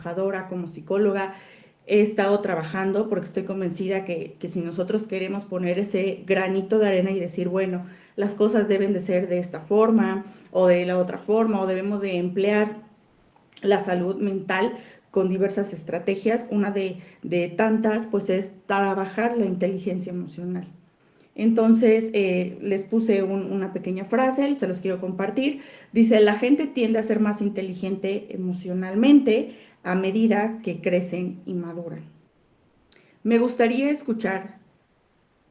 trabajadora, como psicóloga, he estado trabajando porque estoy convencida que si nosotros queremos poner ese granito de arena y decir, bueno, las cosas deben de ser de esta forma o de la otra forma, o debemos de emplear la salud mental con diversas estrategias, una de tantas pues es trabajar la inteligencia emocional. Entonces, les puse una pequeña frase, se los quiero compartir. Dice, la gente tiende a ser más inteligente emocionalmente a medida que crecen y maduran. Me gustaría escuchar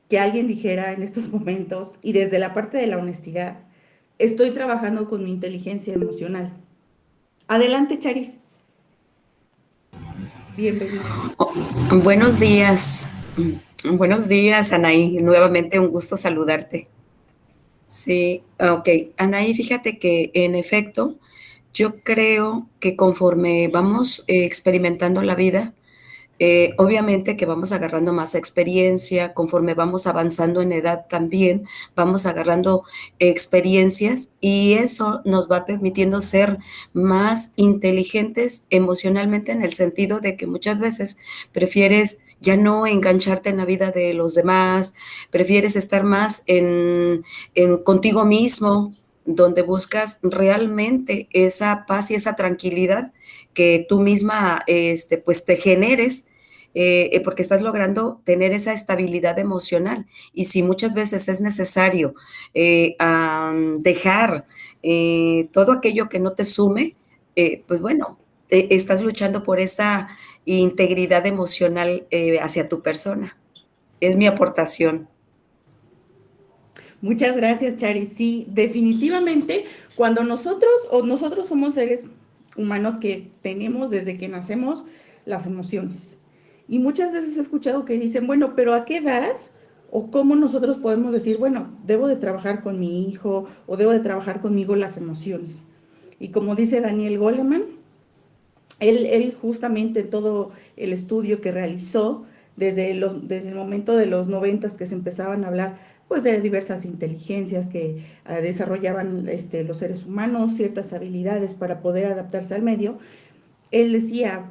que alguien dijera en estos momentos, y desde la parte de la honestidad, estoy trabajando con mi inteligencia emocional. Adelante, Charis. Bienvenida. Buenos días. Buenos días, Anaí. Nuevamente un gusto saludarte. Sí, ok. Anaí, fíjate que en efecto, yo creo que conforme vamos experimentando la vida, obviamente que vamos agarrando más experiencia, conforme vamos avanzando en edad también, vamos agarrando experiencias y eso nos va permitiendo ser más inteligentes emocionalmente en el sentido de que muchas veces prefieres ya no engancharte en la vida de los demás, prefieres estar más en contigo mismo, donde buscas realmente esa paz y esa tranquilidad que tú misma pues te generes, porque estás logrando tener esa estabilidad emocional. Y si muchas veces es necesario dejar todo aquello que no te sume, pues bueno, estás luchando por esa integridad emocional hacia tu persona. Es mi aportación. Muchas gracias, Chari. Sí, definitivamente, cuando nosotros somos seres humanos que tenemos desde que nacemos las emociones. Y muchas veces he escuchado que dicen, bueno, pero ¿a qué edad o cómo nosotros podemos decir, bueno, debo de trabajar con mi hijo o debo de trabajar conmigo las emociones? Y como dice Daniel Goleman, él justamente en todo el estudio que realizó, desde el momento de los 90 que se empezaban a hablar pues de diversas inteligencias que desarrollaban los seres humanos, ciertas habilidades para poder adaptarse al medio, él decía,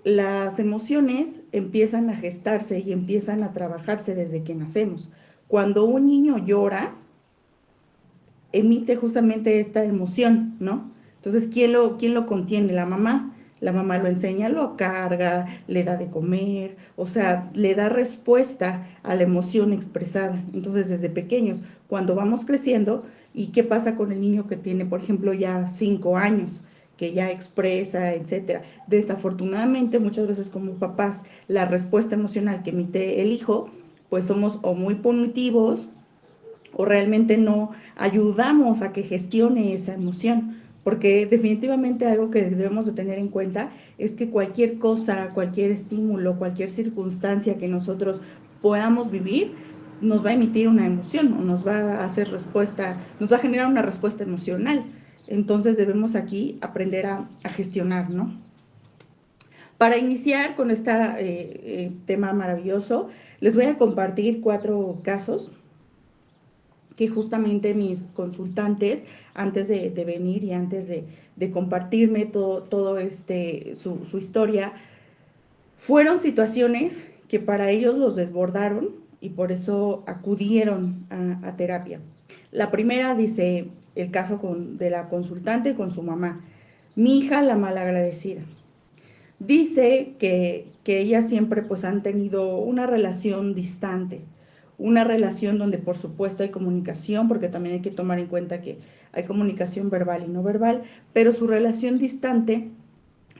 las emociones empiezan a gestarse y empiezan a trabajarse desde que nacemos. Cuando un niño llora, emite justamente esta emoción, ¿no? Entonces, quién lo contiene? La mamá. La mamá lo enseña, lo carga, le da de comer, o sea, le da respuesta a la emoción expresada. Entonces, desde pequeños, cuando vamos creciendo, ¿y qué pasa con el niño que tiene, por ejemplo, ya 5 años? Que ya expresa, etcétera. Desafortunadamente, muchas veces como papás, la respuesta emocional que emite el hijo, pues somos o muy punitivos o realmente no ayudamos a que gestione esa emoción. Porque definitivamente algo que debemos de tener en cuenta es que cualquier cosa, cualquier estímulo, cualquier circunstancia que nosotros podamos vivir, nos va a emitir una emoción o nos va a hacer respuesta, nos va a generar una respuesta emocional. Entonces debemos aquí aprender a gestionar, ¿no? Para iniciar con este tema maravilloso, les voy a compartir 4 casos que justamente mis consultantes, antes de venir y antes de compartirme todo su historia, fueron situaciones que para ellos los desbordaron y por eso acudieron a terapia. La primera dice el caso de la consultante con su mamá. Mi hija, la malagradecida. Dice que ellas siempre pues han tenido una relación distante, una relación donde por supuesto hay comunicación, porque también hay que tomar en cuenta que hay comunicación verbal y no verbal, pero su relación distante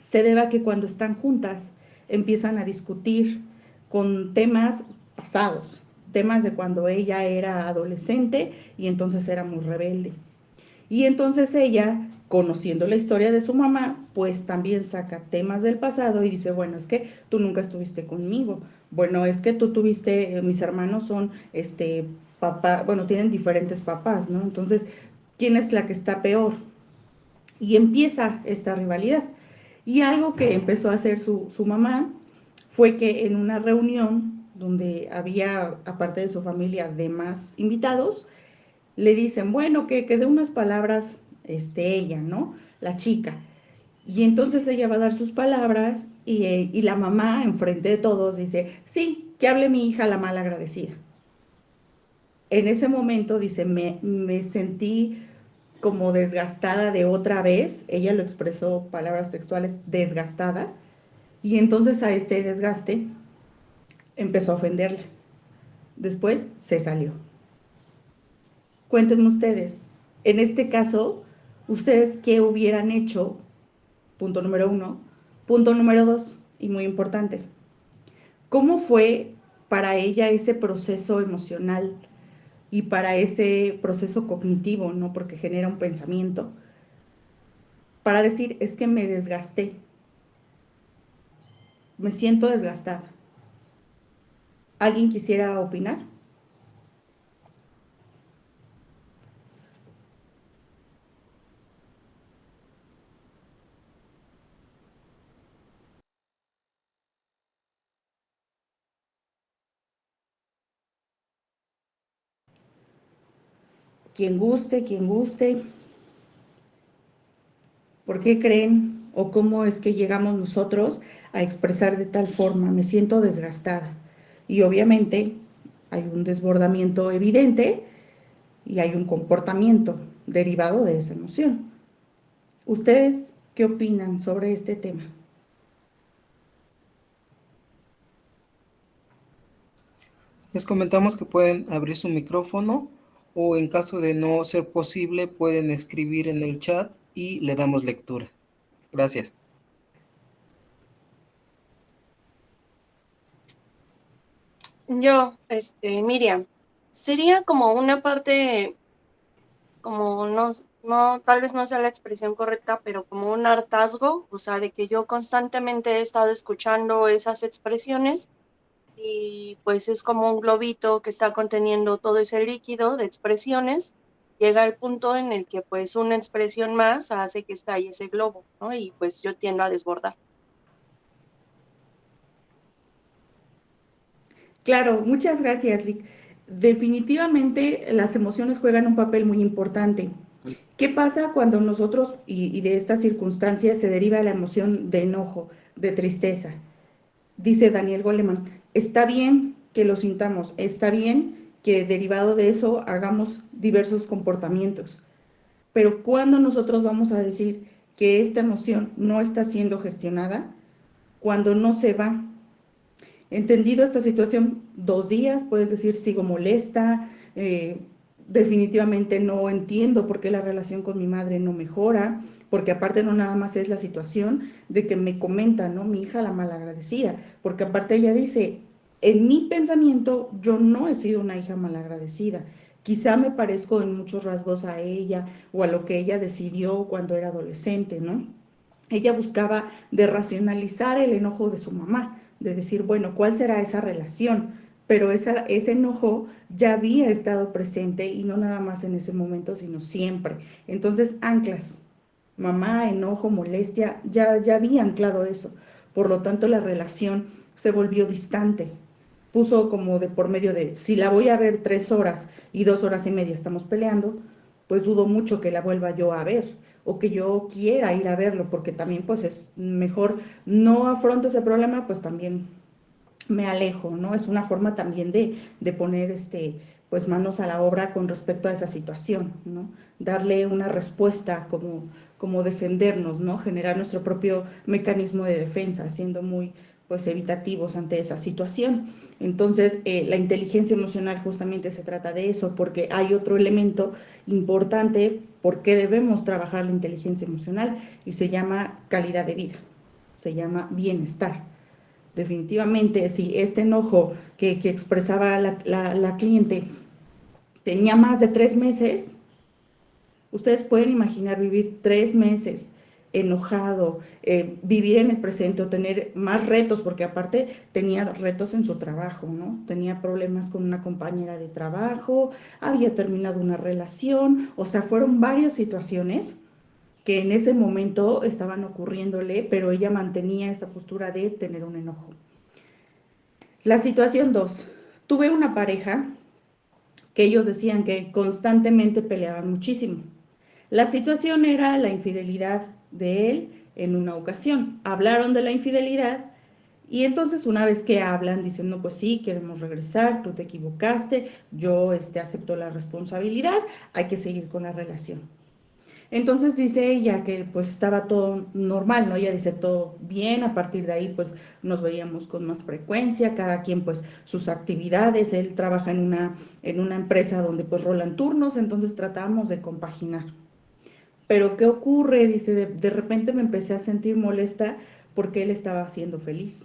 se debe a que cuando están juntas empiezan a discutir con temas pasados, temas de cuando ella era adolescente y entonces era muy rebelde. Y entonces ella, conociendo la historia de su mamá, pues también saca temas del pasado y dice, bueno, es que tú nunca estuviste conmigo. Bueno, es que tú tuviste, mis hermanos son, papá, bueno, tienen diferentes papás, ¿no? Entonces, ¿quién es la que está peor? Y empieza esta rivalidad. Y algo que empezó a hacer su mamá fue que en una reunión donde había, aparte de su familia, demás invitados, le dicen, bueno, que dé unas palabras ella, ¿no? La chica. Y entonces ella va a dar sus palabras y la mamá, enfrente de todos, dice, sí, que hable mi hija la mal agradecida. En ese momento, dice, me sentí como desgastada de otra vez, ella lo expresó, palabras textuales, desgastada, y entonces a este desgaste empezó a ofenderla. Después se salió. Cuéntenme ustedes, en este caso, ustedes qué hubieran hecho, punto número uno. Punto número dos, y muy importante, ¿cómo fue para ella ese proceso emocional y para ese proceso cognitivo, ¿no? Porque genera un pensamiento, para decir, es que me desgasté, me siento desgastada. ¿Alguien quisiera opinar? Quien guste, quien guste. ¿Por qué creen o cómo es que llegamos nosotros a expresar de tal forma? Me siento desgastada. Y obviamente hay un desbordamiento evidente y hay un comportamiento derivado de esa emoción. ¿Ustedes qué opinan sobre este tema? Les comentamos que pueden abrir su micrófono o en caso de no ser posible pueden escribir en el chat y le damos lectura. Gracias. Miriam, sería como una parte, como no, tal vez no sea la expresión correcta, pero como un hartazgo, o sea, de que yo constantemente he estado escuchando esas expresiones y pues es como un globito que está conteniendo todo ese líquido de expresiones. Llega el punto en el que pues una expresión más hace que estalle ese globo, ¿no? Y pues yo tiendo a desbordar. Claro, muchas gracias, Lick. Definitivamente las emociones juegan un papel muy importante. ¿Qué pasa cuando nosotros, y de estas circunstancias se deriva la emoción de enojo, de tristeza? Dice Daniel Goleman, está bien que lo sintamos, está bien que derivado de eso hagamos diversos comportamientos, pero ¿cuándo nosotros vamos a decir que esta emoción no está siendo gestionada? Cuando no se va. Entendido esta situación, 2 días, puedes decir, sigo molesta, definitivamente no entiendo por qué la relación con mi madre no mejora, porque aparte no nada más es la situación de que me comenta, ¿no? Mi hija la malagradecida, porque aparte ella dice, en mi pensamiento yo no he sido una hija malagradecida, quizá me parezco en muchos rasgos a ella o a lo que ella decidió cuando era adolescente, ¿no? Ella buscaba de racionalizar el enojo de su mamá, de decir, bueno, ¿cuál será esa relación? Pero ese enojo ya había estado presente y no nada más en ese momento, sino siempre. Entonces, anclas, mamá, enojo, molestia, ya había anclado eso. Por lo tanto, la relación se volvió distante. Puso como de por medio de, si la voy a ver 3 horas y 2 horas y media estamos peleando, pues dudo mucho que la vuelva yo a ver o que yo quiera ir a verlo, porque también pues es mejor no afronto ese problema, pues también me alejo, ¿no? Es una forma también de poner pues manos a la obra con respecto a esa situación, ¿no? Darle una respuesta como defendernos, ¿no? Generar nuestro propio mecanismo de defensa, siendo muy pues evitativos ante esa situación. Entonces, la inteligencia emocional justamente se trata de eso, porque hay otro elemento importante por qué debemos trabajar la inteligencia emocional y se llama calidad de vida, se llama bienestar. Definitivamente, si este enojo que expresaba la cliente tenía más de 3 meses, ustedes pueden imaginar vivir 3 meses enojado, vivir en el presente o tener más retos, porque aparte tenía retos en su trabajo, ¿no? Tenía problemas con una compañera de trabajo, había terminado una relación, o sea, fueron varias situaciones que en ese momento estaban ocurriéndole, pero ella mantenía esta postura de tener un enojo. La situación 2. Tuve una pareja que ellos decían que constantemente peleaban muchísimo. La situación era la infidelidad de él, en una ocasión. Hablaron de la infidelidad y entonces una vez que hablan, dicen, no, pues sí, queremos regresar, tú te equivocaste, yo acepto la responsabilidad, hay que seguir con la relación. Entonces dice ella que pues estaba todo normal, ¿no? Ella dice todo bien, a partir de ahí pues nos veíamos con más frecuencia, cada quien pues sus actividades, él trabaja en una empresa donde pues rolan turnos, entonces tratábamos de compaginar. Pero ¿qué ocurre? Dice, de repente me empecé a sentir molesta porque él estaba siendo feliz.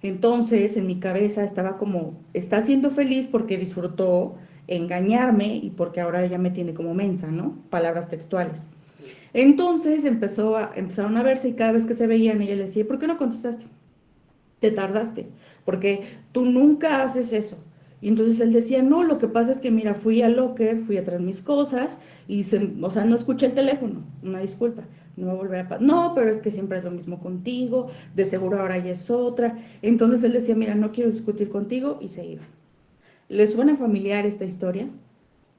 Entonces en mi cabeza estaba como, está siendo feliz porque disfrutó engañarme y porque ahora ella me tiene como mensa, ¿no? Palabras textuales. Entonces empezaron a verse y cada vez que se veían ella le decía, ¿por qué no contestaste? Te tardaste, porque tú nunca haces eso. Y entonces él decía, no, lo que pasa es que mira, fui al locker, fui a traer mis cosas y o sea, no escuché el teléfono, una disculpa, no voy a volver a no, pero es que siempre es lo mismo contigo, de seguro ahora ya es otra. Entonces él decía, mira, no quiero discutir contigo y se iba. ¿Les suena familiar esta historia?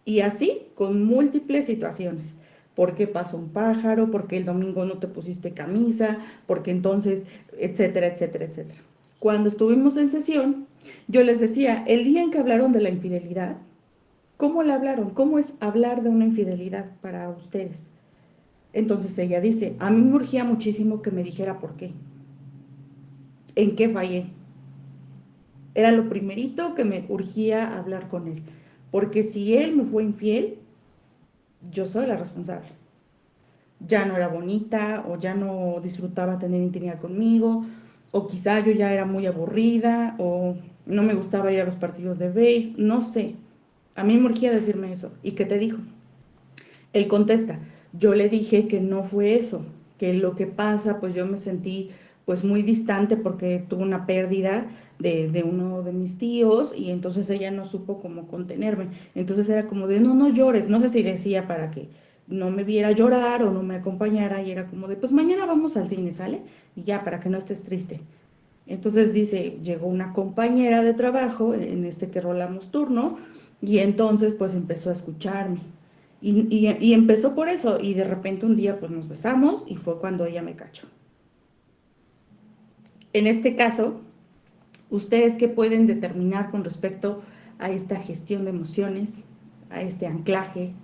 Y así con múltiples situaciones. ¿Por qué pasó un pájaro? ¿Por qué el domingo no te pusiste camisa? ¿Por qué entonces, etcétera, etcétera, etcétera? Cuando estuvimos en sesión, yo les decía, el día en que hablaron de la infidelidad, ¿cómo la hablaron? ¿Cómo es hablar de una infidelidad para ustedes? Entonces ella dice, a mí me urgía muchísimo que me dijera por qué, en qué fallé. Era lo primerito que me urgía hablar con él, porque si él me fue infiel, yo soy la responsable. Ya no era bonita o ya no disfrutaba tener intimidad conmigo o quizá yo ya era muy aburrida o no me gustaba ir a los partidos de béis, no sé. A mí me urgía decirme eso. ¿Y qué te dijo? Él contesta, yo le dije que no fue eso, que lo que pasa, pues yo me sentí pues muy distante porque tuve una pérdida de uno de mis tíos y entonces ella no supo cómo contenerme. Entonces era como de, no, no llores, no sé si decía para que no me viera llorar o no me acompañara y era como de, pues mañana vamos al cine, ¿sale? Y ya, para que no estés triste. Entonces dice, llegó una compañera de trabajo, en este que rolamos turno, y entonces pues empezó a escucharme. Y empezó por eso, y de repente un día pues nos besamos y fue cuando ella me cachó. En este caso, ¿ustedes qué pueden determinar con respecto a esta gestión de emociones, a este anclaje?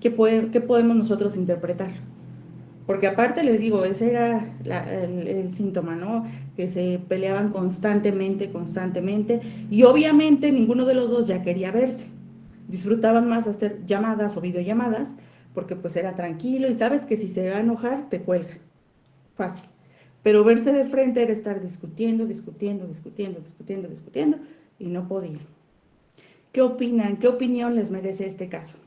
¿Qué podemos nosotros interpretar? Porque aparte les digo, ese era el síntoma, ¿no? Que se peleaban constantemente, constantemente, y obviamente ninguno de los dos ya quería verse. Disfrutaban más hacer llamadas o videollamadas, porque pues era tranquilo y sabes que si se va a enojar, te cuelga. Fácil. Pero verse de frente era estar discutiendo, discutiendo, discutiendo, discutiendo, discutiendo, y no podía. ¿Qué opinan? ¿Qué opinión les merece este caso?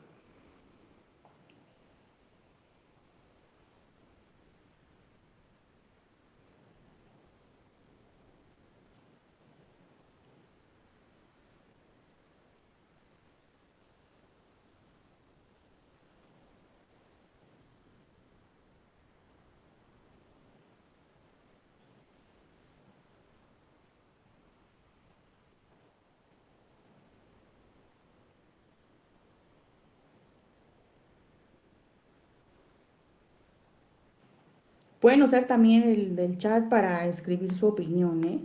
Pueden usar también el del chat para escribir su opinión, ¿eh?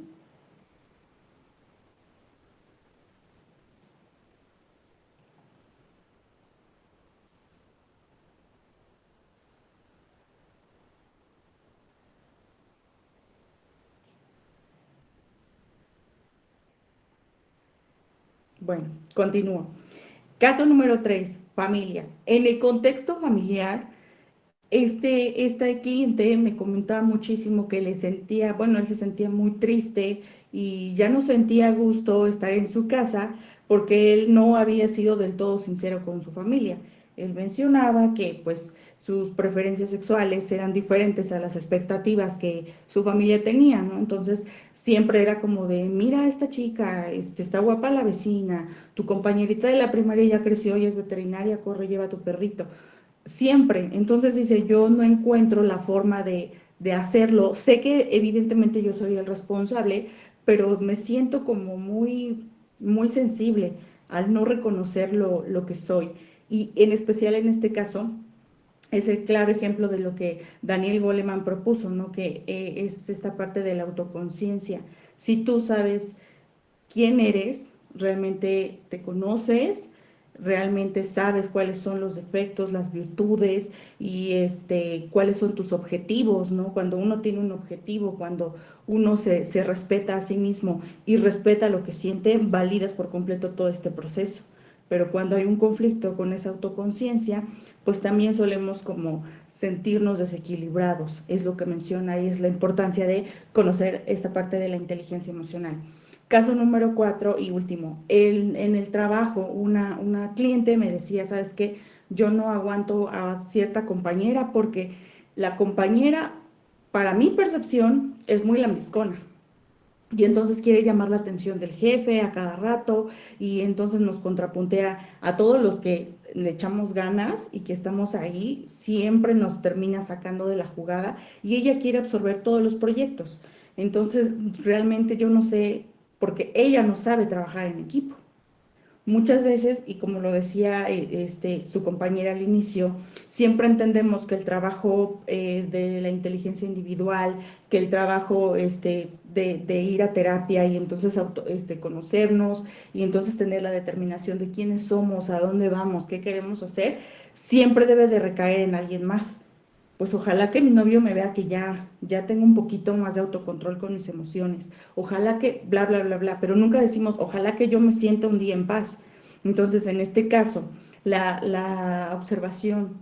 Bueno, continúo. Caso número 3, familia. En el contexto familiar, este cliente me comentaba muchísimo que le sentía, bueno, él se sentía muy triste y ya no sentía gusto estar en su casa porque él no había sido del todo sincero con su familia. Él mencionaba que pues sus preferencias sexuales eran diferentes a las expectativas que su familia tenía, ¿no? Entonces siempre era como de, mira esta chica, está guapa la vecina, tu compañerita de la primaria ya creció y es veterinaria, corre, lleva a tu perrito siempre. Entonces dice, yo no encuentro la forma de hacerlo. Sé que evidentemente yo soy el responsable, pero me siento como muy, muy sensible al no reconocer lo que soy. Y en especial en este caso, es el claro ejemplo de lo que Daniel Goleman propuso, ¿no? Que es esta parte de la autoconciencia. Si tú sabes quién eres, realmente te conoces, realmente sabes cuáles son los defectos, las virtudes y cuáles son tus objetivos, ¿no? Cuando uno tiene un objetivo, cuando uno se respeta a sí mismo y respeta lo que siente, validas por completo todo este proceso. Pero cuando hay un conflicto con esa autoconciencia, pues también solemos como sentirnos desequilibrados. Es lo que menciona y es la importancia de conocer esta parte de la inteligencia emocional. Caso número 4 y último, en el trabajo una cliente me decía, ¿sabes qué? Yo no aguanto a cierta compañera porque la compañera, para mi percepción, es muy lambiscona. Y entonces quiere llamar la atención del jefe a cada rato y entonces nos contrapuntea a todos los que le echamos ganas y que estamos ahí, siempre nos termina sacando de la jugada y ella quiere absorber todos los proyectos. Entonces, realmente yo no sé, porque ella no sabe trabajar en equipo. Muchas veces, y como lo decía su compañera al inicio, siempre entendemos que el trabajo de la inteligencia individual, que el trabajo de ir a terapia y entonces conocernos y entonces tener la determinación de quiénes somos, a dónde vamos, qué queremos hacer, siempre debe de recaer en alguien más. Pues ojalá que mi novio me vea que ya tengo un poquito más de autocontrol con mis emociones. Ojalá que bla, bla, bla, bla, pero nunca decimos, ojalá que yo me sienta un día en paz. Entonces, en este caso, la observación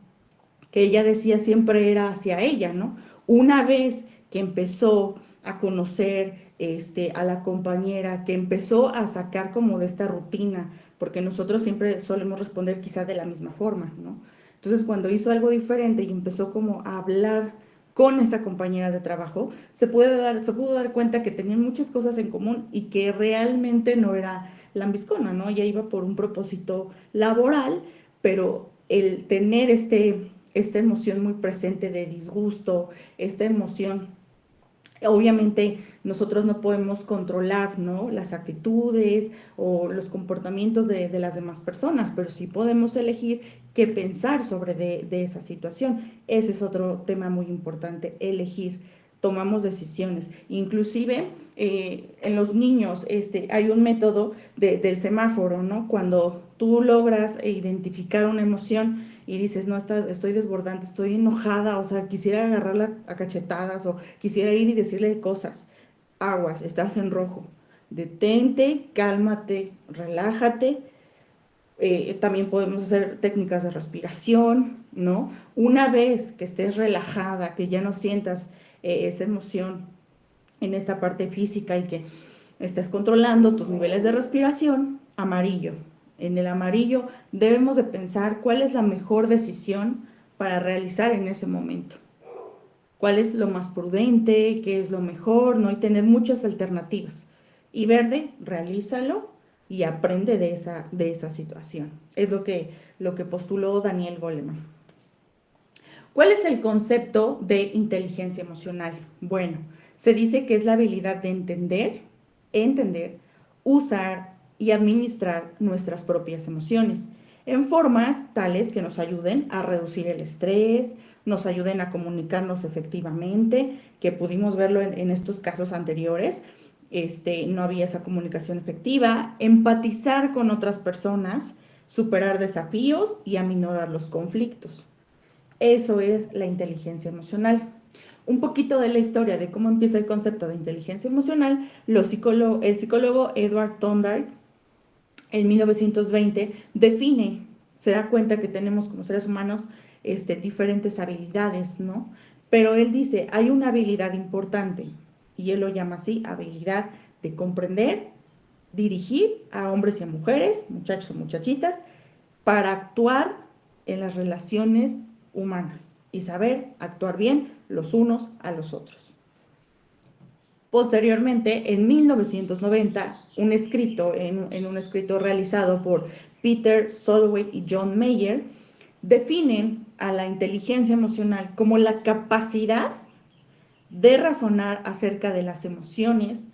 que ella decía siempre era hacia ella, ¿no? Una vez que empezó a conocer a la compañera, que empezó a sacar como de esta rutina, porque nosotros siempre solemos responder quizá de la misma forma, ¿no? Entonces, cuando hizo algo diferente y empezó como a hablar con esa compañera de trabajo, se pudo dar cuenta que tenían muchas cosas en común y que realmente no era lambiscona, ¿no? Ella iba por un propósito laboral, pero el tener esta emoción muy presente de disgusto, esta emoción, obviamente nosotros no podemos controlar, ¿no? Las actitudes o los comportamientos de las demás personas, pero sí podemos elegir qué pensar sobre de esa situación. Ese es otro tema muy importante, elegir. Tomamos decisiones. Inclusive en los niños hay un método del semáforo, ¿no? Cuando tú logras identificar una emoción y dices, no, estoy desbordante, estoy enojada, o sea, quisiera agarrarla a cachetadas o quisiera ir y decirle cosas. Aguas, estás en rojo. Detente, cálmate, relájate. También podemos hacer técnicas de respiración, ¿no? Una vez que estés relajada, que ya no sientas esa emoción en esta parte física y que estés controlando tus niveles de respiración, amarillo. En el amarillo debemos de pensar cuál es la mejor decisión para realizar en ese momento. Cuál es lo más prudente, qué es lo mejor, ¿no? Y tener muchas alternativas. Y verde, realízalo y aprende de esa situación. Es lo que postuló Daniel Goleman. ¿Cuál es el concepto de inteligencia emocional? Bueno, se dice que es la habilidad de entender, usar y administrar nuestras propias emociones en formas tales que nos ayuden a reducir el estrés, nos ayuden a comunicarnos efectivamente, que pudimos verlo en estos casos anteriores. No había esa comunicación efectiva, empatizar con otras personas, superar desafíos y aminorar los conflictos. Eso es la inteligencia emocional. Un poquito de la historia de cómo empieza el concepto de inteligencia emocional, el psicólogo Edward Thorndike en 1920 define, se da cuenta que tenemos como seres humanos diferentes habilidades, ¿no? Pero él dice, hay una habilidad importante, y él lo llama así, habilidad de comprender, dirigir a hombres y a mujeres, muchachos o muchachitas, para actuar en las relaciones humanas y saber actuar bien los unos a los otros. Posteriormente, en 1990, un escrito realizado por Peter Soloway y John Mayer definen a la inteligencia emocional como la capacidad de razonar acerca de las emociones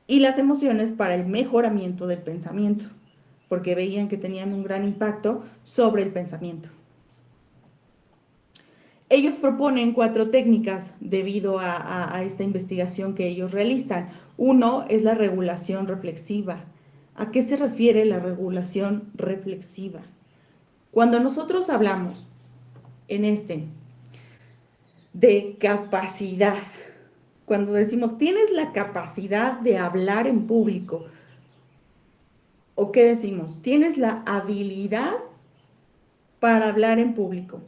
y las emociones para el mejoramiento del pensamiento, porque veían que tenían un gran impacto sobre el pensamiento. Ellos proponen 4 técnicas debido a esta investigación que ellos realizan. Uno es la regulación reflexiva. ¿A qué se refiere la regulación reflexiva? Cuando nosotros hablamos de capacidad, cuando decimos tienes la capacidad de hablar en público, ¿o qué decimos? Tienes la habilidad para hablar en público.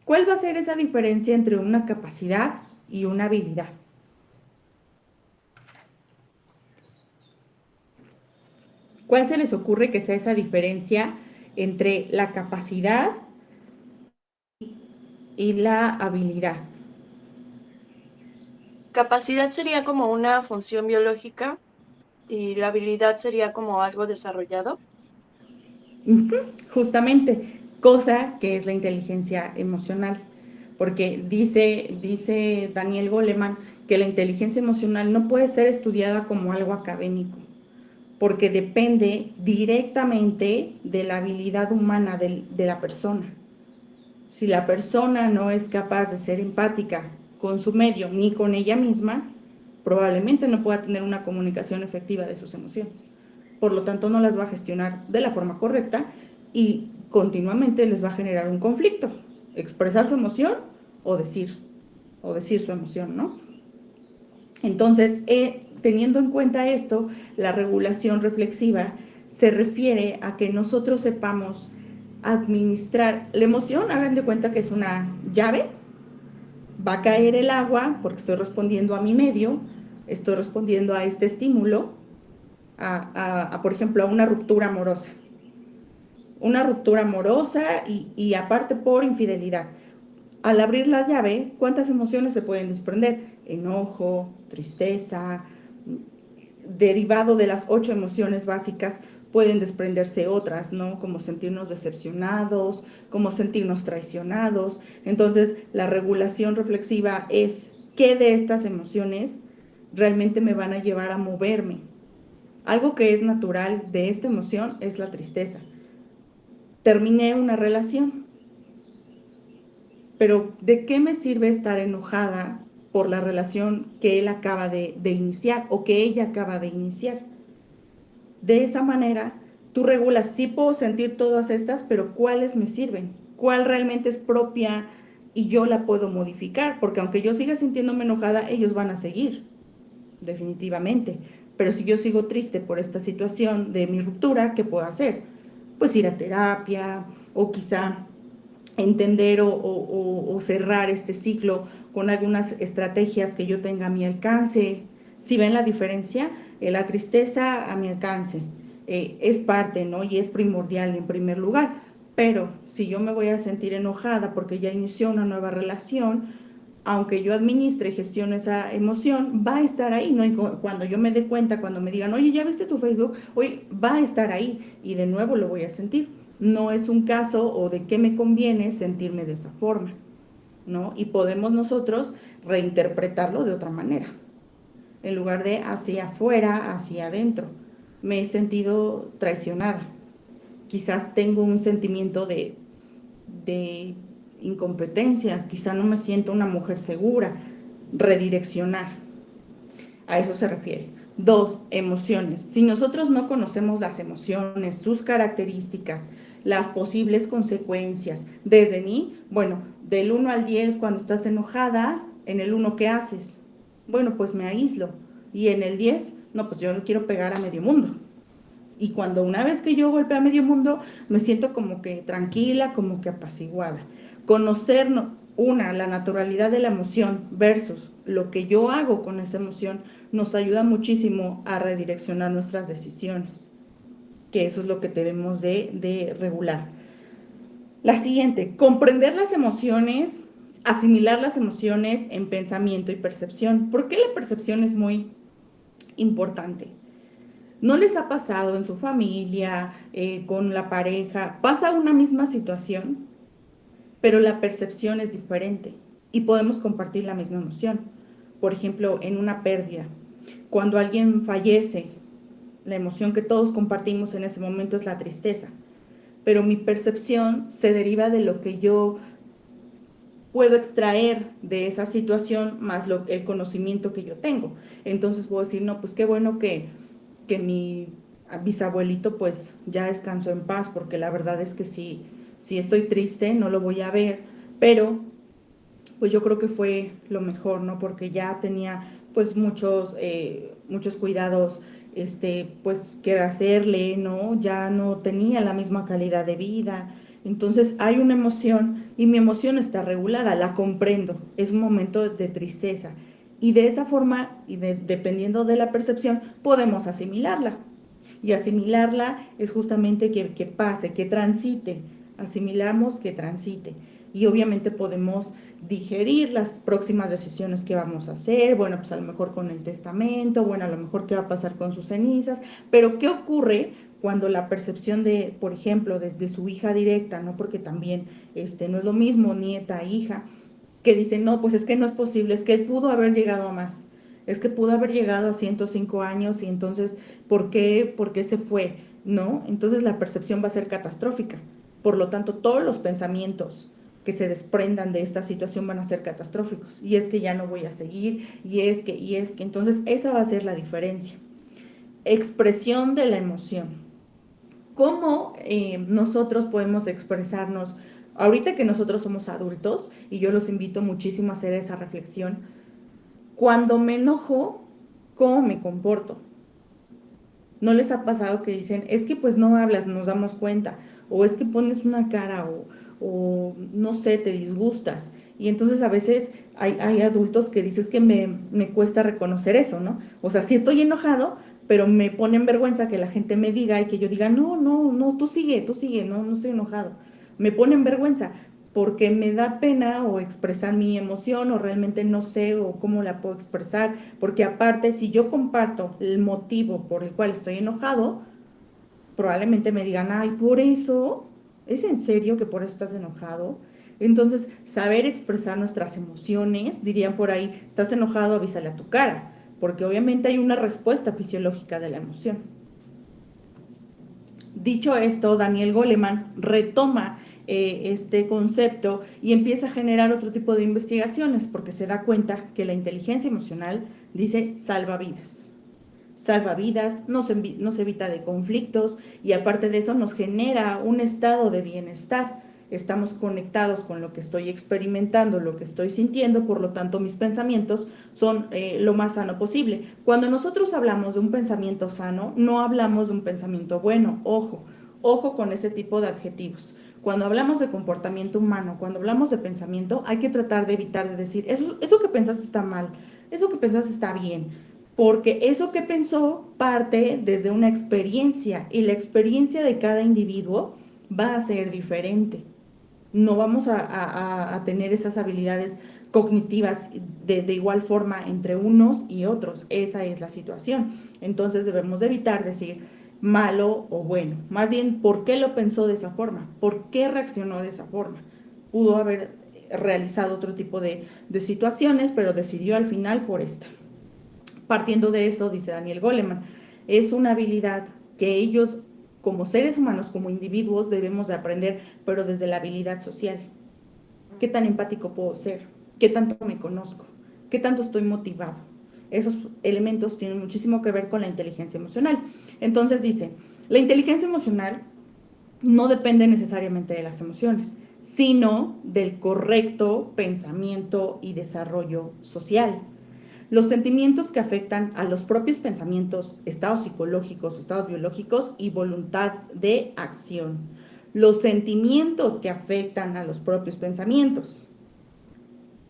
¿Cuál va a ser esa diferencia entre una capacidad y una habilidad? ¿Cuál se les ocurre que sea esa diferencia entre la capacidad y la habilidad? Capacidad sería como una función biológica y la habilidad sería como algo desarrollado. Justamente, cosa que es la inteligencia emocional, porque dice Daniel Goleman que la inteligencia emocional no puede ser estudiada como algo académico, porque depende directamente de la habilidad humana de la persona. Si la persona no es capaz de ser empática con su medio ni con ella misma, probablemente no pueda tener una comunicación efectiva de sus emociones. Por lo tanto, no las va a gestionar de la forma correcta y continuamente les va a generar un conflicto, expresar su emoción o decir su emoción, ¿no? Entonces, teniendo en cuenta esto, la regulación reflexiva se refiere a que nosotros sepamos administrar la emoción. Hagan de cuenta que es una llave, va a caer el agua porque estoy respondiendo a mi medio, estoy respondiendo a este estímulo, por ejemplo, a una ruptura amorosa. Una ruptura amorosa y aparte por infidelidad. Al abrir la llave, ¿cuántas emociones se pueden desprender? Enojo, tristeza, derivado de las 8 emociones básicas, pueden desprenderse otras, ¿no? Como sentirnos decepcionados, como sentirnos traicionados. Entonces, la regulación reflexiva es qué de estas emociones realmente me van a llevar a moverme. Algo que es natural de esta emoción es la tristeza. Terminé una relación, pero ¿de qué me sirve estar enojada por la relación que él acaba de iniciar o que ella acaba de iniciar? De esa manera, tú regulas, sí puedo sentir todas estas, pero ¿cuáles me sirven? ¿Cuál realmente es propia y yo la puedo modificar? Porque aunque yo siga sintiéndome enojada, ellos van a seguir, definitivamente. Pero si yo sigo triste por esta situación de mi ruptura, ¿qué puedo hacer? Pues ir a terapia o quizá entender o cerrar este ciclo con algunas estrategias que yo tenga a mi alcance. Si ven la diferencia, la tristeza a mi alcance es parte, ¿no? Y es primordial en primer lugar. Pero si yo me voy a sentir enojada porque ya inició una nueva relación, aunque yo administre y gestione esa emoción, va a estar ahí, ¿no? Y cuando yo me dé cuenta, cuando me digan, oye, ¿ya viste su Facebook? Oye, va a estar ahí y de nuevo lo voy a sentir. No es un caso o de qué me conviene sentirme de esa forma, ¿no? Y podemos nosotros reinterpretarlo de otra manera. En lugar de hacia afuera, hacia adentro. Me he sentido traicionada. Quizás tengo un sentimiento de incompetencia, quizá no me siento una mujer segura. Redireccionar, a eso se refiere. 2, emociones. Si nosotros no conocemos las emociones, sus características, las posibles consecuencias, desde mí, bueno, del 1 al 10, cuando estás enojada, en el 1, ¿qué haces? Bueno, pues me aíslo. Y en el 10, no, pues yo no quiero pegar a medio mundo. Y cuando una vez que yo golpeo a medio mundo, me siento como que tranquila, como que apaciguada. Conocer la naturalidad de la emoción versus lo que yo hago con esa emoción nos ayuda muchísimo a redireccionar nuestras decisiones, que eso es lo que debemos de regular. La siguiente, comprender las emociones, asimilar las emociones en pensamiento y percepción. ¿Por qué la percepción es muy importante? ¿No les ha pasado en su familia, con la pareja? Pasa una misma situación, pero la percepción es diferente y podemos compartir la misma emoción. Por ejemplo, en una pérdida, cuando alguien fallece, la emoción que todos compartimos en ese momento es la tristeza, pero mi percepción se deriva de lo que yo puedo extraer de esa situación más el conocimiento que yo tengo. Entonces puedo decir, no, pues qué bueno que mi bisabuelito pues ya descansó en paz, porque la verdad es que si estoy triste no lo voy a ver, pero pues yo creo que fue lo mejor, ¿no? Porque ya tenía pues muchos cuidados, pues que hacerle, ¿no? Ya no tenía la misma calidad de vida. Entonces hay una emoción y mi emoción está regulada, la comprendo, es un momento de tristeza. Y de esa forma, dependiendo de la percepción, podemos asimilarla. Y asimilarla es justamente que pase, que transite. Asimilamos que transite. Y obviamente podemos digerir las próximas decisiones que vamos a hacer, bueno, pues a lo mejor con el testamento, bueno, a lo mejor qué va a pasar con sus cenizas, pero ¿qué ocurre cuando la percepción de, por ejemplo, de su hija directa, ¿no? Porque también no es lo mismo nieta, hija, que dicen, no, pues es que no es posible, es que él pudo haber llegado a más, es que pudo haber llegado a 105 años y entonces, ¿por qué se fue? ¿No? Entonces la percepción va a ser catastrófica. Por lo tanto, todos los pensamientos que se desprendan de esta situación van a ser catastróficos. Y es que ya no voy a seguir, y es que, entonces esa va a ser la diferencia. Expresión de la emoción. ¿Cómo nosotros podemos expresarnos? Ahorita que nosotros somos adultos, y yo los invito muchísimo a hacer esa reflexión, cuando me enojo, ¿cómo me comporto? ¿No les ha pasado que dicen, es que pues no hablas, nos damos cuenta, o es que pones una cara, o no sé, te disgustas? Y entonces a veces hay adultos que dices que me cuesta reconocer eso, ¿no? O sea, sí estoy enojado, pero me pone en vergüenza que la gente me diga y que yo diga, no, no, no, tú sigue, no, no estoy enojado. Me pone en vergüenza porque me da pena o expresar mi emoción o realmente no sé o cómo la puedo expresar, porque aparte si yo comparto el motivo por el cual estoy enojado, probablemente me digan, ay, por eso, ¿es en serio que por eso estás enojado? Entonces, saber expresar nuestras emociones, dirían por ahí, estás enojado, avísale a tu cara, porque obviamente hay una respuesta fisiológica de la emoción. Dicho esto, Daniel Goleman retoma este concepto y empieza a generar otro tipo de investigaciones porque se da cuenta que la inteligencia emocional, dice, salva vidas. Salva vidas, nos evita de conflictos y aparte de eso nos genera un estado de bienestar. Estamos conectados con lo que estoy experimentando, lo que estoy sintiendo, por lo tanto mis pensamientos son lo más sano posible. Cuando nosotros hablamos de un pensamiento sano, no hablamos de un pensamiento bueno, ojo con ese tipo de adjetivos. Cuando hablamos de comportamiento humano, cuando hablamos de pensamiento, hay que tratar de evitar de decir, eso que pensaste está mal, eso que pensaste está bien, porque eso que pensó parte desde una experiencia y la experiencia de cada individuo va a ser diferente. No vamos a tener esas habilidades cognitivas de igual forma entre unos y otros. Esa es la situación. Entonces debemos de evitar decir malo o bueno. Más bien, ¿por qué lo pensó de esa forma? ¿Por qué reaccionó de esa forma? Pudo haber realizado otro tipo de situaciones, pero decidió al final por esta. Partiendo de eso, dice Daniel Goleman, es una habilidad que ellos, como seres humanos, como individuos, debemos de aprender, pero desde la habilidad social. ¿Qué tan empático puedo ser? ¿Qué tanto me conozco? ¿Qué tanto estoy motivado? Esos elementos tienen muchísimo que ver con la inteligencia emocional. Entonces dice, la inteligencia emocional no depende necesariamente de las emociones, sino del correcto pensamiento y desarrollo social. Los sentimientos que afectan a los propios pensamientos, estados psicológicos, estados biológicos y voluntad de acción. Los sentimientos que afectan a los propios pensamientos.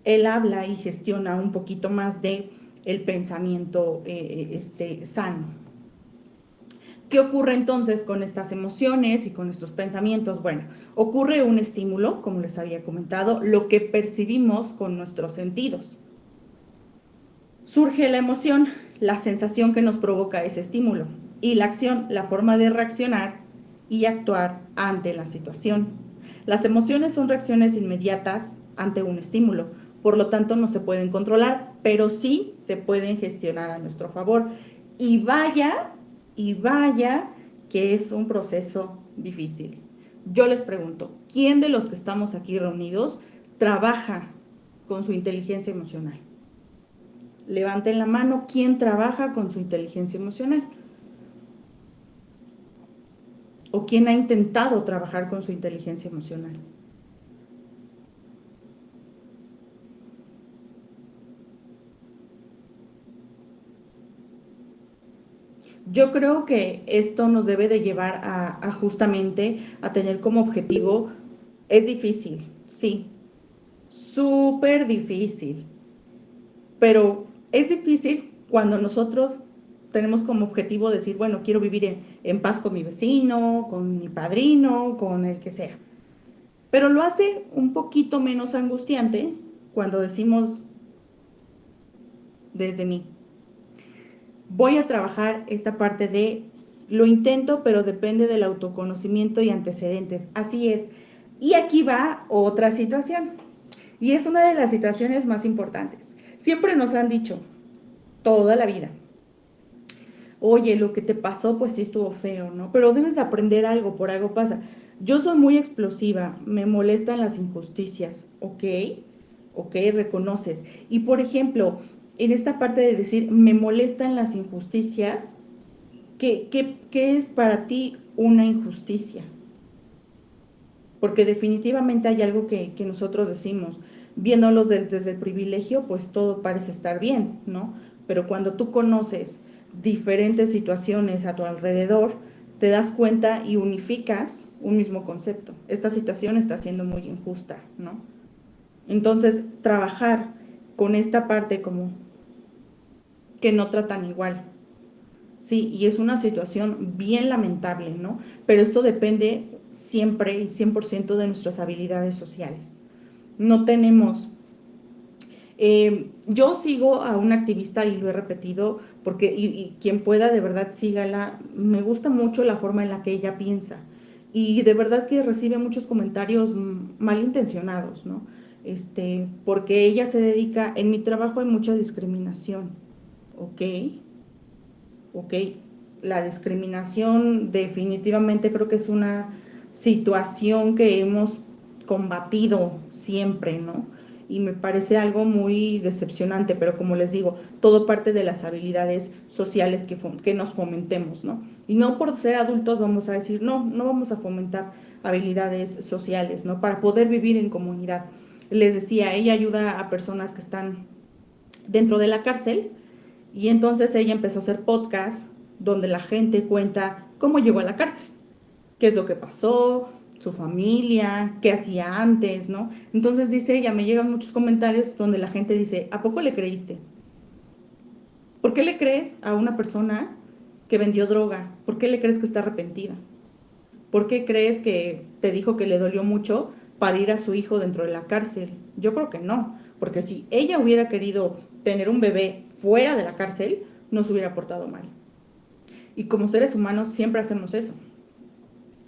Él habla y gestiona un poquito más de el pensamiento sano. ¿Qué ocurre entonces con estas emociones y con estos pensamientos? Bueno, ocurre un estímulo, como les había comentado, lo que percibimos con nuestros sentidos. Surge la emoción, la sensación que nos provoca ese estímulo, y la acción, la forma de reaccionar y actuar ante la situación. Las emociones son reacciones inmediatas ante un estímulo, por lo tanto no se pueden controlar, pero sí se pueden gestionar a nuestro favor. Y vaya que es un proceso difícil. Yo les pregunto, ¿quién de los que estamos aquí reunidos trabaja con su inteligencia emocional? Levanten la mano, ¿quién trabaja con su inteligencia emocional? ¿O quién ha intentado trabajar con su inteligencia emocional? Yo creo que esto nos debe de llevar a justamente a tener como objetivo, es difícil, sí, súper difícil, pero es difícil cuando nosotros tenemos como objetivo decir, bueno, quiero vivir en paz con mi vecino, con mi padrino, con el que sea. Pero lo hace un poquito menos angustiante cuando decimos desde mí. Voy a trabajar esta parte de lo intento, pero depende del autoconocimiento y antecedentes. Así es. Y aquí va otra situación. Y es una de las situaciones más importantes. Siempre nos han dicho, toda la vida, oye, lo que te pasó, pues sí estuvo feo, ¿no? Pero debes aprender algo, por algo pasa. Yo soy muy explosiva, me molestan las injusticias, ¿ok? ¿Ok? Reconoces. Y por ejemplo, en esta parte de decir, me molestan las injusticias, ¿qué es para ti una injusticia? Porque definitivamente hay algo que nosotros decimos, viéndolos desde el privilegio, pues todo parece estar bien, ¿no? Pero cuando tú conoces diferentes situaciones a tu alrededor, te das cuenta y unificas un mismo concepto. Esta situación está siendo muy injusta, ¿no? Entonces, trabajar con esta parte como que no tratan igual. Sí, y es una situación bien lamentable, ¿no? Pero esto depende siempre y 100% de nuestras habilidades sociales. No tenemos yo sigo a una activista y lo he repetido porque, y quien pueda de verdad sígala, me gusta mucho la forma en la que ella piensa y de verdad que recibe muchos comentarios malintencionados, ¿no? Porque ella se dedica, en mi trabajo hay mucha discriminación, ¿ok? ¿Ok? La discriminación definitivamente creo que es una situación que hemos combatido siempre, ¿no? Y me parece algo muy decepcionante, pero como les digo, todo parte de las habilidades sociales que nos fomentemos, ¿no? Y no por ser adultos vamos a decir, no, no vamos a fomentar habilidades sociales, ¿no? Para poder vivir en comunidad. Les decía, ella ayuda a personas que están dentro de la cárcel, y entonces ella empezó a hacer podcasts donde la gente cuenta cómo llegó a la cárcel, qué es lo que pasó, su familia, qué hacía antes, ¿no? Entonces dice ella, me llegan muchos comentarios donde la gente dice, ¿a poco le creíste? ¿Por qué le crees a una persona que vendió droga? ¿Por qué le crees que está arrepentida? ¿Por qué crees que te dijo que le dolió mucho para ir a su hijo dentro de la cárcel? Yo creo que no, porque si ella hubiera querido tener un bebé fuera de la cárcel, no se hubiera portado mal. Y como seres humanos siempre hacemos eso.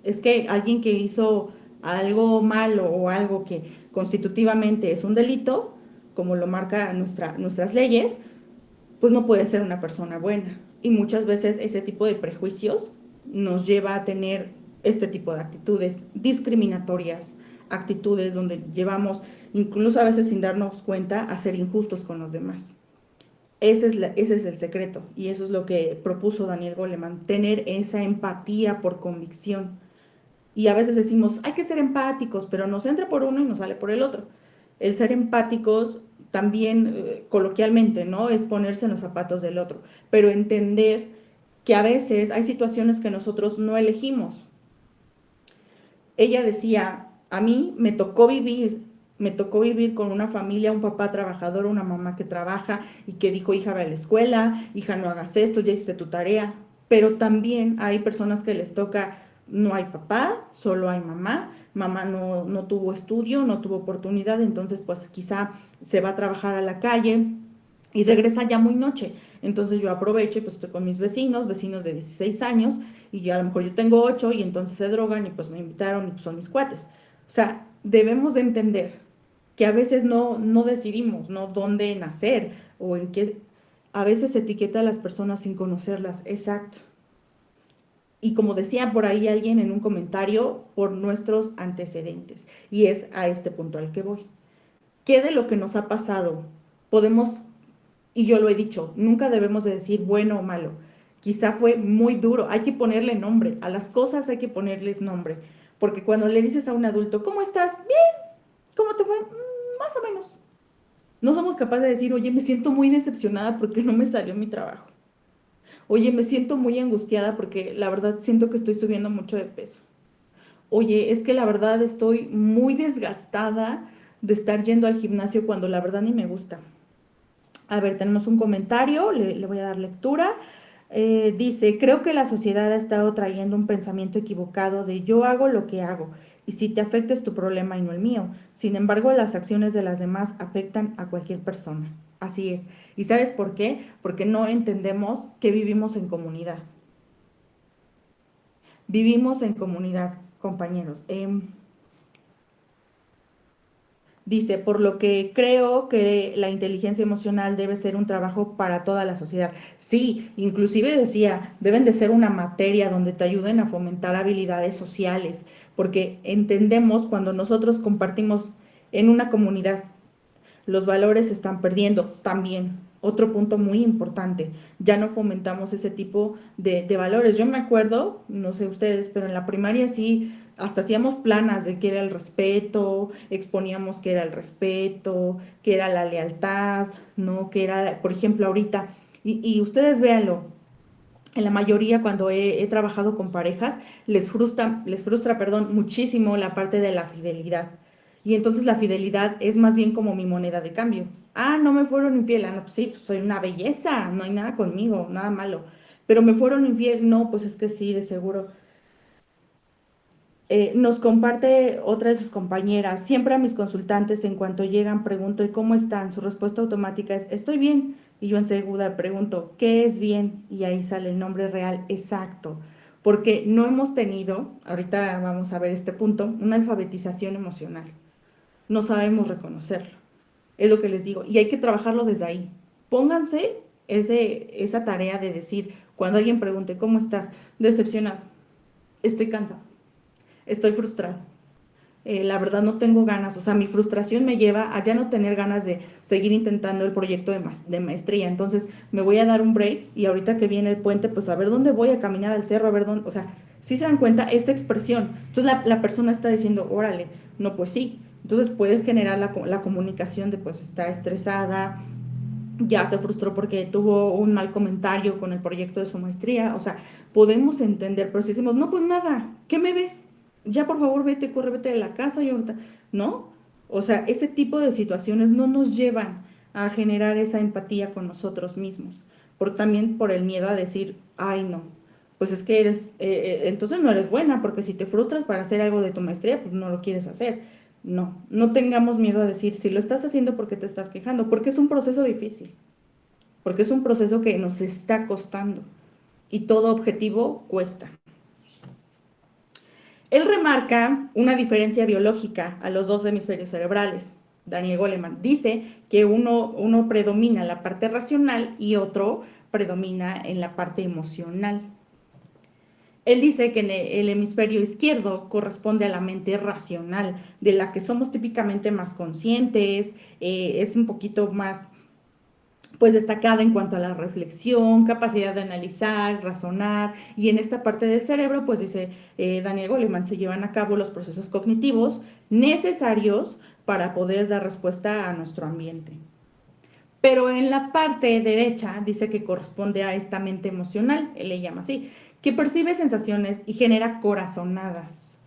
Es que alguien que hizo algo malo o algo que constitutivamente es un delito, como lo marca nuestras leyes, pues no puede ser una persona buena. Y muchas veces ese tipo de prejuicios nos lleva a tener este tipo de actitudes discriminatorias, actitudes donde llevamos, incluso a veces sin darnos cuenta, a ser injustos con los demás. Ese es el secreto y eso es lo que propuso Daniel Goleman, tener esa empatía por convicción. Y a veces decimos, hay que ser empáticos, pero nos entra por uno y nos sale por el otro. El ser empáticos también coloquialmente, ¿no? Es ponerse en los zapatos del otro, pero entender que a veces hay situaciones que nosotros no elegimos. Ella decía, a mí me tocó vivir con una familia, un papá trabajador, una mamá que trabaja y que dijo, hija, ve a la escuela, hija, no hagas esto, ya hiciste tu tarea. Pero también hay personas que les toca, no hay papá, solo hay mamá, mamá no tuvo estudio, no tuvo oportunidad, entonces pues quizá se va a trabajar a la calle y regresa ya muy noche. Entonces yo aprovecho y pues estoy con mis vecinos de 16 años, y yo a lo mejor yo tengo 8 y entonces se drogan y pues me invitaron y pues son mis cuates. O sea, debemos de entender que a veces no decidimos, ¿no? Dónde nacer o en qué. A veces se etiqueta a las personas sin conocerlas, exacto. Y como decía por ahí alguien en un comentario, por nuestros antecedentes. Y es a este punto al que voy. ¿Qué de lo que nos ha pasado podemos, y yo lo he dicho, nunca debemos de decir bueno o malo? Quizá fue muy duro, hay que ponerle nombre, a las cosas hay que ponerles nombre, porque cuando le dices a un adulto, ¿cómo estás? Bien, ¿cómo te fue? Más o menos. No somos capaces de decir, oye, me siento muy decepcionada porque no me salió mi trabajo. Oye, me siento muy angustiada porque la verdad siento que estoy subiendo mucho de peso. Oye, es que la verdad estoy muy desgastada de estar yendo al gimnasio cuando la verdad ni me gusta. A ver, tenemos un comentario, le voy a dar lectura. Dice, creo que la sociedad ha estado trayendo un pensamiento equivocado de yo hago lo que hago y si te afecta es tu problema y no el mío. Sin embargo, las acciones de las demás afectan a cualquier persona. Así es. ¿Y sabes por qué? Porque no entendemos que vivimos en comunidad. Vivimos en comunidad, compañeros. Dice, por lo que creo que la inteligencia emocional debe ser un trabajo para toda la sociedad. Sí, inclusive decía, deben de ser una materia donde te ayuden a fomentar habilidades sociales, porque entendemos cuando nosotros compartimos en una comunidad, los valores se están perdiendo también. Otro punto muy importante, ya no fomentamos ese tipo de valores. Yo me acuerdo, no sé ustedes, pero en la primaria sí, hasta hacíamos planas de qué era el respeto, exponíamos qué era el respeto, qué era la lealtad, ¿no? Qué era, por ejemplo, ahorita, y ustedes véanlo, en la mayoría cuando he trabajado con parejas, perdón, muchísimo la parte de la fidelidad. Y entonces la fidelidad es más bien como mi moneda de cambio. Ah, no me fueron infiel. Ah, no, pues sí, pues soy una belleza, no hay nada conmigo, nada malo. Pero me fueron infiel, no, pues es que sí, de seguro. Nos comparte otra de sus compañeras, siempre a mis consultantes en cuanto llegan pregunto, ¿y cómo están? Su respuesta automática es, estoy bien. Y yo enseguida pregunto, ¿qué es bien? Y ahí sale el nombre real exacto, porque no hemos tenido, ahorita vamos a ver este punto, una alfabetización emocional. No sabemos reconocerlo, es lo que les digo, y hay que trabajarlo desde ahí. Pónganse esa tarea de decir, cuando alguien pregunte, ¿cómo estás? Decepcionado, estoy cansado, estoy frustrado, la verdad no tengo ganas, o sea, mi frustración me lleva a ya no tener ganas de seguir intentando el proyecto de maestría, entonces me voy a dar un break y ahorita que viene el puente, pues a ver dónde voy a caminar al cerro, a ver dónde, o sea, si se dan cuenta esta expresión, entonces la persona está diciendo, órale, no, pues sí, entonces puedes generar la comunicación de pues está estresada, ya se frustró porque tuvo un mal comentario con el proyecto de su maestría, o sea, podemos entender, pero si decimos, no, pues nada, ¿qué me ves? Ya por favor vete, corre, vete de la casa y ahorita, ¿no? O sea, ese tipo de situaciones no nos llevan a generar esa empatía con nosotros mismos, también por el miedo a decir, ay no, pues es que entonces no eres buena, porque si te frustras para hacer algo de tu maestría, pues no lo quieres hacer. No, no tengamos miedo a decir si lo estás haciendo porque te estás quejando, porque es un proceso difícil, porque es un proceso que nos está costando y todo objetivo cuesta. Él remarca una diferencia biológica a los dos hemisferios cerebrales. Daniel Goleman dice que uno predomina en la parte racional y otro predomina en la parte emocional. Él dice que en el hemisferio izquierdo corresponde a la mente racional, de la que somos típicamente más conscientes, es un poquito más pues destacada en cuanto a la reflexión, capacidad de analizar, razonar, y en esta parte del cerebro, pues dice Daniel Goleman, se llevan a cabo los procesos cognitivos necesarios para poder dar respuesta a nuestro ambiente. Pero en la parte derecha dice que corresponde a esta mente emocional, él le llama así, que percibe sensaciones y genera corazonadas.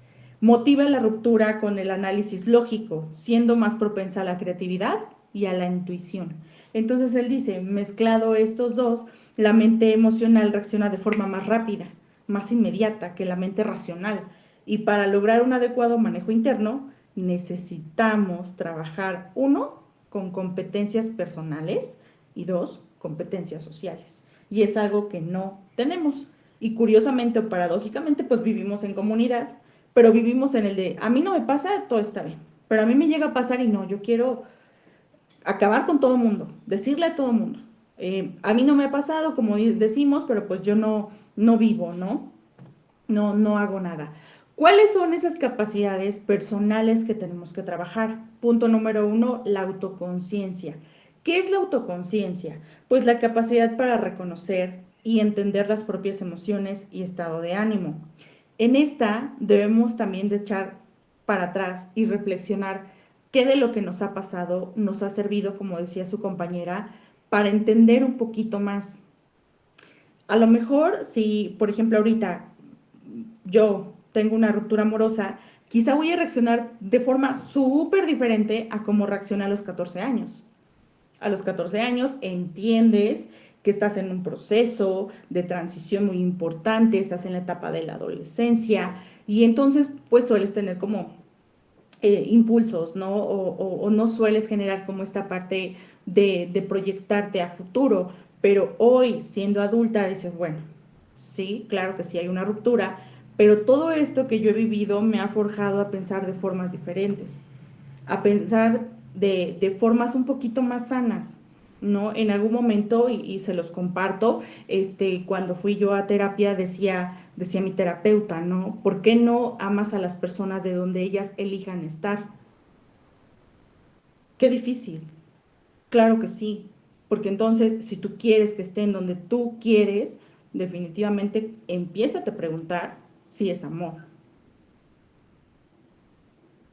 Motiva la ruptura con el análisis lógico, siendo más propensa a la creatividad y a la intuición. Entonces él dice, mezclado estos dos, la mente emocional reacciona de forma más rápida, más inmediata que la mente racional. Y para lograr un adecuado manejo interno, necesitamos trabajar, uno, con competencias personales y dos, competencias sociales. Y es algo que no tenemos. Y curiosamente o paradójicamente, pues vivimos en comunidad, pero vivimos en el de, a mí no me pasa, todo está bien. Pero a mí me llega a pasar y no, yo quiero acabar con todo el mundo, decirle a todo el mundo. A mí no me ha pasado, como decimos, pero pues yo no vivo, ¿no? No hago nada. ¿Cuáles son esas capacidades personales que tenemos que trabajar? Punto número 1, la autoconciencia. ¿Qué es la autoconciencia? Pues la capacidad para reconocer y entender las propias emociones y estado de ánimo. En esta debemos también de echar para atrás y reflexionar qué de lo que nos ha pasado nos ha servido, como decía su compañera, para entender un poquito más. A lo mejor, si, por ejemplo, ahorita yo tengo una ruptura amorosa, quizá voy a reaccionar de forma súper diferente a cómo reacciona a los 14 años. A los 14 años entiendes que estás en un proceso de transición muy importante, estás en la etapa de la adolescencia y entonces pues sueles tener como impulsos, ¿no? O no sueles generar como esta parte de proyectarte a futuro, pero hoy siendo adulta dices, bueno, sí, claro que sí hay una ruptura, pero todo esto que yo he vivido me ha forjado a pensar de formas diferentes, a pensar de formas un poquito más sanas, ¿no? En algún momento, y se los comparto, cuando fui yo a terapia decía mi terapeuta, ¿no? ¿Por qué no amas a las personas de donde ellas elijan estar? Qué difícil. Claro que sí, porque entonces si tú quieres que estén donde tú quieres, definitivamente empieza a preguntar si es amor.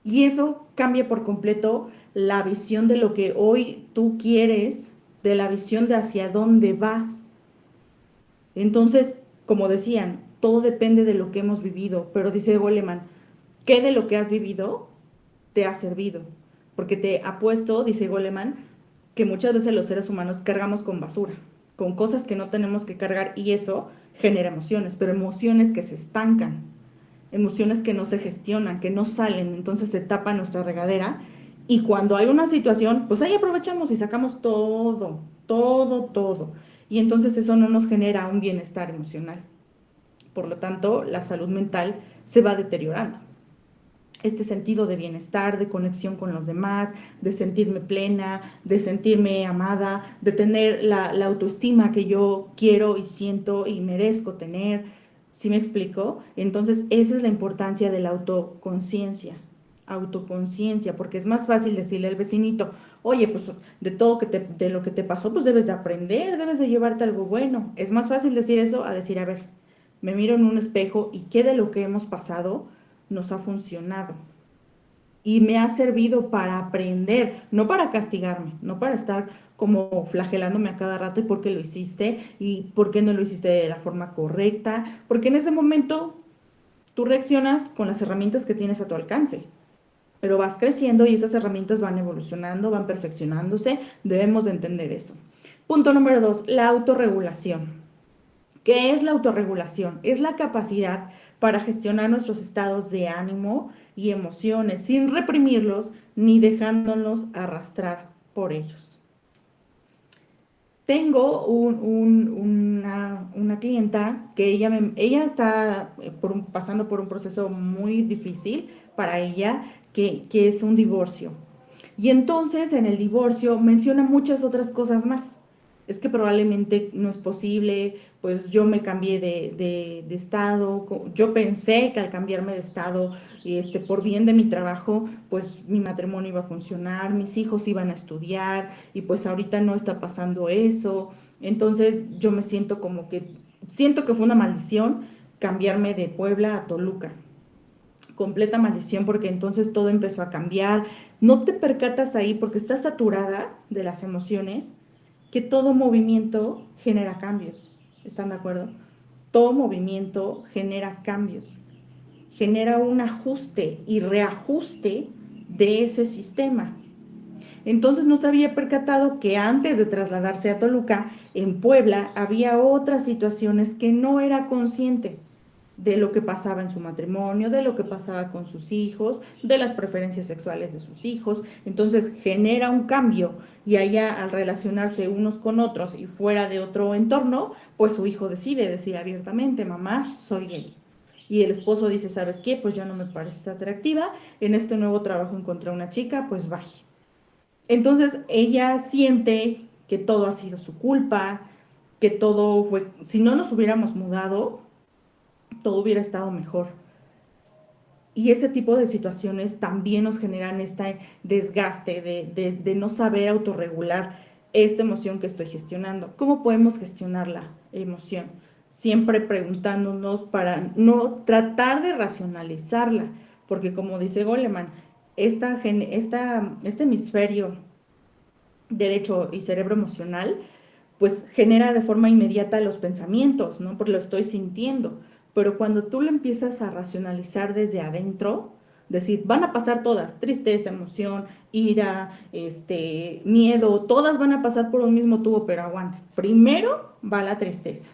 Y eso cambia por completo la visión de lo que hoy tú quieres, de la visión de hacia dónde vas. Entonces, como decían, todo depende de lo que hemos vivido, pero dice Goleman, ¿qué de lo que has vivido te ha servido? Porque te apuesto, dice Goleman, que muchas veces los seres humanos cargamos con basura, con cosas que no tenemos que cargar y eso genera emociones, pero emociones que se estancan, emociones que no se gestionan, que no salen, entonces se tapa nuestra regadera y cuando hay una situación, pues ahí aprovechamos y sacamos todo, todo, todo. Y entonces eso no nos genera un bienestar emocional. Por lo tanto, la salud mental se va deteriorando. Este sentido de bienestar, de conexión con los demás, de sentirme plena, de sentirme amada, de tener la autoestima que yo quiero y siento y merezco tener. ¿Sí me explico? Entonces, esa es la importancia de la autoconciencia. Autoconciencia, porque es más fácil decirle al vecinito, oye, pues de todo de lo que te pasó, pues debes de aprender, debes de llevarte algo bueno. Es más fácil decir eso a decir, a ver, me miro en un espejo y qué de lo que hemos pasado nos ha funcionado y me ha servido para aprender, no para castigarme, no para estar como flagelándome a cada rato y por qué lo hiciste y por qué no lo hiciste de la forma correcta, porque en ese momento tú reaccionas con las herramientas que tienes a tu alcance, pero vas creciendo y esas herramientas van evolucionando, van perfeccionándose, debemos de entender eso. Punto número 2, la autorregulación. ¿Qué es la autorregulación? Es la capacidad para gestionar nuestros estados de ánimo y emociones sin reprimirlos ni dejándonos arrastrar por ellos. Tengo una clienta que ella está pasando por un proceso muy difícil para ella, que es un divorcio. Y entonces en el divorcio menciona muchas otras cosas más. Es que probablemente no es posible, pues yo me cambié de estado, yo pensé que al cambiarme de estado, por bien de mi trabajo, pues mi matrimonio iba a funcionar, mis hijos iban a estudiar y pues ahorita no está pasando eso. Entonces yo me siento que fue una maldición cambiarme de Puebla a Toluca, completa maldición porque entonces todo empezó a cambiar. No te percatas ahí porque estás saturada de las emociones, que todo movimiento genera cambios. ¿Están de acuerdo? Todo movimiento genera cambios, genera un ajuste y reajuste de ese sistema. Entonces no se había percatado que antes de trasladarse a Toluca, en Puebla, había otras situaciones que no era consciente de lo que pasaba en su matrimonio, de lo que pasaba con sus hijos, de las preferencias sexuales de sus hijos. Entonces genera un cambio y allá al relacionarse unos con otros y fuera de otro entorno, pues su hijo decide decir abiertamente, mamá, soy gay. Y el esposo dice, ¿sabes qué? Pues ya no me pareces atractiva, en este nuevo trabajo encontré una chica, pues bye. Entonces ella siente que todo ha sido su culpa, que todo fue, si no nos hubiéramos mudado, todo hubiera estado mejor. Y ese tipo de situaciones también nos generan este desgaste de no saber autorregular esta emoción que estoy gestionando. ¿Cómo podemos gestionar la emoción? Siempre preguntándonos para no tratar de racionalizarla, porque como dice Goleman, este hemisferio derecho y cerebro emocional, pues genera de forma inmediata los pensamientos, ¿no? Porque lo estoy sintiendo. Pero cuando tú lo empiezas a racionalizar desde adentro, decir, van a pasar todas, tristeza, emoción, ira, miedo, todas van a pasar por un mismo tubo, pero aguante. Primero va la tristeza.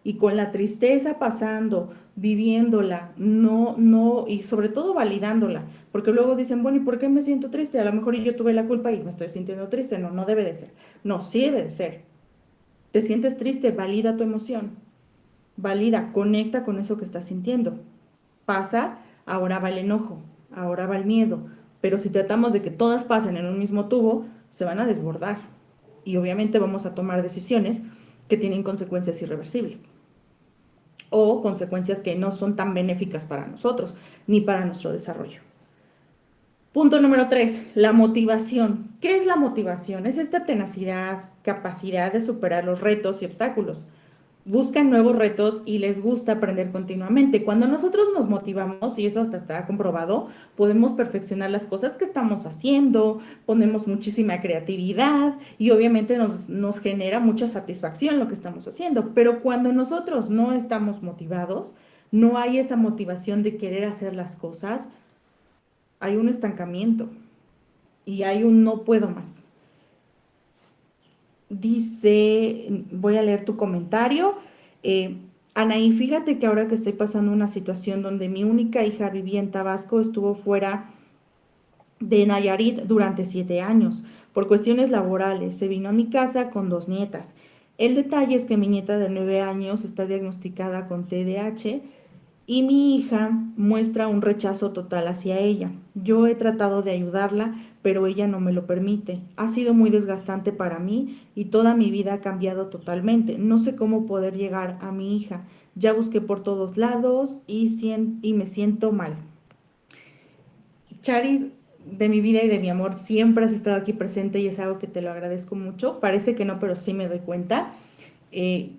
Y con la tristeza pasando, viviéndola, y sobre todo validándola, porque luego dicen, bueno, ¿y por qué me siento triste? A lo mejor yo tuve la culpa y me estoy sintiendo triste. No, no debe de ser. No, sí debe de ser. Te sientes triste, valida tu emoción, valida, conecta con eso que estás sintiendo. Pasa, ahora va el enojo, ahora va el miedo, pero si tratamos de que todas pasen en un mismo tubo, se van a desbordar y obviamente vamos a tomar decisiones que tienen consecuencias irreversibles o consecuencias que no son tan benéficas para nosotros ni para nuestro desarrollo. Punto número 3, la motivación. ¿Qué es la motivación? Es esta tenacidad, capacidad de superar los retos y obstáculos. Buscan nuevos retos y les gusta aprender continuamente. Cuando nosotros nos motivamos, y eso hasta está comprobado, podemos perfeccionar las cosas que estamos haciendo, ponemos muchísima creatividad y obviamente nos genera mucha satisfacción lo que estamos haciendo. Pero cuando nosotros no estamos motivados, no hay esa motivación de querer hacer las cosas, hay un estancamiento y hay un no puedo más. Dice, voy a leer tu comentario. Eh, Anaí, fíjate que ahora que estoy pasando una situación donde mi única hija vivía en Tabasco, estuvo fuera de Nayarit durante 7 años. Por cuestiones laborales, se vino a mi casa con 2 nietas. El detalle es que mi nieta de 9 años está diagnosticada con TDAH y mi hija muestra un rechazo total hacia ella. Yo he tratado de ayudarla, pero ella no me lo permite. Ha sido muy desgastante para mí y toda mi vida ha cambiado totalmente. No sé cómo poder llegar a mi hija. Ya busqué por todos lados y me siento mal. Charis, de mi vida y de mi amor, siempre has estado aquí presente y es algo que te lo agradezco mucho. Parece que no, pero sí me doy cuenta. Eh,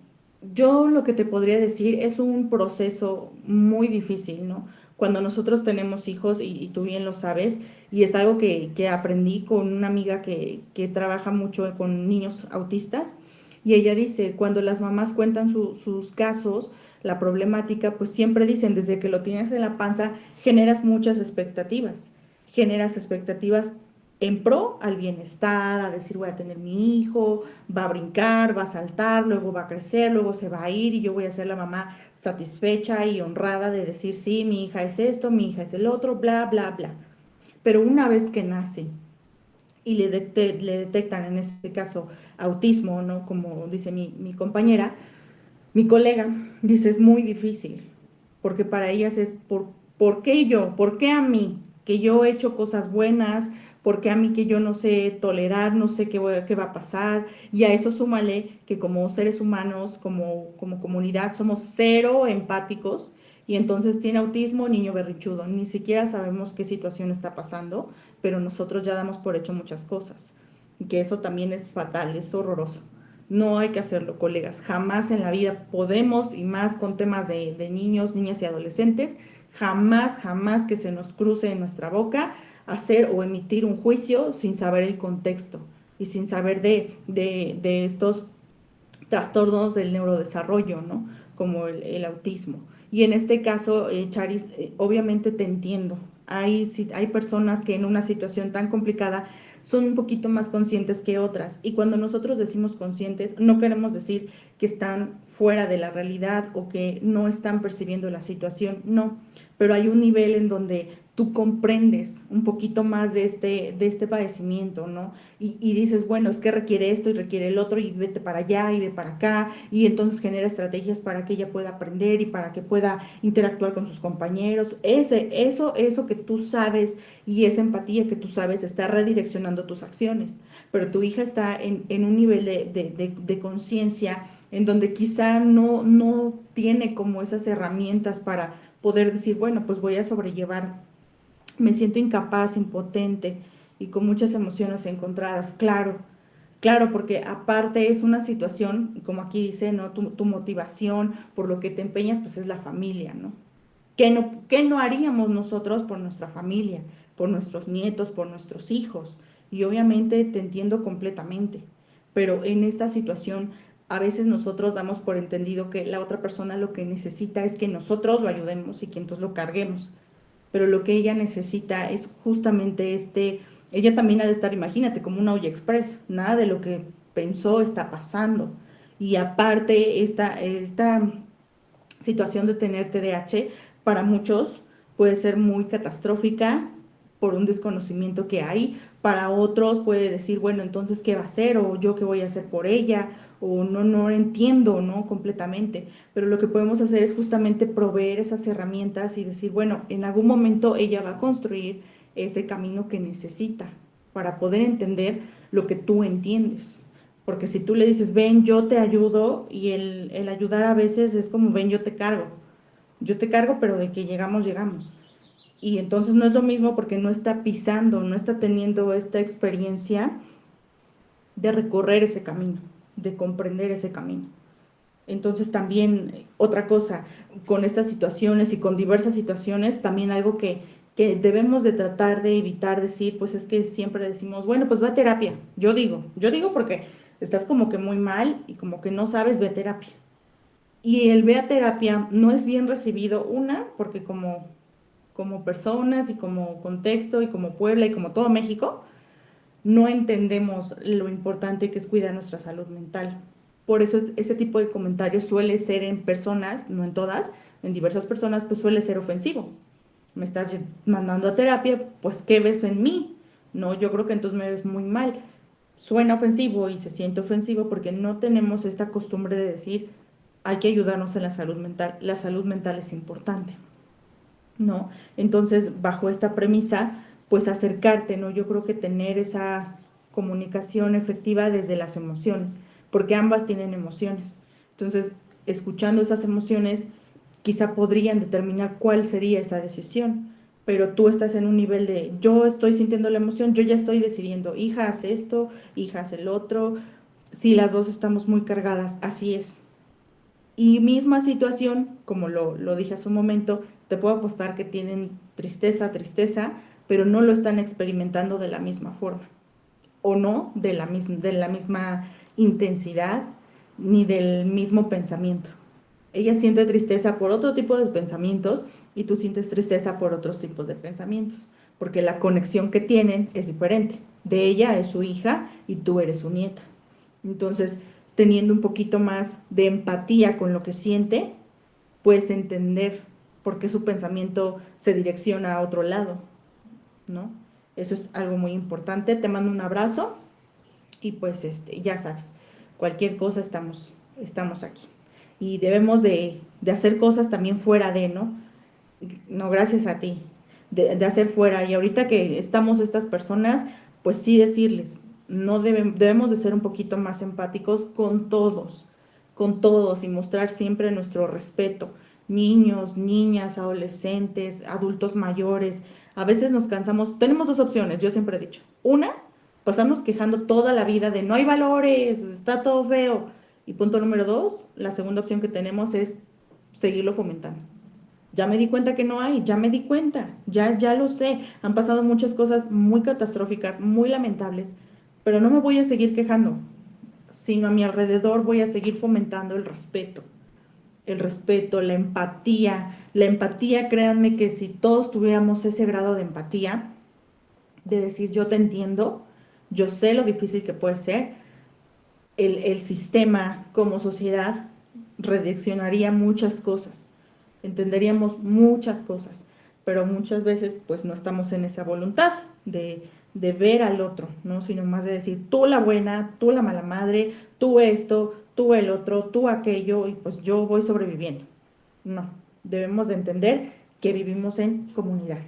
yo lo que te podría decir es un proceso muy difícil, ¿no? Cuando nosotros tenemos hijos, y tú bien lo sabes, y es algo que aprendí con una amiga que trabaja mucho con niños autistas, y ella dice, cuando las mamás cuentan sus casos, la problemática, pues siempre dicen, desde que lo tienes en la panza, generas expectativas en pro al bienestar, a decir voy a tener mi hijo, va a brincar, va a saltar, luego va a crecer, luego se va a ir y yo voy a ser la mamá satisfecha y honrada de decir sí, mi hija es esto, mi hija es el otro, bla, bla, bla. Pero una vez que nace y le detectan en este caso autismo, ¿no? Como dice mi compañera, mi colega, dice es muy difícil, porque para ellas es ¿por qué yo? ¿Por qué a mí? Que yo he hecho cosas buenas, ¿por qué a mí que yo no sé tolerar, no sé qué va a pasar? Y a eso súmale que como seres humanos, como comunidad, somos cero empáticos y entonces tiene autismo, niño berrichudo. Ni siquiera sabemos qué situación está pasando, pero nosotros ya damos por hecho muchas cosas. Y que eso también es fatal, es horroroso. No hay que hacerlo, colegas. Jamás en la vida podemos, y más con temas de niños, niñas y adolescentes, jamás, jamás que se nos cruce en nuestra boca hacer o emitir un juicio sin saber el contexto y sin saber de estos trastornos del neurodesarrollo, ¿no? Como el autismo. Y en este caso, Charis, obviamente te entiendo. Hay personas que en una situación tan complicada son un poquito más conscientes que otras. Y cuando nosotros decimos conscientes, no queremos decir que están fuera de la realidad o que no están percibiendo la situación, no. Pero hay un nivel en donde tú comprendes un poquito más de este padecimiento, ¿no? Y dices, bueno, es que requiere esto y requiere el otro y vete para allá y ve para acá y entonces genera estrategias para que ella pueda aprender y para que pueda interactuar con sus compañeros. Eso que tú sabes y esa empatía que tú sabes está redireccionando tus acciones, pero tu hija está en un nivel de conciencia en donde quizá no tiene como esas herramientas para poder decir, bueno, pues voy a sobrellevar, me siento incapaz, impotente y con muchas emociones encontradas, claro. Claro, porque aparte es una situación, como aquí dice, ¿no? Tu motivación, por lo que te empeñas, pues es la familia, ¿no? Qué no haríamos nosotros por nuestra familia, por nuestros nietos, por nuestros hijos? Y obviamente te entiendo completamente, pero en esta situación a veces nosotros damos por entendido que la otra persona lo que necesita es que nosotros lo ayudemos y que entonces lo carguemos, pero lo que ella necesita es justamente ella también ha de estar, imagínate, como una olla express, nada de lo que pensó está pasando. Y aparte, esta situación de tener TDAH para muchos puede ser muy catastrófica por un desconocimiento que hay. Para otros puede decir, bueno, entonces, ¿qué va a hacer? O yo, ¿qué voy a hacer por ella? O no entiendo, ¿no? Completamente. Pero lo que podemos hacer es justamente proveer esas herramientas y decir, bueno, en algún momento ella va a construir ese camino que necesita para poder entender lo que tú entiendes. Porque si tú le dices, ven, yo te ayudo, y el ayudar a veces es como, ven, yo te cargo, pero de que llegamos, llegamos. Y entonces no es lo mismo porque no está pisando, no está teniendo esta experiencia de recorrer ese camino, de comprender ese camino. Entonces también otra cosa, con estas situaciones y con diversas situaciones, también algo que debemos de tratar de evitar decir, pues es que siempre decimos, bueno, pues va a terapia. Yo digo porque estás como que muy mal y como que no sabes, ve a terapia. Y el ve a terapia no es bien recibido, una, porque como personas y como contexto y como Puebla y como todo México, no entendemos lo importante que es cuidar nuestra salud mental. Por eso ese tipo de comentarios suele ser en personas, no en todas, en diversas personas, pues suele ser ofensivo. Me estás mandando a terapia, pues ¿qué ves en mí? No, yo creo que entonces me ves muy mal. Suena ofensivo y se siente ofensivo porque no tenemos esta costumbre de decir, hay que ayudarnos en la salud mental. La salud mental es importante, ¿no? Entonces, bajo esta premisa, pues acercarte, ¿no? Yo creo que tener esa comunicación efectiva desde las emociones, porque ambas tienen emociones. Entonces, escuchando esas emociones, quizá podrían determinar cuál sería esa decisión, pero tú estás en un nivel de, yo estoy sintiendo la emoción, yo ya estoy decidiendo, hija, haz esto, hija, haz el otro. Si las dos estamos muy cargadas, así es. Y misma situación, como lo dije hace un momento, te puedo apostar que tienen tristeza, pero no lo están experimentando de la misma forma, o no de la misma intensidad, ni del mismo pensamiento. Ella siente tristeza por otro tipo de pensamientos y tú sientes tristeza por otros tipos de pensamientos, porque la conexión que tienen es diferente. De ella es su hija y tú eres su nieta. Entonces, teniendo un poquito más de empatía con lo que siente, puedes entender por qué su pensamiento se direcciona a otro lado, ¿no? Eso es algo muy importante. Te mando un abrazo y pues ya sabes, cualquier cosa estamos aquí. Y debemos de hacer cosas también fuera de, ¿no? No, gracias a ti, de hacer fuera. Y ahorita que estamos estas personas, pues sí decirles, no debemos de ser un poquito más empáticos con todos y mostrar siempre nuestro respeto. Niños, niñas, adolescentes, adultos mayores. A veces nos cansamos, tenemos dos opciones, yo siempre he dicho. Una, pasarnos quejando toda la vida de no hay valores, está todo feo. Y punto número dos, la segunda opción que tenemos es seguirlo fomentando. Ya me di cuenta que no hay, ya me di cuenta, ya lo sé. Han pasado muchas cosas muy catastróficas, muy lamentables, pero no me voy a seguir quejando, sino a mi alrededor voy a seguir fomentando el respeto, la empatía. La empatía, créanme que si todos tuviéramos ese grado de empatía, de decir yo te entiendo, yo sé lo difícil que puede ser, el sistema como sociedad redireccionaría muchas cosas, entenderíamos muchas cosas, pero muchas veces pues no estamos en esa voluntad de ver al otro, ¿no? Sino más de decir tú la buena, tú la mala madre, tú esto, tú el otro, tú aquello, y pues yo voy sobreviviendo. No, debemos de entender que vivimos en comunidad.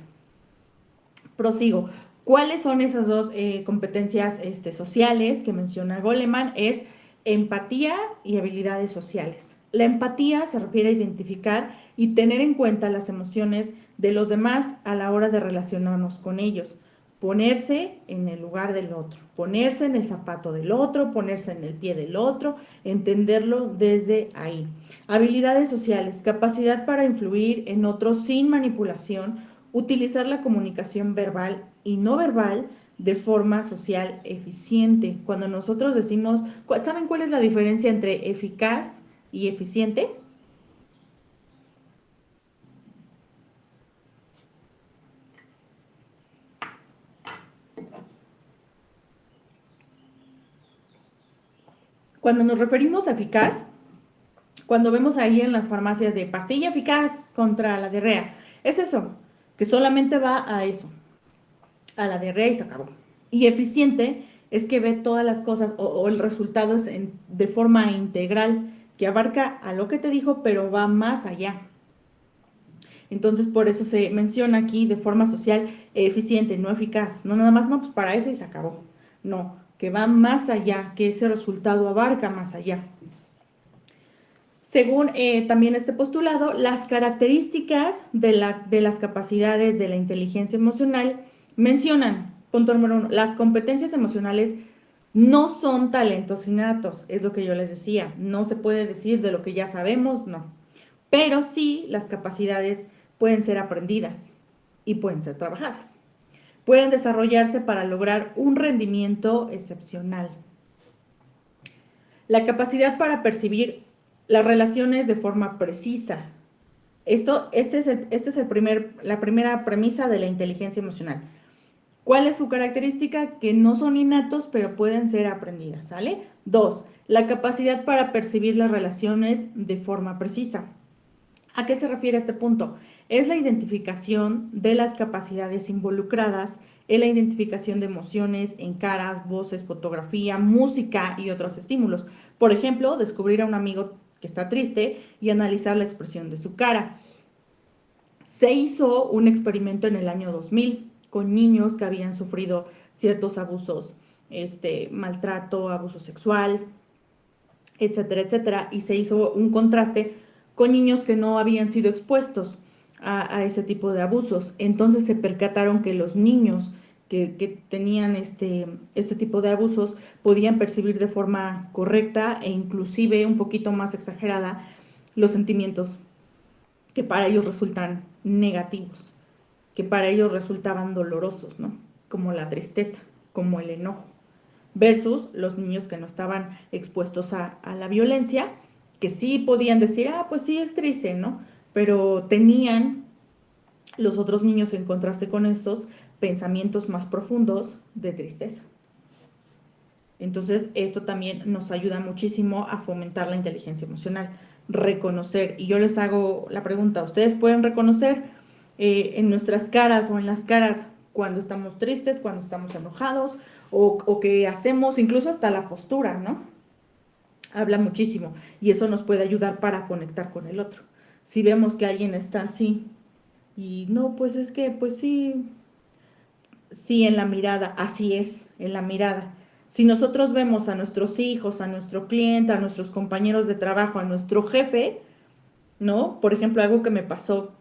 Prosigo. ¿Cuáles son esas dos competencias sociales que menciona Goleman? Es empatía y habilidades sociales. La empatía se refiere a identificar y tener en cuenta las emociones de los demás a la hora de relacionarnos con ellos. Ponerse en el lugar del otro, ponerse en el zapato del otro, ponerse en el pie del otro, entenderlo desde ahí. Habilidades sociales, capacidad para influir en otros sin manipulación, utilizar la comunicación verbal y no verbal de forma social eficiente. Cuando nosotros decimos, ¿saben cuál es la diferencia entre eficaz y eficiente? Cuando nos referimos a eficaz, cuando vemos ahí en las farmacias de pastilla eficaz contra la diarrea, es eso, que solamente va a eso, a la diarrea y se acabó. Y eficiente es que ve todas las cosas o el resultado es de forma integral, que abarca a lo que te dijo, pero va más allá. Entonces, por eso se menciona aquí de forma social eficiente, no eficaz. No nada más, no, pues para eso y se acabó. No, que va más allá, que ese resultado abarca más allá. Según también este postulado, las características de las capacidades de la inteligencia emocional mencionan, punto número 1, las competencias emocionales no son talentos innatos, es lo que yo les decía, no se puede decir de lo que ya sabemos, no, pero sí las capacidades pueden ser aprendidas y pueden ser trabajadas. Pueden desarrollarse para lograr un rendimiento excepcional. La capacidad para percibir las relaciones de forma precisa. Este es la primera premisa de la inteligencia emocional. ¿Cuál es su característica? Que no son innatos, pero pueden ser aprendidas, ¿sale? 2. La capacidad para percibir las relaciones de forma precisa. ¿A qué se refiere este punto? Es la identificación de las capacidades involucradas en la identificación de emociones en caras, voces, fotografía, música y otros estímulos. Por ejemplo, descubrir a un amigo que está triste y analizar la expresión de su cara. Se hizo un experimento en el año 2000 con niños que habían sufrido ciertos abusos, maltrato, abuso sexual, etcétera, etcétera, y se hizo un contraste con niños que no habían sido expuestos a ese tipo de abusos. Entonces se percataron que los niños que tenían este tipo de abusos podían percibir de forma correcta e inclusive un poquito más exagerada los sentimientos que para ellos resultan negativos, que para ellos resultaban dolorosos, ¿no? Como la tristeza, como el enojo, versus los niños que no estaban expuestos a la violencia, que sí podían decir, pues sí es triste, ¿no? Pero tenían los otros niños en contraste con estos pensamientos más profundos de tristeza. Entonces, esto también nos ayuda muchísimo a fomentar la inteligencia emocional, reconocer. Y yo les hago la pregunta, ¿ustedes pueden reconocer en nuestras caras o en las caras cuando estamos tristes, cuando estamos enojados o que hacemos, incluso hasta la postura, ¿no? Habla muchísimo y eso nos puede ayudar para conectar con el otro. Si vemos que alguien está así y no, pues es que, pues sí, sí, en la mirada, así es, en la mirada. Si nosotros vemos a nuestros hijos, a nuestro cliente, a nuestros compañeros de trabajo, a nuestro jefe, ¿no? Por ejemplo, algo que me pasó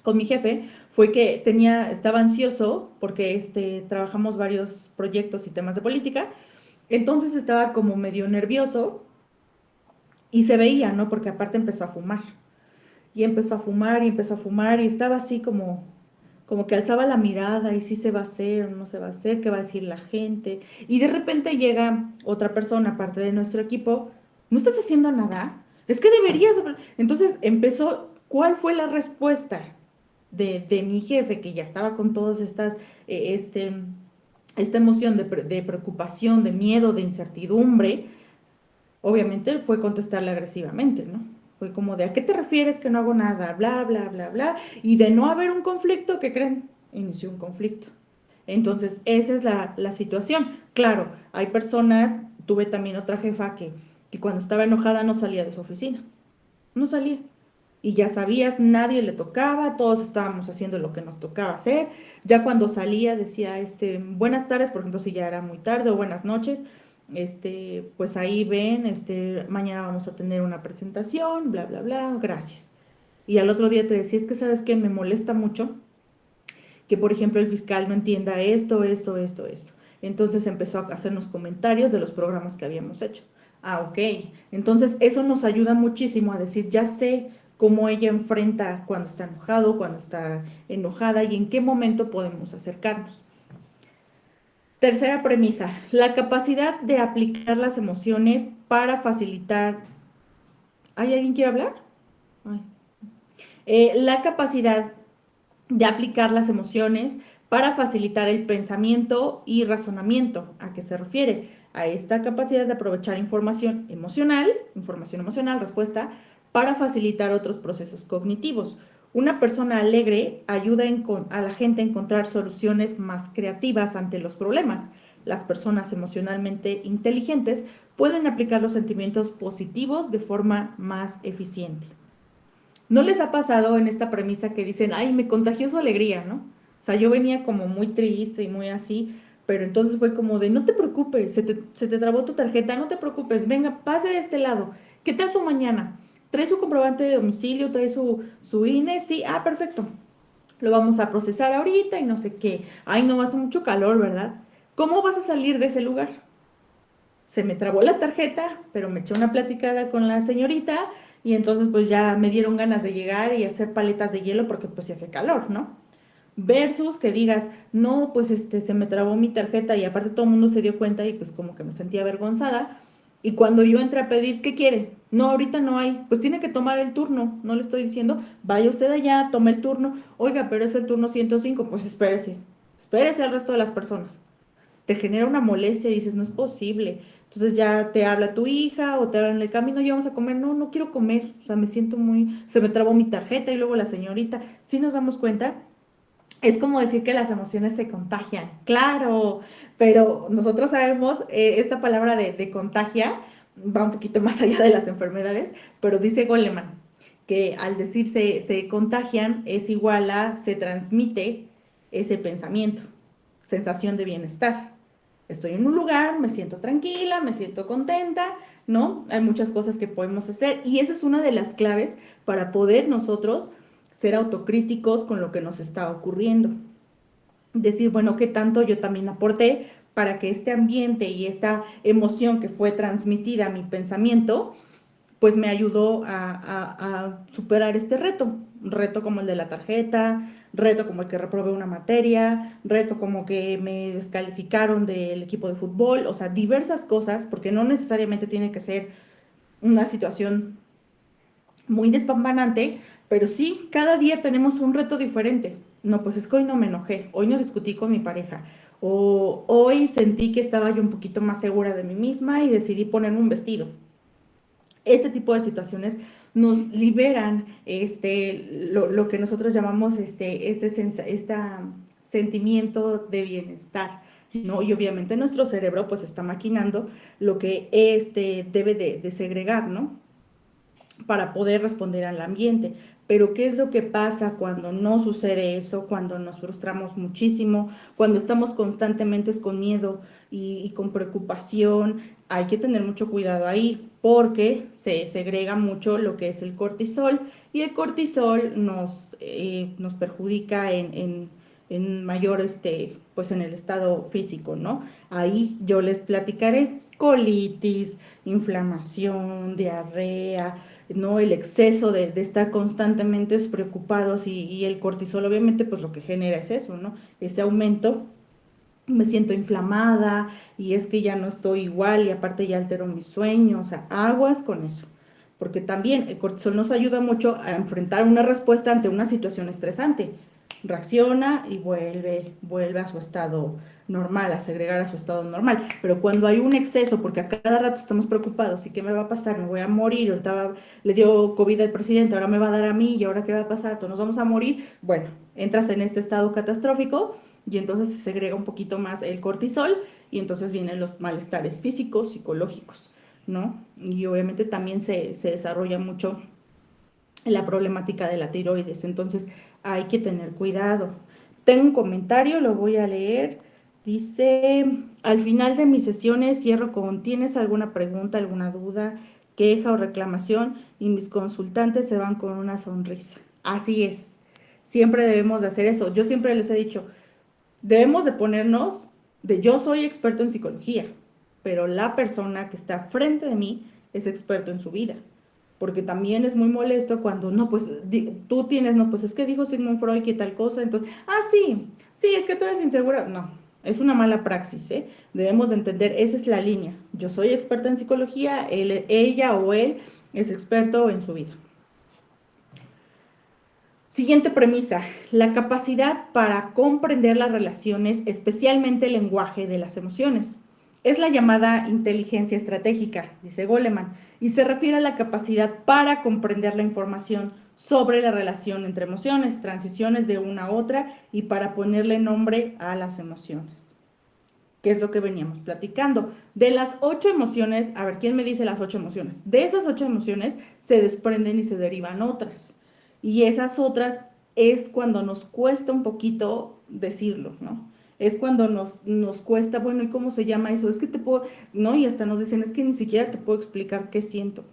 con mi jefe fue que estaba ansioso porque trabajamos varios proyectos y temas de política, entonces estaba como medio nervioso y se veía, ¿no? Porque aparte empezó a fumar y empezó a fumar y empezó a fumar y estaba así como que alzaba la mirada y si se va a hacer o no se va a hacer, qué va a decir la gente. Y de repente llega otra persona, parte de nuestro equipo, ¿no estás haciendo nada? Es que deberías. Entonces empezó, ¿cuál fue la respuesta de mi jefe, que ya estaba con todas esta emoción de preocupación, de miedo, de incertidumbre? Obviamente fue contestarle agresivamente, ¿no? Fue como de, ¿a qué te refieres que no hago nada? Bla, bla, bla, bla. Y de no haber un conflicto, ¿qué creen? Inició un conflicto. Entonces, esa es la situación. Claro, hay personas, tuve también otra jefa que cuando estaba enojada no salía de su oficina. No salía. Y ya sabías, nadie le tocaba, todos estábamos haciendo lo que nos tocaba hacer. Ya cuando salía decía, buenas tardes, por ejemplo, si ya era muy tarde, o buenas noches, pues ahí ven, mañana vamos a tener una presentación, bla, bla, bla, gracias. Y al otro día te decía, es que sabes que me molesta mucho que, por ejemplo, el fiscal no entienda esto, esto, esto, esto. Entonces empezó a hacernos comentarios de los programas que habíamos hecho. Ah, ok. Entonces eso nos ayuda muchísimo a decir, ya sé cómo ella enfrenta cuando está enojado, cuando está enojada y en qué momento podemos acercarnos. Tercera premisa, la capacidad de aplicar las emociones para facilitar. ¿Hay alguien que quiere hablar? Ay. La capacidad de aplicar las emociones para facilitar el pensamiento y razonamiento. ¿A qué se refiere? A esta capacidad de aprovechar información emocional, respuesta, para facilitar otros procesos cognitivos. Una persona alegre ayuda a la gente a encontrar soluciones más creativas ante los problemas. Las personas emocionalmente inteligentes pueden aplicar los sentimientos positivos de forma más eficiente. ¿No les ha pasado en esta premisa que dicen, ay, me contagió su alegría, ¿no? O sea, yo venía como muy triste y muy así, pero entonces fue como de, no te preocupes, se te trabó tu tarjeta, no te preocupes, venga, pase de este lado. ¿Qué tal su mañana? ¿Trae su comprobante de domicilio? ¿Trae su INE? Sí, perfecto. Lo vamos a procesar ahorita y no sé qué. Ay, no, hace mucho calor, ¿verdad? ¿Cómo vas a salir de ese lugar? Se me trabó la tarjeta, pero me eché una platicada con la señorita y entonces pues ya me dieron ganas de llegar y hacer paletas de hielo porque pues se hace calor, ¿no? Versus que digas, no, pues se me trabó mi tarjeta y aparte todo el mundo se dio cuenta y pues como que me sentía avergonzada. Y cuando yo entré a pedir, ¿qué quiere? No, ahorita no hay. Pues tiene que tomar el turno. No le estoy diciendo, vaya usted allá, tome el turno. Oiga, pero es el turno 105. Pues espérese. Espérese al resto de las personas. Te genera una molestia y dices, no es posible. Entonces ya te habla tu hija o te habla en el camino, ya vamos a comer. No, no quiero comer. O sea, me siento se me trabó mi tarjeta y luego la señorita. ¿Sí nos damos cuenta? Es como decir que las emociones se contagian, claro, pero nosotros sabemos, esta palabra de contagia va un poquito más allá de las enfermedades, pero dice Goleman que al decir se contagian es igual a se transmite ese pensamiento, sensación de bienestar. Estoy en un lugar, me siento tranquila, me siento contenta, ¿no? Hay muchas cosas que podemos hacer y esa es una de las claves para poder nosotros ser autocríticos con lo que nos está ocurriendo. Decir, bueno, ¿qué tanto yo también aporté para que este ambiente y esta emoción que fue transmitida a mi pensamiento, pues me ayudó a superar este reto? Reto como el de la tarjeta, reto como el que reprobé una materia, reto como que me descalificaron del equipo de fútbol, o sea, diversas cosas, porque no necesariamente tiene que ser una situación muy despampanante, pero sí, cada día tenemos un reto diferente. No, pues es que hoy no me enojé, hoy no discutí con mi pareja, o hoy sentí que estaba yo un poquito más segura de mí misma y decidí ponerme un vestido. Ese tipo de situaciones nos liberan lo que nosotros llamamos sentimiento de bienestar, ¿no? Y obviamente nuestro cerebro pues está maquinando lo que debe de segregar, ¿no? Para poder responder al ambiente. Pero ¿qué es lo que pasa cuando no sucede eso? Cuando nos frustramos muchísimo, cuando estamos constantemente con miedo y con preocupación. Hay que tener mucho cuidado ahí porque se segrega mucho lo que es el cortisol y el cortisol nos perjudica en mayor, pues en el estado físico, ¿no? Ahí yo les platicaré colitis, inflamación, diarrea, ¿no? El exceso de estar constantemente preocupados y el cortisol obviamente pues lo que genera es eso, ¿no? Ese aumento, me siento inflamada y es que ya no estoy igual y aparte ya altero mi sueño, o sea, aguas con eso. Porque también el cortisol nos ayuda mucho a enfrentar una respuesta ante una situación estresante. Reacciona y vuelve a su estado normal, a segregar a su estado normal. Pero cuando hay un exceso, porque a cada rato estamos preocupados, ¿y qué me va a pasar? ¿Me voy a morir? Ahorita le dio COVID al presidente, ahora me va a dar a mí, ¿y ahora qué va a pasar? ¿Todos nos vamos a morir? Bueno, entras en este estado catastrófico y entonces se segrega un poquito más el cortisol y entonces vienen los malestares físicos, psicológicos, ¿no? Y obviamente también se desarrolla mucho la problemática de la tiroides, entonces hay que tener cuidado. Tengo un comentario, lo voy a leer. Dice, Al final de mis sesiones cierro con ¿tienes alguna pregunta, alguna duda, queja o reclamación? Y mis consultantes se van con una sonrisa. Así es. Siempre debemos de hacer eso. Yo siempre les he dicho, debemos de ponernos de yo soy experto en psicología, pero la persona que está frente de mí es experto en su vida. Porque también es muy molesto cuando, no, pues tú tienes, no, pues es que dijo Sigmund Freud que tal cosa, entonces, sí, sí, es que tú eres insegura. No, es una mala praxis, ¿eh? Debemos de entender, esa es la línea. Yo soy experta en psicología, ella o él es experto en su vida. Siguiente premisa, la capacidad para comprender las relaciones, especialmente el lenguaje de las emociones. Es la llamada inteligencia estratégica, dice Goleman, y se refiere a la capacidad para comprender la información sobre la relación entre emociones, transiciones de una a otra y para ponerle nombre a las emociones. ¿Qué es lo que veníamos platicando? De las 8 emociones, a ver, ¿quién me dice las 8 emociones? De esas 8 emociones se desprenden y se derivan otras. Y esas otras es cuando nos cuesta un poquito decirlo, ¿no? Es cuando nos cuesta, bueno, ¿y cómo se llama eso? Es que te puedo, ¿no? Y hasta nos dicen, es que ni siquiera te puedo explicar qué siento.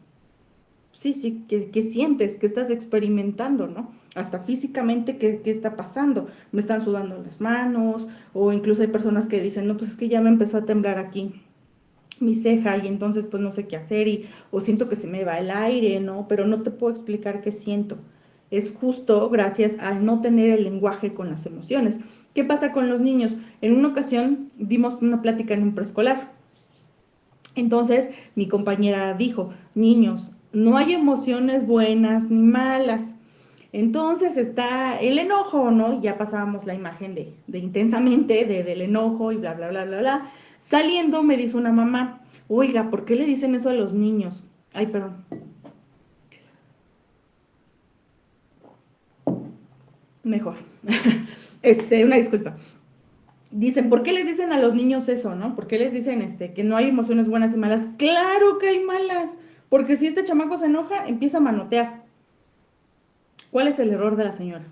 Sí, ¿qué sientes? ¿Qué estás experimentando, no? Hasta físicamente, ¿qué está pasando? Me están sudando las manos, o incluso hay personas que dicen, no, pues es que ya me empezó a temblar aquí mi ceja y entonces pues no sé qué hacer o siento que se me va el aire, ¿no? Pero no te puedo explicar qué siento. Es justo gracias al no tener el lenguaje con las emociones. ¿Qué pasa con los niños? En una ocasión dimos una plática en un preescolar. Entonces mi compañera dijo, niños, no hay emociones buenas ni malas. Entonces está el enojo, ¿no? Y ya pasábamos la imagen de intensamente, del enojo y bla, bla, bla, bla, bla. Saliendo me dice una mamá, oiga, ¿por qué le dicen eso a los niños? Ay, perdón. Mejor. Una disculpa. Dicen, ¿por qué les dicen a los niños eso, no? ¿Por qué les dicen que no hay emociones buenas y malas? Claro que hay malas, porque si este chamaco se enoja, empieza a manotear. ¿Cuál es el error de la señora?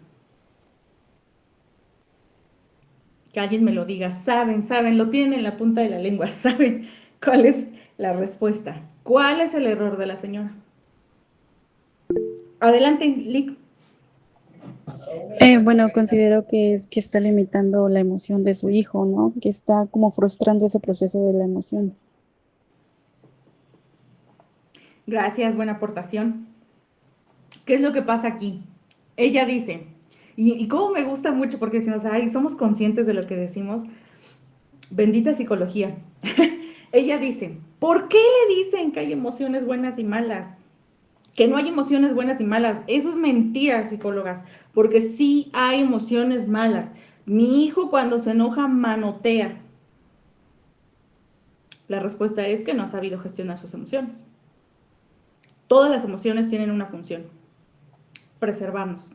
Que alguien me lo diga. Saben, lo tienen en la punta de la lengua, saben cuál es la respuesta. ¿Cuál es el error de la señora? Adelante, Lick. Bueno, considero que es que está limitando la emoción de su hijo, ¿no? Que está como frustrando ese proceso de la emoción. Gracias, buena aportación. ¿Qué es lo que pasa aquí? Ella dice, y cómo me gusta mucho porque decimos, ay, somos conscientes de lo que decimos, bendita psicología. Ella dice, ¿por qué le dicen que hay emociones buenas y malas? Que no hay emociones buenas y malas. Eso es mentira, psicólogas, porque sí hay emociones malas. Mi hijo cuando se enoja manotea. La respuesta es que no ha sabido gestionar sus emociones. Todas las emociones tienen una función, preservarnos,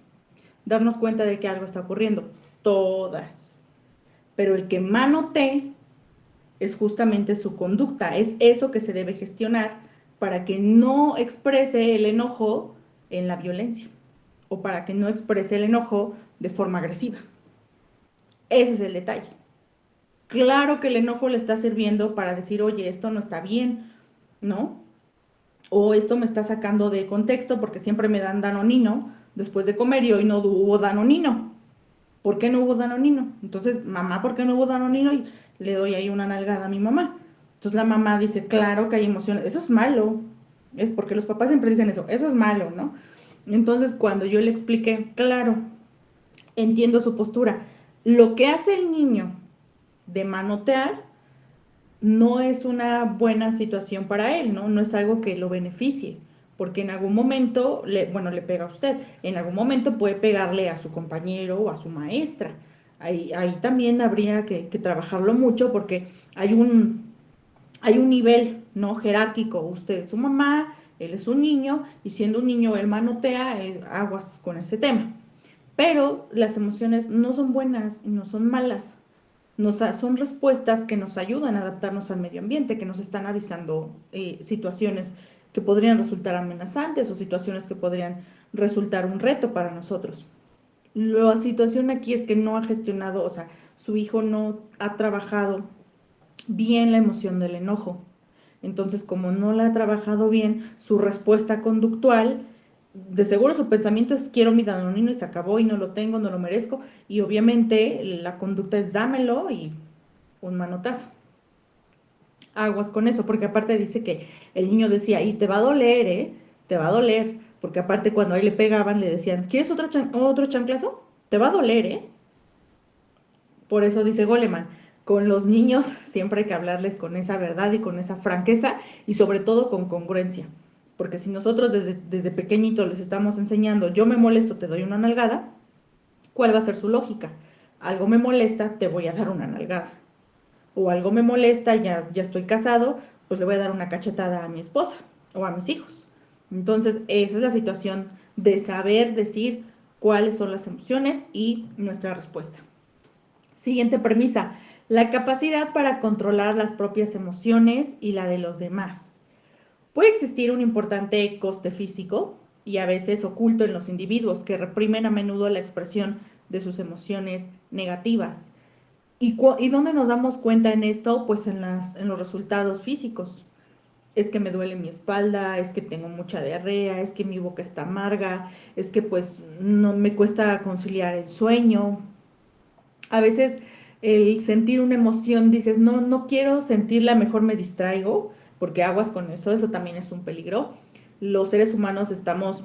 darnos cuenta de que algo está ocurriendo. Todas. Pero el que manotee es justamente su conducta, es eso que se debe gestionar para que no exprese el enojo en la violencia o para que no exprese el enojo de forma agresiva. Ese es el detalle. Claro que el enojo le está sirviendo para decir, oye, esto no está bien, ¿no? O esto me está sacando de contexto porque siempre me dan danonino después de comer y hoy no hubo danonino. ¿Por qué no hubo danonino? Entonces, mamá, ¿por qué no hubo danonino? Y le doy ahí una nalgada a mi mamá. Entonces la mamá dice, claro que hay emociones, eso es malo, es porque los papás siempre dicen eso es malo, ¿no? Entonces cuando yo le expliqué, claro, entiendo su postura, lo que hace el niño de manotear no es una buena situación para él, ¿no? No es algo que lo beneficie, porque en algún momento, le pega a usted, en algún momento puede pegarle a su compañero o a su maestra. Ahí también habría que trabajarlo mucho porque hay un nivel, ¿no? Jerárquico. Usted es su mamá, él es un niño, y siendo un niño él manotea, aguas con ese tema. Pero las emociones no son buenas y no son malas. Son respuestas que nos ayudan a adaptarnos al medio ambiente, que nos están avisando situaciones que podrían resultar amenazantes o situaciones que podrían resultar un reto para nosotros. La situación aquí es que no ha gestionado, o sea, su hijo no ha trabajado bien la emoción del enojo. Entonces, como no la ha trabajado bien, su respuesta conductual, de seguro su pensamiento es quiero mi danonino y se acabó y no lo tengo, no lo merezco. Y obviamente la conducta es dámelo y un manotazo. Aguas con eso, porque aparte dice que el niño decía, y te va a doler, ¿eh? Te va a doler. Porque aparte cuando a él le pegaban, le decían, ¿quieres otro chanclazo? Te va a doler, ¿eh? Por eso dice Goleman, con los niños siempre hay que hablarles con esa verdad y con esa franqueza y sobre todo con congruencia. Porque si nosotros desde pequeñito les estamos enseñando, yo me molesto, te doy una nalgada, ¿cuál va a ser su lógica? Algo me molesta, te voy a dar una nalgada. O algo me molesta, ya estoy casado, pues le voy a dar una cachetada a mi esposa o a mis hijos. Entonces, esa es la situación de saber decir cuáles son las emociones y nuestra respuesta. Siguiente premisa, la capacidad para controlar las propias emociones y la de los demás. Puede existir un importante coste físico y a veces oculto en los individuos que reprimen a menudo la expresión de sus emociones negativas. ¿Y dónde nos damos cuenta en esto? Pues en los resultados físicos. Es que me duele mi espalda, es que tengo mucha diarrea, es que mi boca está amarga, es que pues no me cuesta conciliar el sueño. A veces el sentir una emoción dices, no, no quiero sentirla, mejor me distraigo, porque aguas con eso también es un peligro. Los seres humanos estamos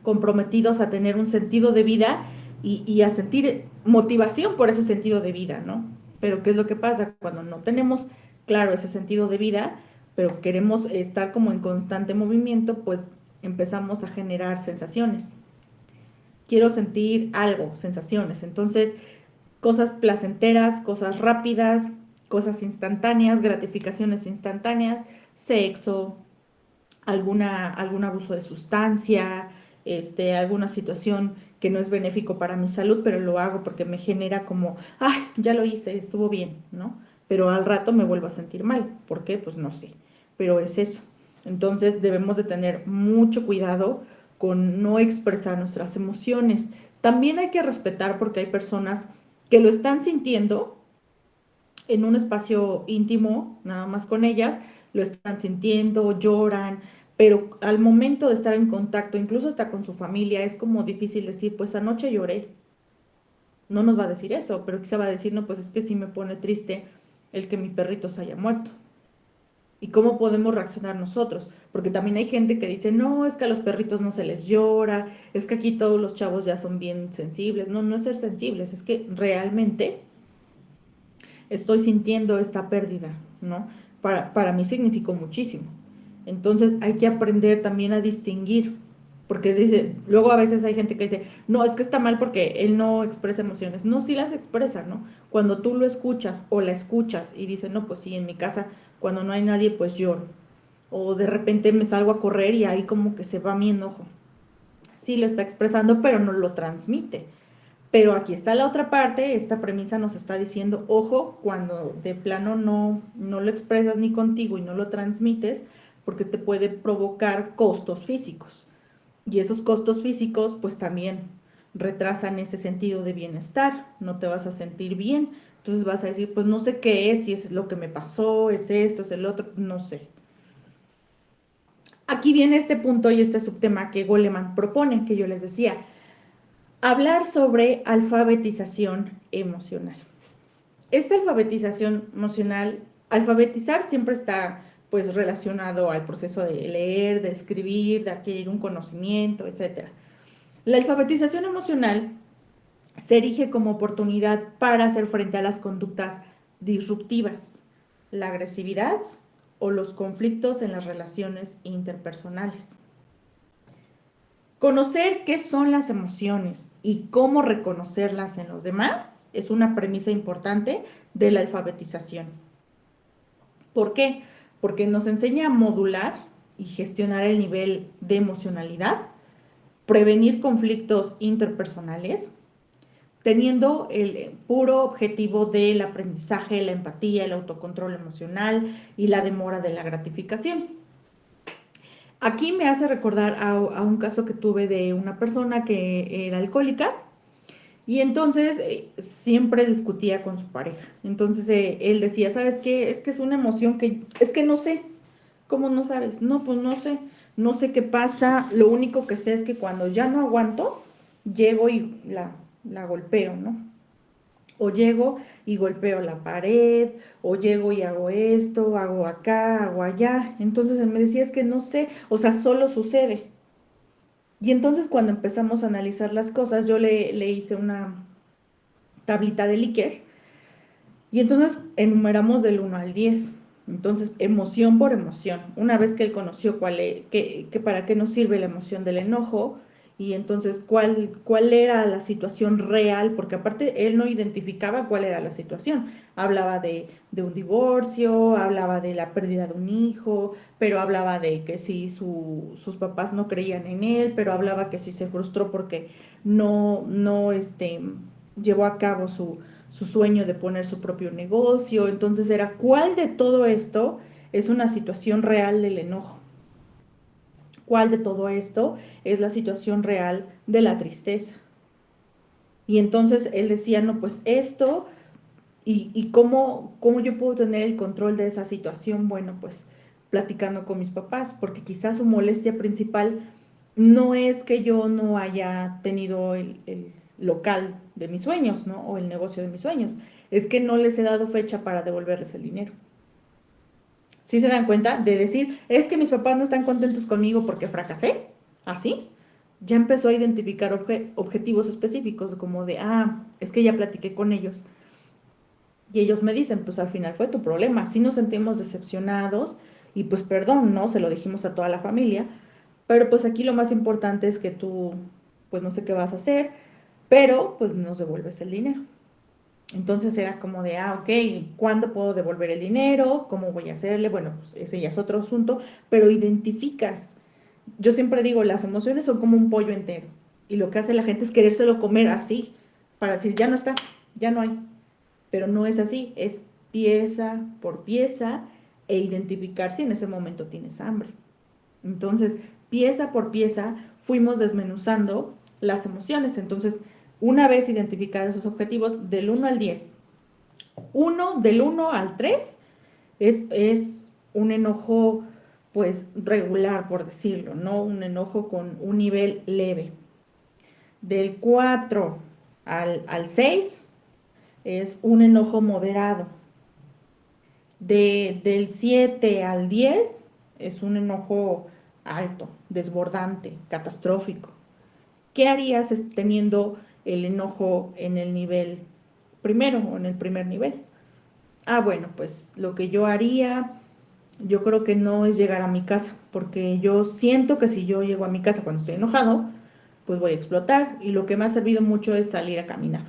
comprometidos a tener un sentido de vida y a sentir motivación por ese sentido de vida, ¿no? Pero ¿qué es lo que pasa? Cuando no tenemos claro ese sentido de vida, pero queremos estar como en constante movimiento, pues empezamos a generar sensaciones. Quiero sentir algo, sensaciones. Entonces, cosas placenteras, cosas rápidas, cosas instantáneas, gratificaciones instantáneas, sexo, algún abuso de sustancia, alguna situación que no es benéfico para mi salud, pero lo hago porque me genera como, ay, ya lo hice, estuvo bien, ¿no? Pero al rato me vuelvo a sentir mal. ¿Por qué? Pues no sé, pero es eso. Entonces debemos de tener mucho cuidado con no expresar nuestras emociones. También hay que respetar porque hay personas que lo están sintiendo en un espacio íntimo, nada más con ellas, lo están sintiendo, lloran, pero al momento de estar en contacto, incluso hasta con su familia, es como difícil decir, pues anoche lloré. No nos va a decir eso, pero quizá va a decir, no, pues es que sí me pone triste el que mi perrito se haya muerto. ¿Y cómo podemos reaccionar nosotros? Porque también hay gente que dice, no, es que a los perritos no se les llora, es que aquí todos los chavos ya son bien sensibles. No, no es ser sensibles, es que realmente estoy sintiendo esta pérdida, ¿no? Para mí significó muchísimo. Entonces hay que aprender también a distinguir, porque dice, luego a veces hay gente que dice, no, es que está mal porque él no expresa emociones. No, sí las expresa, ¿no? Cuando tú lo escuchas o la escuchas y dice, no, pues sí, en mi casa, cuando no hay nadie, pues lloro. O de repente me salgo a correr y ahí como que se va mi enojo. Sí lo está expresando, pero no lo transmite. Pero aquí está la otra parte, esta premisa nos está diciendo, ojo, cuando de plano no lo expresas ni contigo y no lo transmites, porque te puede provocar costos físicos. Y esos costos físicos pues también retrasan ese sentido de bienestar, no te vas a sentir bien. Entonces vas a decir, pues no sé qué es, si es lo que me pasó, es esto, es el otro, no sé. Aquí viene este punto y este subtema que Goleman propone, que yo les decía, hablar sobre alfabetización emocional. Esta alfabetización emocional, alfabetizar siempre está pues relacionado al proceso de leer, de escribir, de adquirir un conocimiento, etc. La alfabetización emocional se erige como oportunidad para hacer frente a las conductas disruptivas, la agresividad o los conflictos en las relaciones interpersonales. Conocer qué son las emociones y cómo reconocerlas en los demás es una premisa importante de la alfabetización. ¿Por qué? Porque nos enseña a modular y gestionar el nivel de emocionalidad, prevenir conflictos interpersonales, teniendo el puro objetivo del aprendizaje, la empatía, el autocontrol emocional y la demora de la gratificación. Aquí me hace recordar a un caso que tuve de una persona que era alcohólica Y entonces siempre discutía con su pareja. Entonces él decía, ¿sabes qué? Es que es una emoción es que no sé. ¿Cómo no sabes? No, pues no sé. No sé qué pasa. Lo único que sé es que cuando ya no aguanto, llego y la golpeo, ¿no? O llego y golpeo la pared, o llego y hago esto, hago acá, hago allá. Entonces él me decía, es que no sé, o sea, solo sucede. Y entonces cuando empezamos a analizar las cosas, yo le hice una tablita de Likert y entonces enumeramos del 1 al 10. Entonces, emoción por emoción. Una vez que él conoció para qué nos sirve la emoción del enojo, y entonces cuál era la situación real, porque aparte él no identificaba cuál era la situación. Hablaba de un divorcio, hablaba de la pérdida de un hijo, pero hablaba de que si sus papás no creían en él, pero hablaba que si se frustró porque no llevó a cabo su sueño de poner su propio negocio. Entonces era, ¿cuál de todo esto es una situación real del enojo? ¿Cuál de todo esto es la situación real de la tristeza? Y entonces él decía, no, pues esto, y cómo yo puedo tener el control de esa situación. Bueno, pues platicando con mis papás, porque quizás su molestia principal no es que yo no haya tenido el local de mis sueños, ¿no? O el negocio de mis sueños, es que no les he dado fecha para devolverles el dinero. ¿Sí se dan cuenta? De decir, es que mis papás no están contentos conmigo porque fracasé, así. Ya empezó a identificar objetivos específicos, como de, es que ya platiqué con ellos. Y ellos me dicen, pues al final fue tu problema. Sí nos sentimos decepcionados y pues perdón, ¿no? Se lo dijimos a toda la familia, pero pues aquí lo más importante es que tú, pues no sé qué vas a hacer, pero pues nos devuelves el dinero. Entonces era como de, ok, ¿cuándo puedo devolver el dinero? ¿Cómo voy a hacerle? Bueno, pues ese ya es otro asunto, pero identificas. Yo siempre digo, las emociones son como un pollo entero y lo que hace la gente es querérselo comer así, para decir, ya no está, ya no hay. Pero no es así, es pieza por pieza e identificar si en ese momento tienes hambre. Entonces, pieza por pieza fuimos desmenuzando las emociones. Entonces, una vez identificados esos objetivos, del 1 al 10, del 1 al 3 es un enojo pues regular, por decirlo, ¿no? Un enojo con un nivel leve. Del 4 al 6 es un enojo moderado. Del 7 al 10 es un enojo alto, desbordante, catastrófico. ¿Qué harías teniendo el enojo en el nivel primero o en el primer nivel? Bueno, pues lo que yo haría, yo creo que no es llegar a mi casa, porque yo siento que si yo llego a mi casa cuando estoy enojado, pues voy a explotar, y lo que me ha servido mucho es salir a caminar.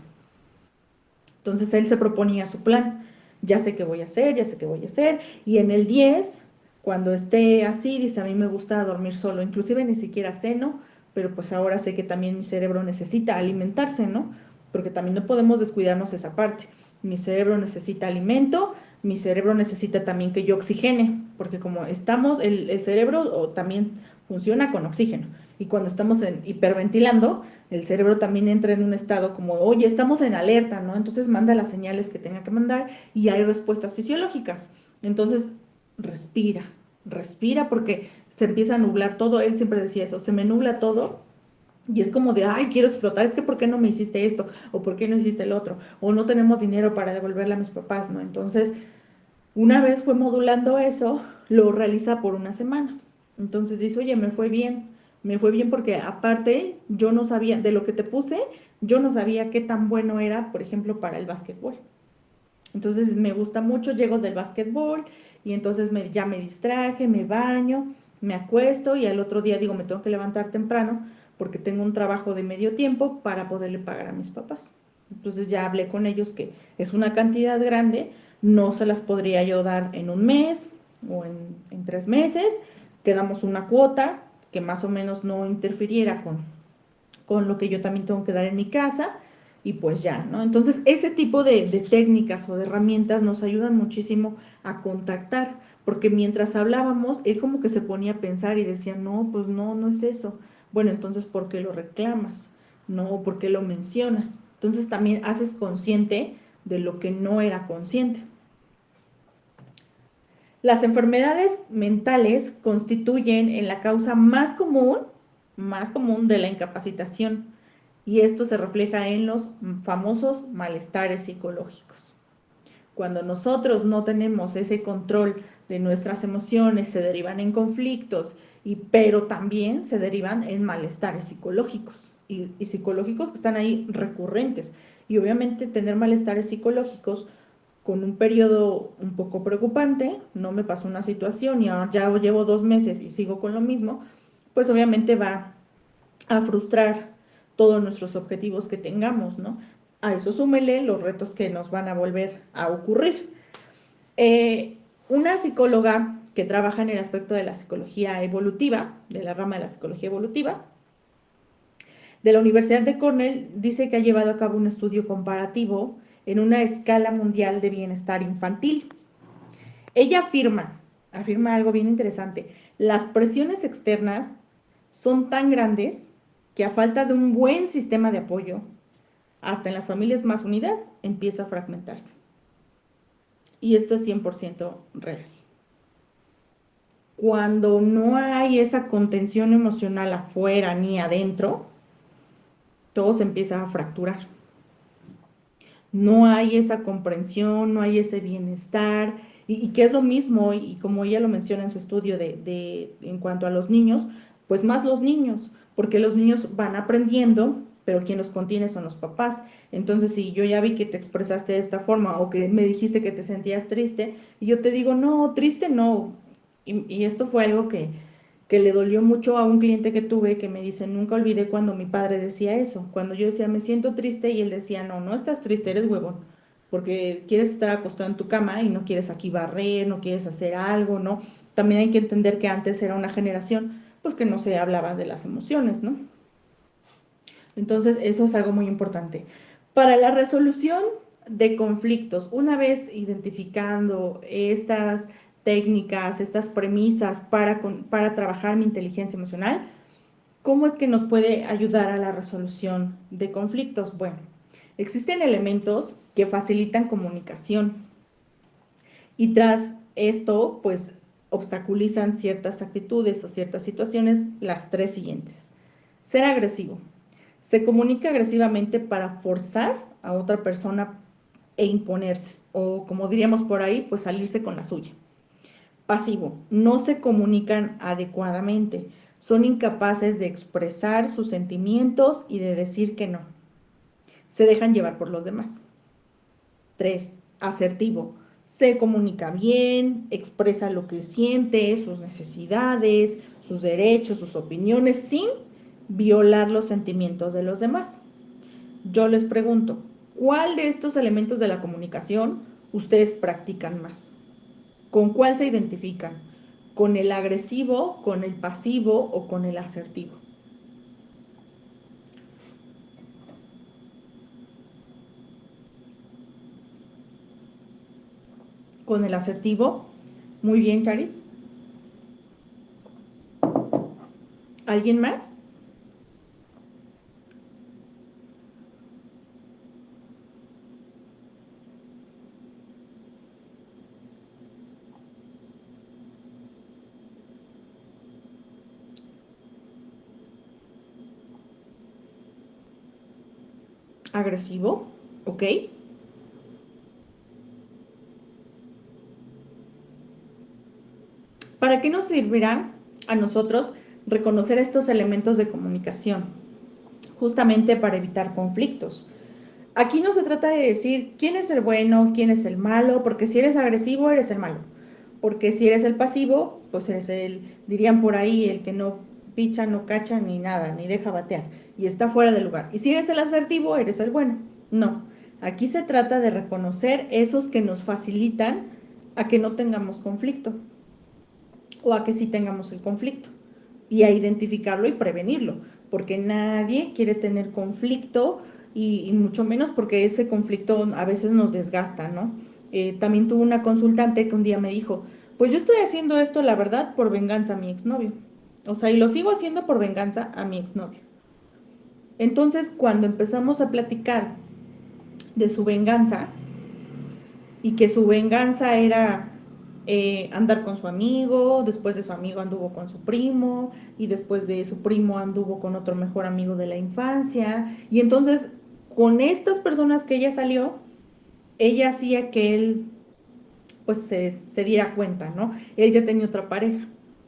Entonces él se proponía su plan, ya sé qué voy a hacer, ya sé qué voy a hacer, y en el 10, cuando esté así, dice, a mí me gusta dormir solo, inclusive ni siquiera ceno, pero pues ahora sé que también mi cerebro necesita alimentarse, ¿no? Porque también no podemos descuidarnos esa parte. Mi cerebro necesita alimento, mi cerebro necesita también que yo oxigene, porque como estamos, el cerebro también funciona con oxígeno, y cuando estamos hiperventilando, el cerebro también entra en un estado como, oye, estamos en alerta, ¿no? Entonces manda las señales que tenga que mandar y hay respuestas fisiológicas. Entonces, respira, respira porque se empieza a nublar todo. Él siempre decía eso, se me nubla todo y es como de, ay, quiero explotar, es que ¿por qué no me hiciste esto? ¿O por qué no hiciste el otro? O no tenemos dinero para devolverle a mis papás, ¿no? Entonces, una vez fue modulando eso, lo realiza por una semana. Entonces dice, oye, me fue bien porque aparte yo no sabía, de lo que te puse, yo no sabía qué tan bueno era, por ejemplo, para el básquetbol. Entonces me gusta mucho, llego del básquetbol y entonces ya me distraje, me baño, me acuesto y al otro día digo, me tengo que levantar temprano porque tengo un trabajo de medio tiempo para poderle pagar a mis papás. Entonces ya hablé con ellos que es una cantidad grande, no se las podría yo dar en un mes o en 3 meses, quedamos una cuota que más o menos no interfiriera con lo que yo también tengo que dar en mi casa y pues ya, ¿no? Entonces, ese tipo de técnicas o de herramientas nos ayudan muchísimo a contactar, porque mientras hablábamos, él como que se ponía a pensar y decía, no, pues no, no es eso. Bueno, entonces, ¿por qué lo reclamas? ¿No? ¿Por qué lo mencionas? Entonces también haces consciente de lo que no era consciente. Las enfermedades mentales constituyen en la causa más común de la incapacitación, y esto se refleja en los famosos malestares psicológicos. Cuando nosotros no tenemos ese control de nuestras emociones, se derivan en conflictos, pero también se derivan en malestares psicológicos y psicológicos que están ahí recurrentes. Y obviamente tener malestares psicológicos con un periodo un poco preocupante, no me pasó una situación y ahora ya llevo 2 meses y sigo con lo mismo, pues obviamente va a frustrar todos nuestros objetivos que tengamos, ¿no? A eso súmele los retos que nos van a volver a ocurrir. Una psicóloga que trabaja en el aspecto de la psicología evolutiva, de la rama de la psicología evolutiva, de la Universidad de Cornell, dice que ha llevado a cabo un estudio comparativo en una escala mundial de bienestar infantil. Ella afirma algo bien interesante: las presiones externas son tan grandes que a falta de un buen sistema de apoyo, hasta en las familias más unidas, empieza a fragmentarse. Y esto es 100% real. Cuando no hay esa contención emocional afuera ni adentro, todo se empieza a fracturar. No hay esa comprensión, no hay ese bienestar, y que es lo mismo, y como ella lo menciona en su estudio en cuanto a los niños, pues más los niños, porque los niños van aprendiendo, pero quien los contiene son los papás. Entonces, si yo ya vi que te expresaste de esta forma, o que me dijiste que te sentías triste, y yo te digo, no, triste no, y esto fue algo que le dolió mucho a un cliente que tuve, que me dice: nunca olvidé cuando mi padre decía eso, cuando yo decía me siento triste, y él decía: no, no estás triste, eres huevón, porque quieres estar acostado en tu cama y no quieres aquí barrer, no quieres hacer algo, ¿no? También hay que entender que antes era una generación pues que no se hablaba de las emociones, ¿no? Entonces eso es algo muy importante. Para la resolución de conflictos, una vez identificando estas técnicas, estas premisas para trabajar mi inteligencia emocional, ¿cómo es que nos puede ayudar a la resolución de conflictos? Bueno, existen elementos que facilitan comunicación, y tras esto, pues obstaculizan ciertas actitudes o ciertas situaciones, las 3 siguientes. Ser agresivo. Se comunica agresivamente para forzar a otra persona e imponerse, o como diríamos por ahí, pues salirse con la suya. Pasivo. No se comunican adecuadamente. Son incapaces de expresar sus sentimientos y de decir que no. Se dejan llevar por los demás. 3. Asertivo. Se comunica bien, expresa lo que siente, sus necesidades, sus derechos, sus opiniones, sin violar los sentimientos de los demás. Yo les pregunto, ¿cuál de estos elementos de la comunicación ustedes practican más? ¿Con cuál se identifican? ¿Con el agresivo, con el pasivo o con el asertivo? Con el asertivo. Muy bien, Charis. ¿Alguien más? Agresivo, ¿ok? ¿Para qué nos servirá a nosotros reconocer estos elementos de comunicación? Justamente para evitar conflictos. Aquí no se trata de decir quién es el bueno, quién es el malo, porque si eres agresivo, eres el malo. Porque si eres el pasivo, pues eres dirían por ahí, el que no picha, no cacha, ni nada, ni deja batear, y está fuera del lugar. Y si eres el asertivo, eres el bueno. No, aquí se trata de reconocer esos que nos facilitan a que no tengamos conflicto, o a que sí tengamos el conflicto, y a identificarlo y prevenirlo, porque nadie quiere tener conflicto, y mucho menos porque ese conflicto a veces nos desgasta, ¿no? También tuve una consultante que un día me dijo: pues yo estoy haciendo esto, la verdad, por venganza a mi exnovio. O sea, y lo sigo haciendo por venganza a mi exnovio. Entonces, cuando empezamos a platicar de su venganza, y que su venganza era andar con su amigo, después de su amigo anduvo con su primo, y después de su primo anduvo con otro mejor amigo de la infancia, y entonces con estas personas que ella salió, ella hacía que él pues se diera cuenta, ¿no? Él ya tenía otra pareja.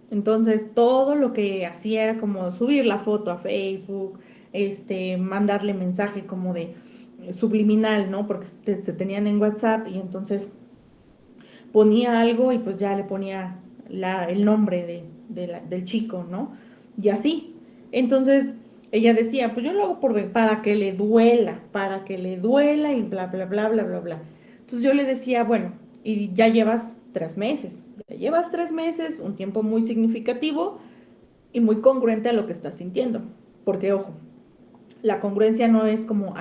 Entonces todo lo que hacía era como subir la foto a Facebook, mandarle mensaje como de subliminal, ¿no? Porque se tenían en WhatsApp y entonces ponía algo y pues ya le ponía el nombre del chico, ¿no? Y así. Entonces ella decía, pues yo lo hago para que le duela y bla, bla, bla, bla, bla, bla. Entonces yo le decía, bueno, y ya llevas 3 meses, un tiempo muy significativo y muy congruente a lo que estás sintiendo. Porque, ojo, la congruencia no es como,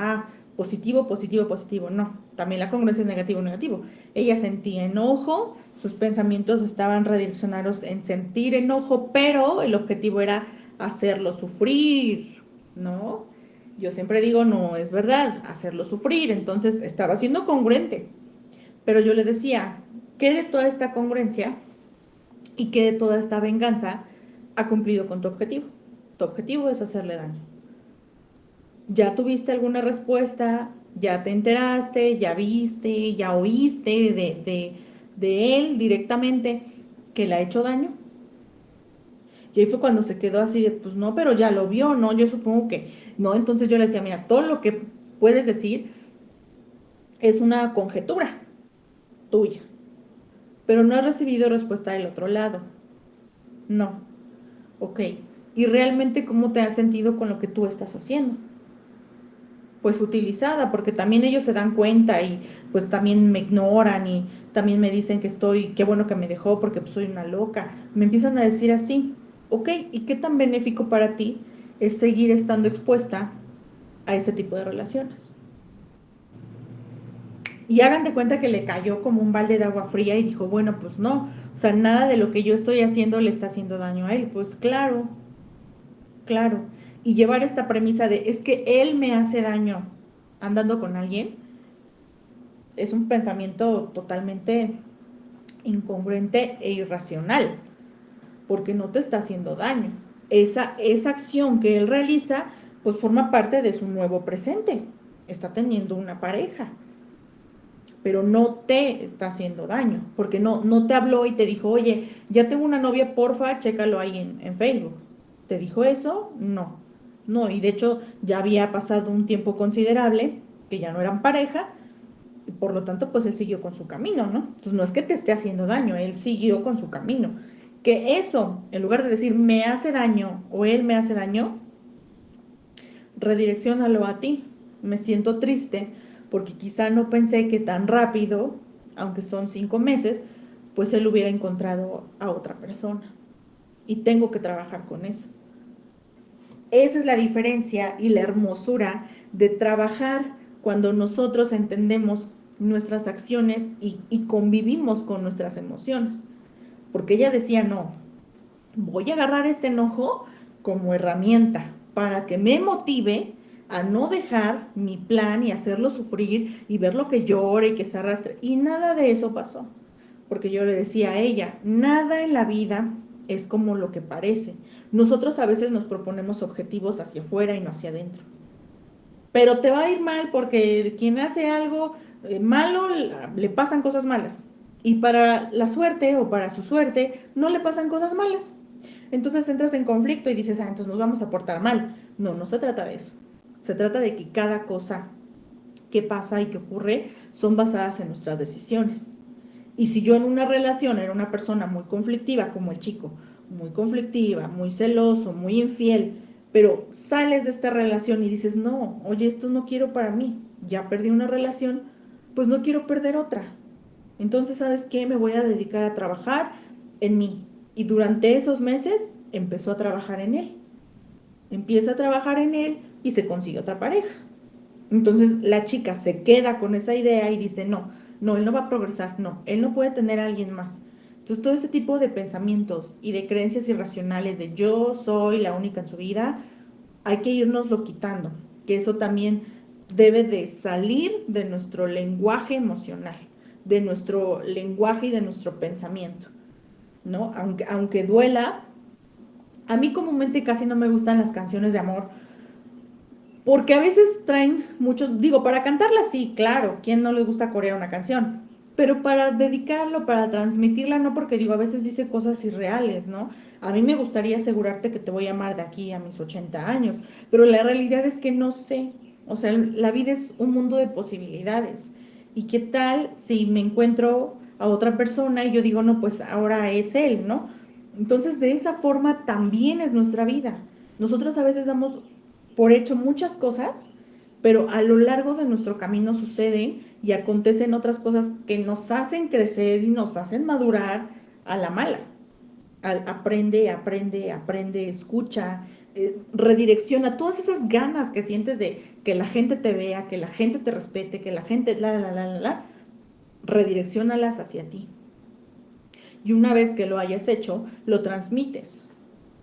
positivo, positivo, positivo, no, también la congruencia es negativo, negativo. Ella sentía enojo, sus pensamientos estaban redireccionados en sentir enojo, pero el objetivo era hacerlo sufrir, ¿no? Yo siempre digo, no es verdad, hacerlo sufrir, entonces estaba siendo congruente, pero yo le decía, ¿qué de toda esta congruencia y qué de toda esta venganza ha cumplido con tu objetivo? Tu objetivo es hacerle daño. ¿Ya tuviste alguna respuesta? ¿Ya te enteraste? ¿Ya viste? ¿Ya oíste de él directamente que le ha hecho daño? Y ahí fue cuando se quedó así de, pues no, pero ya lo vio, ¿no? Yo supongo que no. Entonces yo le decía, mira, todo lo que puedes decir es una conjetura tuya, pero no has recibido respuesta del otro lado. No. Ok. ¿Y realmente cómo te has sentido con lo que tú estás haciendo? Pues utilizada, porque también ellos se dan cuenta y pues también me ignoran y también me dicen que qué bueno que me dejó porque pues, soy una loca. Me empiezan a decir así, ok, ¿y qué tan benéfico para ti es seguir estando expuesta a ese tipo de relaciones? Y hagan de cuenta que le cayó como un balde de agua fría y dijo, bueno, pues no, o sea, nada de lo que yo estoy haciendo le está haciendo daño a él. Pues claro, claro. Y llevar esta premisa de, es que él me hace daño andando con alguien, es un pensamiento totalmente incongruente e irracional, porque no te está haciendo daño. Esa acción que él realiza, pues forma parte de su nuevo presente. Está teniendo una pareja, pero no te está haciendo daño, porque no te habló y te dijo, oye, ya tengo una novia, porfa, chécalo ahí en Facebook. ¿Te dijo eso? No. No, y de hecho ya había pasado un tiempo considerable, que ya no eran pareja, y por lo tanto, pues él siguió con su camino, ¿no? Entonces no es que te esté haciendo daño, él siguió con su camino. Que eso, en lugar de decir me hace daño o él me hace daño, redirecciónalo a ti. Me siento triste porque quizá no pensé que tan rápido, aunque son 5 meses, pues él hubiera encontrado a otra persona. Y tengo que trabajar con eso. Esa es la diferencia y la hermosura de trabajar cuando nosotros entendemos nuestras acciones y convivimos con nuestras emociones. Porque ella decía, no, voy a agarrar este enojo como herramienta para que me motive a no dejar mi plan y hacerlo sufrir y ver lo que llore y que se arrastre. Y nada de eso pasó. Porque yo le decía a ella, nada en la vida es como lo que parece. Nosotros a veces nos proponemos objetivos hacia afuera y no hacia adentro. Pero te va a ir mal porque quien hace algo malo le pasan cosas malas. Y para la suerte o para su suerte no le pasan cosas malas. Entonces entras en conflicto y dices, entonces nos vamos a portar mal. No, no se trata de eso. Se trata de que cada cosa que pasa y que ocurre son basadas en nuestras decisiones. Y si yo en una relación era una persona muy conflictiva, como el chico, muy conflictiva, muy celoso, muy infiel, pero sales de esta relación y dices, no, oye, esto no quiero para mí, ya perdí una relación, pues no quiero perder otra. Entonces, ¿sabes qué? Me voy a dedicar a trabajar en mí. Y durante esos meses empezó a trabajar en él. Empieza a trabajar en él y se consigue otra pareja. Entonces la chica se queda con esa idea y dice, no, no, él no va a progresar, no, él no puede tener a alguien más. Entonces todo ese tipo de pensamientos y de creencias irracionales de yo soy la única en su vida, hay que irnoslo quitando, que eso también debe de salir de nuestro lenguaje emocional, de nuestro lenguaje y de nuestro pensamiento, ¿no? Aunque duela, a mí comúnmente casi no me gustan las canciones de amor, porque a veces traen muchos, digo, para cantarla sí, claro, ¿quién no le gusta corear una canción? Pero para dedicarlo, para transmitirla, no, porque digo, a veces dice cosas irreales, ¿no? A mí me gustaría asegurarte que te voy a amar de aquí a mis 80 años, pero la realidad es que no sé, o sea, la vida es un mundo de posibilidades. ¿Y qué tal si me encuentro a otra persona y yo digo, no, pues ahora es él, ¿no? Entonces, de esa forma también es nuestra vida. Nosotros a veces damos por hecho muchas cosas, pero a lo largo de nuestro camino suceden y acontecen otras cosas que nos hacen crecer y nos hacen madurar a la mala. Aprende, aprende, aprende, escucha, redirecciona todas esas ganas que sientes de que la gente te vea, que la gente te respete, que la gente, redireccionalas hacia ti. Y una vez que lo hayas hecho, lo transmites.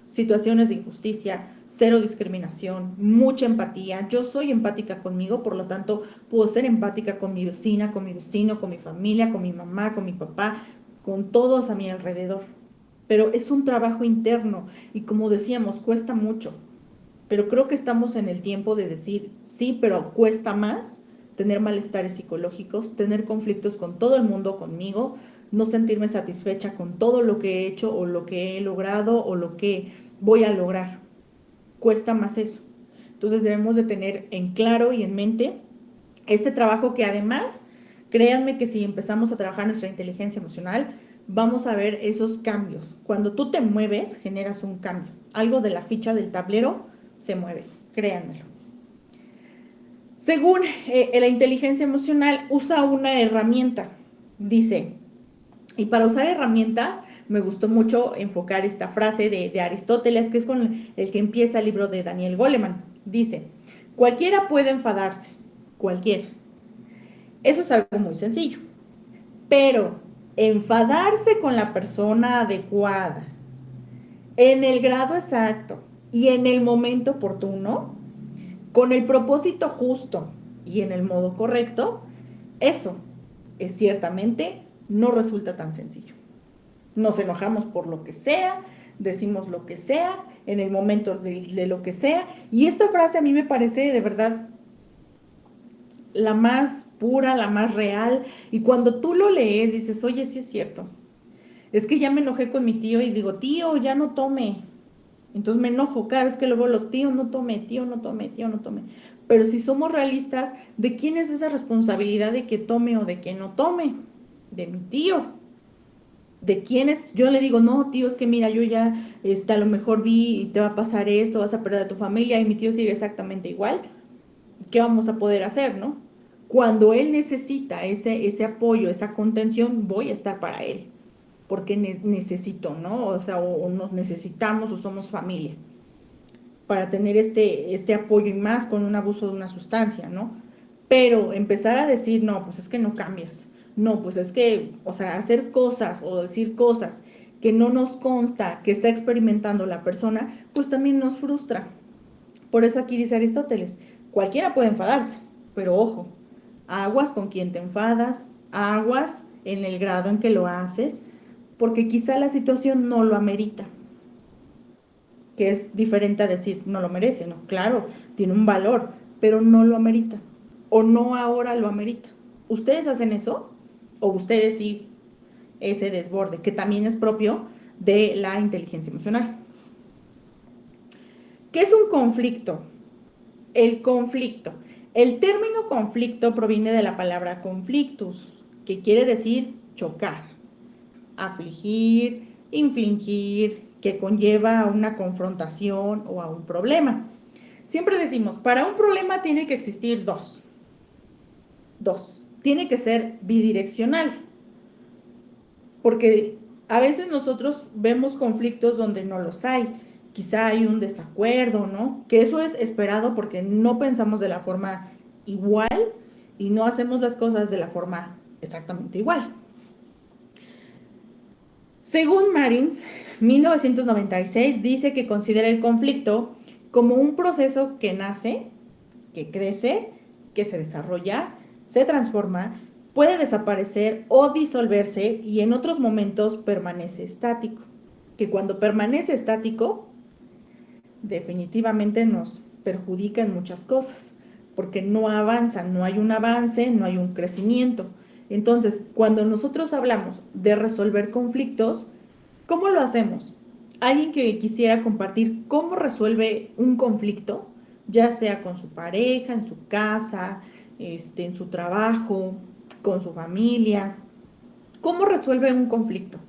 Situaciones de injusticia, cero discriminación, mucha empatía. Yo soy empática conmigo, por lo tanto, puedo ser empática con mi vecina, con mi vecino, con mi familia, con mi mamá, con mi papá, con todos a mi alrededor. Pero es un trabajo interno y como decíamos, cuesta mucho. Pero creo que estamos en el tiempo de decir, sí, pero cuesta más tener malestares psicológicos, tener conflictos con todo el mundo, conmigo, no sentirme satisfecha con todo lo que he hecho o lo que he logrado o lo que voy a lograr. Cuesta más eso. Entonces debemos de tener en claro y en mente este trabajo que además, créanme que si empezamos a trabajar nuestra inteligencia emocional, vamos a ver esos cambios. Cuando tú te mueves, generas un cambio. Algo de la ficha del tablero se mueve, créanmelo. Según la inteligencia emocional, usa una herramienta. Dice, y para usar herramientas, me gustó mucho enfocar esta frase de Aristóteles, que es con el que empieza el libro de Daniel Goleman. Dice, cualquiera puede enfadarse, cualquiera. Eso es algo muy sencillo. Pero enfadarse con la persona adecuada, en el grado exacto y en el momento oportuno, con el propósito justo y en el modo correcto, eso es ciertamente no resulta tan sencillo. Nos enojamos por lo que sea, decimos lo que sea, en el momento de lo que sea, y esta frase a mí me parece de verdad la más pura, la más real, y cuando tú lo lees dices, oye, sí es cierto, es que ya me enojé con mi tío y digo, tío, ya no tome, entonces me enojo cada vez que lo veo, tío, no tome, tío, no tome, tío, no tome, pero si somos realistas, ¿de quién es esa responsabilidad de que tome o de que no tome? De mi tío. ¿De quién es? Yo le digo, no, tío, es que mira, yo ya a lo mejor vi y te va a pasar esto, vas a perder a tu familia y mi tío sigue exactamente igual. ¿Qué vamos a poder hacer, no? Cuando él necesita ese apoyo, esa contención, voy a estar para él, porque necesito, ¿no? O sea, o nos necesitamos o somos familia, para tener este apoyo y más con un abuso de una sustancia, ¿no? Pero empezar a decir, no, pues es que no cambias, no, pues es que, o sea, hacer cosas o decir cosas que no nos consta que está experimentando la persona, pues también nos frustra. Por eso aquí dice Aristóteles, cualquiera puede enfadarse, pero ojo, aguas con quien te enfadas, aguas en el grado en que lo haces, porque quizá la situación no lo amerita, que es diferente a decir no lo merece, ¿no? Claro, tiene un valor, pero no lo amerita, o no ahora lo amerita. ¿Ustedes hacen eso? ¿O ustedes sí ese desborde, que también es propio de la inteligencia emocional? ¿Qué es un conflicto? El conflicto. El término conflicto proviene de la palabra conflictus, que quiere decir chocar, afligir, infligir, que conlleva a una confrontación o a un problema. Siempre decimos, para un problema tiene que existir dos. Tiene que ser bidireccional, porque a veces nosotros vemos conflictos donde no los hay. Quizá hay un desacuerdo, ¿no? Que eso es esperado porque no pensamos de la forma igual y no hacemos las cosas de la forma exactamente igual. Según Marins, 1996 dice que considera el conflicto como un proceso que nace, que crece que se desarrolla, se transforma, puede desaparecer o disolverse y en otros momentos permanece estático. Que cuando permanece estático, definitivamente nos perjudica en muchas cosas, porque no avanza, no hay un avance, no hay un crecimiento. Entonces, cuando nosotros hablamos de resolver conflictos, ¿cómo lo hacemos? Alguien que quisiera compartir cómo resuelve un conflicto, ya sea con su pareja, en su casa, en su trabajo, con su familia. ¿Cómo resuelve un conflicto?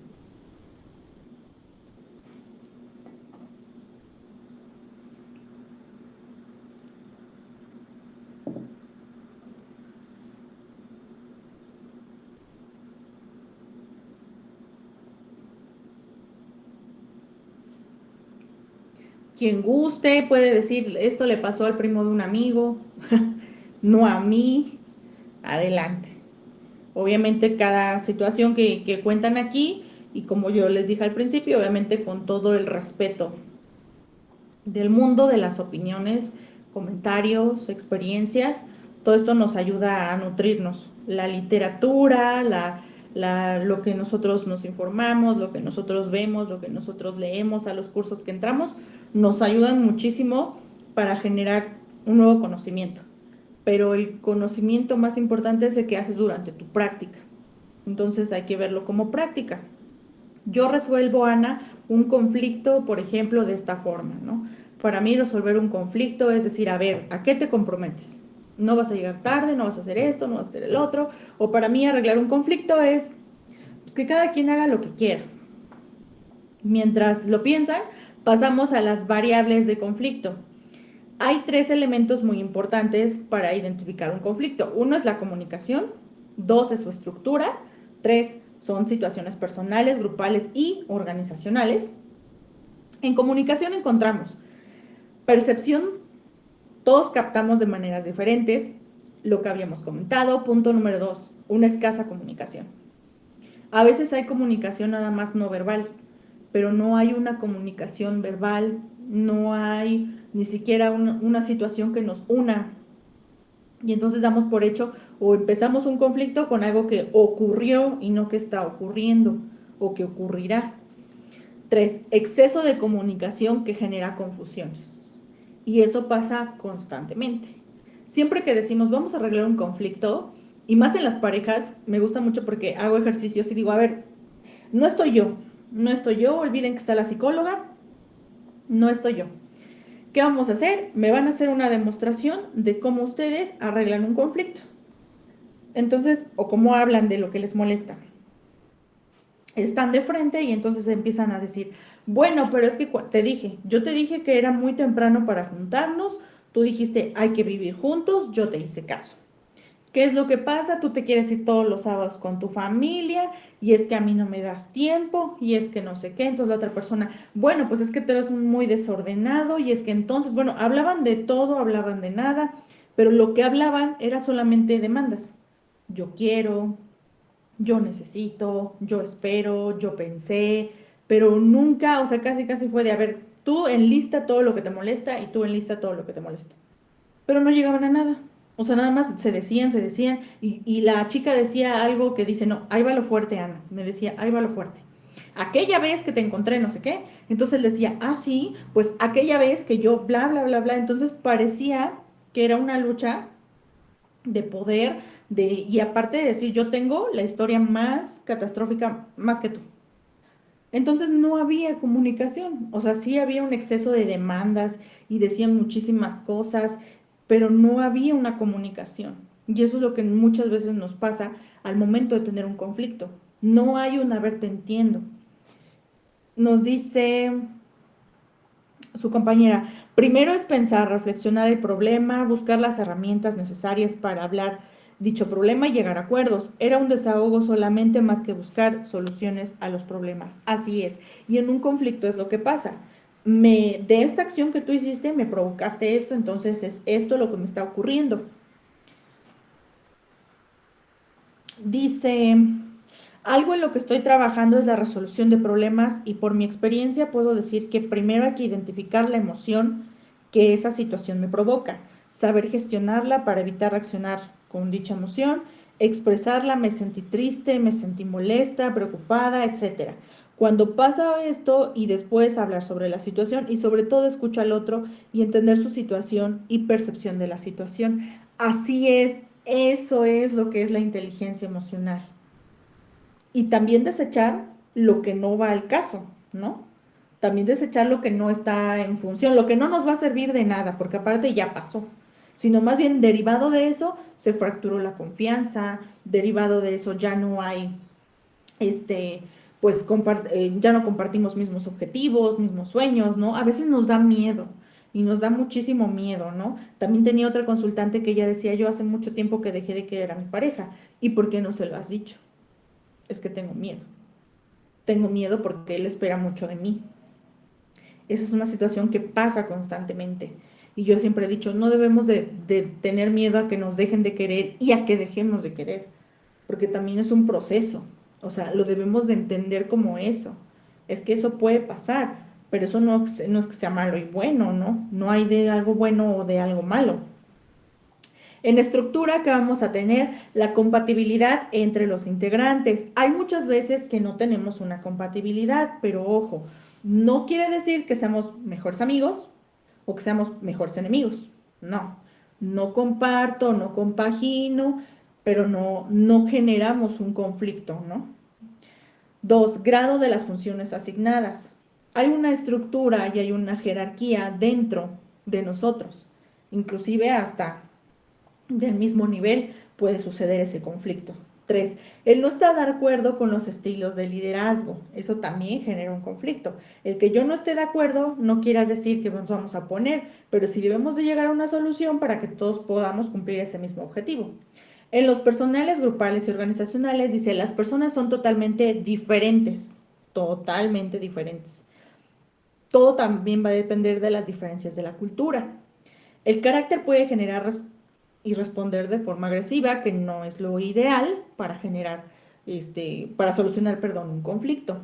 Quien guste puede decir, esto le pasó al primo de un amigo, no a mí, adelante. Obviamente cada situación que cuentan aquí, y como yo les dije al principio, obviamente con todo el respeto del mundo, de las opiniones, comentarios, experiencias, todo esto nos ayuda a nutrirnos. La literatura, lo que nosotros nos informamos, lo que nosotros vemos, lo que nosotros leemos, a los cursos que entramos, nos ayudan muchísimo para generar un nuevo conocimiento. Pero el conocimiento más importante es el que haces durante tu práctica. Entonces hay que verlo como práctica. Yo resuelvo, Ana, un conflicto, por ejemplo, de esta forma, ¿no? Para mí resolver un conflicto es decir, a ver, ¿a qué te comprometes? No vas a llegar tarde, no vas a hacer esto, no vas a hacer el otro. O para mí arreglar un conflicto es pues, que cada quien haga lo que quiera. Mientras lo piensan, pasamos a las variables de conflicto. Hay 3 elementos muy importantes para identificar un conflicto. 1 es la comunicación, 2 es su estructura, 3 son situaciones personales, grupales y organizacionales. En comunicación encontramos percepción, todos captamos de maneras diferentes, lo que habíamos comentado. Punto número 2, una escasa comunicación. A veces hay comunicación nada más no verbal, pero no hay una comunicación verbal, no hay ni siquiera una situación que nos una. Y entonces damos por hecho o empezamos un conflicto con algo que ocurrió y no que está ocurriendo o que ocurrirá. 3, exceso de comunicación que genera confusiones. Y eso pasa constantemente. Siempre que decimos vamos a arreglar un conflicto, y más en las parejas, me gusta mucho porque hago ejercicios y digo, a ver, no estoy yo, olviden que está la psicóloga, no estoy yo. ¿Qué vamos a hacer? Me van a hacer una demostración de cómo ustedes arreglan un conflicto. Entonces, o cómo hablan de lo que les molesta. Están de frente y entonces empiezan a decir, bueno, pero es que yo te dije que era muy temprano para juntarnos, tú dijiste hay que vivir juntos, yo te hice caso. ¿Qué es lo que pasa? Tú te quieres ir todos los sábados con tu familia y es que a mí no me das tiempo y es que no sé qué. Entonces la otra persona, bueno, pues es que tú eres muy desordenado y es que entonces, bueno, hablaban de todo, hablaban de nada, pero lo que hablaban era solamente demandas. Yo quiero, yo necesito, yo espero, yo pensé, pero nunca, o sea, casi fue de, a ver, tú enlista todo lo que te molesta y tú enlista todo lo que te molesta. Pero no llegaban a nada. O sea, nada más se decían, y la chica decía algo que dice, no, ahí va lo fuerte, Ana. Me decía, ahí va lo fuerte. Aquella vez que te encontré, no sé qué. Entonces él decía, ah, sí, pues aquella vez que yo, bla, bla, bla, bla. Entonces parecía que era una lucha de poder, y aparte de decir, yo tengo la historia más catastrófica, más que tú. Entonces no había comunicación, o sea, sí había un exceso de demandas y decían muchísimas cosas, pero no había una comunicación. Y eso es lo que muchas veces nos pasa al momento de tener un conflicto. No hay un, a ver, te entiendo. Nos dice su compañera, primero es pensar, reflexionar el problema, buscar las herramientas necesarias para hablar dicho problema y llegar a acuerdos. Era un desahogo solamente más que buscar soluciones a los problemas. Así es. Y en un conflicto es lo que pasa. De esta acción que tú hiciste, me provocaste esto, entonces es esto lo que me está ocurriendo. Dice, algo en lo que estoy trabajando es la resolución de problemas y por mi experiencia puedo decir que primero hay que identificar la emoción que esa situación me provoca, saber gestionarla para evitar reaccionar con dicha emoción, expresarla, me sentí triste, me sentí molesta, preocupada, etcétera. Cuando pasa esto y después hablar sobre la situación y sobre todo escucho al otro y entender su situación y percepción de la situación. Así es, eso es lo que es la inteligencia emocional. Y también desechar lo que no va al caso, ¿no? También desechar lo que no está en función, lo que no nos va a servir de nada, porque aparte ya pasó. Sino más bien derivado de eso se fracturó la confianza, derivado de eso ya no hay, pues ya no compartimos mismos objetivos, mismos sueños, ¿no? A veces nos da miedo y nos da muchísimo miedo, ¿no? También tenía otra consultante que ella decía, yo hace mucho tiempo que dejé de querer a mi pareja, ¿y por qué no se lo has dicho? Es que tengo miedo. Tengo miedo porque él espera mucho de mí. Esa es una situación que pasa constantemente. Y yo siempre he dicho, no debemos de tener miedo a que nos dejen de querer y a que dejemos de querer, porque también es un proceso. O sea, lo debemos de entender como eso. Es que eso puede pasar, pero eso no es que sea malo y bueno, ¿no? No hay de algo bueno o de algo malo. En estructura que vamos a tener la compatibilidad entre los integrantes. Hay muchas veces que no tenemos una compatibilidad, pero ojo, no quiere decir que seamos mejores amigos o que seamos mejores enemigos. No, no comparto, no compagino, pero no generamos un conflicto, ¿no? 2, grado de las funciones asignadas. Hay una estructura y hay una jerarquía dentro de nosotros, inclusive hasta del mismo nivel puede suceder ese conflicto. 3, el no estar de acuerdo con los estilos de liderazgo. Eso también genera un conflicto. El que yo no esté de acuerdo no quiere decir que nos vamos a poner, pero sí debemos de llegar a una solución para que todos podamos cumplir ese mismo objetivo. En los personales, grupales y organizacionales dice, las personas son totalmente diferentes, totalmente diferentes. Todo también va a depender de las diferencias de la cultura. El carácter puede generar y responder de forma agresiva, que no es lo ideal para generar, para solucionar, perdón, un conflicto.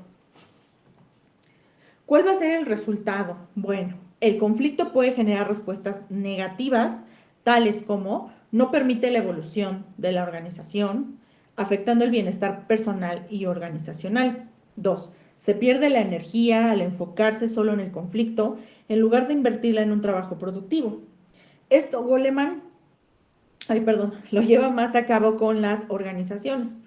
¿Cuál va a ser el resultado? Bueno, el conflicto puede generar respuestas negativas, tales como no permite la evolución de la organización, afectando el bienestar personal y organizacional. 2. Se pierde la energía al enfocarse solo en el conflicto en lugar de invertirla en un trabajo productivo. Esto Goleman lo lleva más a cabo con las organizaciones,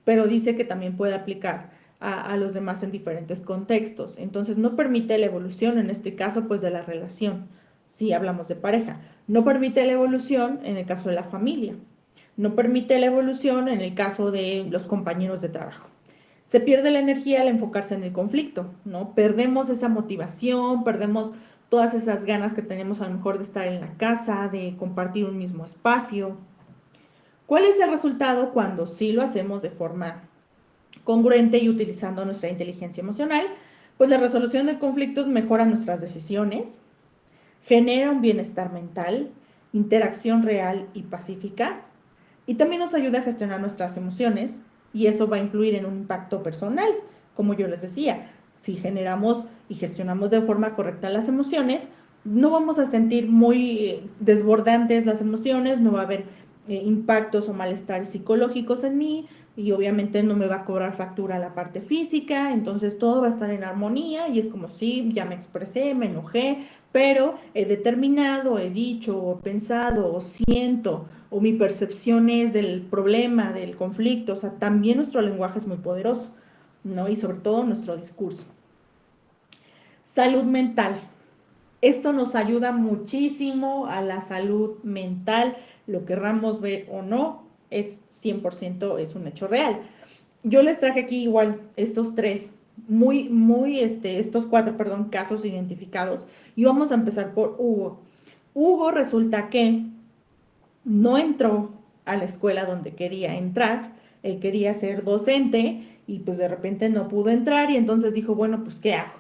pero dice que también puede aplicar a los demás en diferentes contextos. Entonces, no permite la evolución, en este caso, pues de la relación, si hablamos de pareja. No permite la evolución en el caso de la familia. No permite la evolución en el caso de los compañeros de trabajo. Se pierde la energía al enfocarse en el conflicto, ¿no? Perdemos esa motivación, perdemos todas esas ganas que tenemos a lo mejor de estar en la casa, de compartir un mismo espacio. ¿Cuál es el resultado cuando sí lo hacemos de forma congruente y utilizando nuestra inteligencia emocional? Pues la resolución de conflictos mejora nuestras decisiones, genera un bienestar mental, interacción real y pacífica, y también nos ayuda a gestionar nuestras emociones, y eso va a influir en un impacto personal, como yo les decía. Si generamos y gestionamos de forma correcta las emociones, no vamos a sentir muy desbordantes las emociones, no va a haber impactos o malestares psicológicos en mí, y obviamente no me va a cobrar factura la parte física, entonces todo va a estar en armonía y es como sí, ya me expresé, me enojé, pero he determinado, he dicho, o pensado, o siento, o mi percepción es del problema, del conflicto. O sea, también nuestro lenguaje es muy poderoso, ¿no? Y sobre todo nuestro discurso. Salud mental. Esto nos ayuda muchísimo a la salud mental, lo querramos ver o no, es 100%, es un hecho real. Yo les traje aquí igual estos estos cuatro, perdón, casos identificados, y vamos a empezar por Hugo. Hugo resulta que no entró a la escuela donde quería entrar, él quería ser docente y pues de repente no pudo entrar y entonces dijo, bueno, pues ¿qué hago?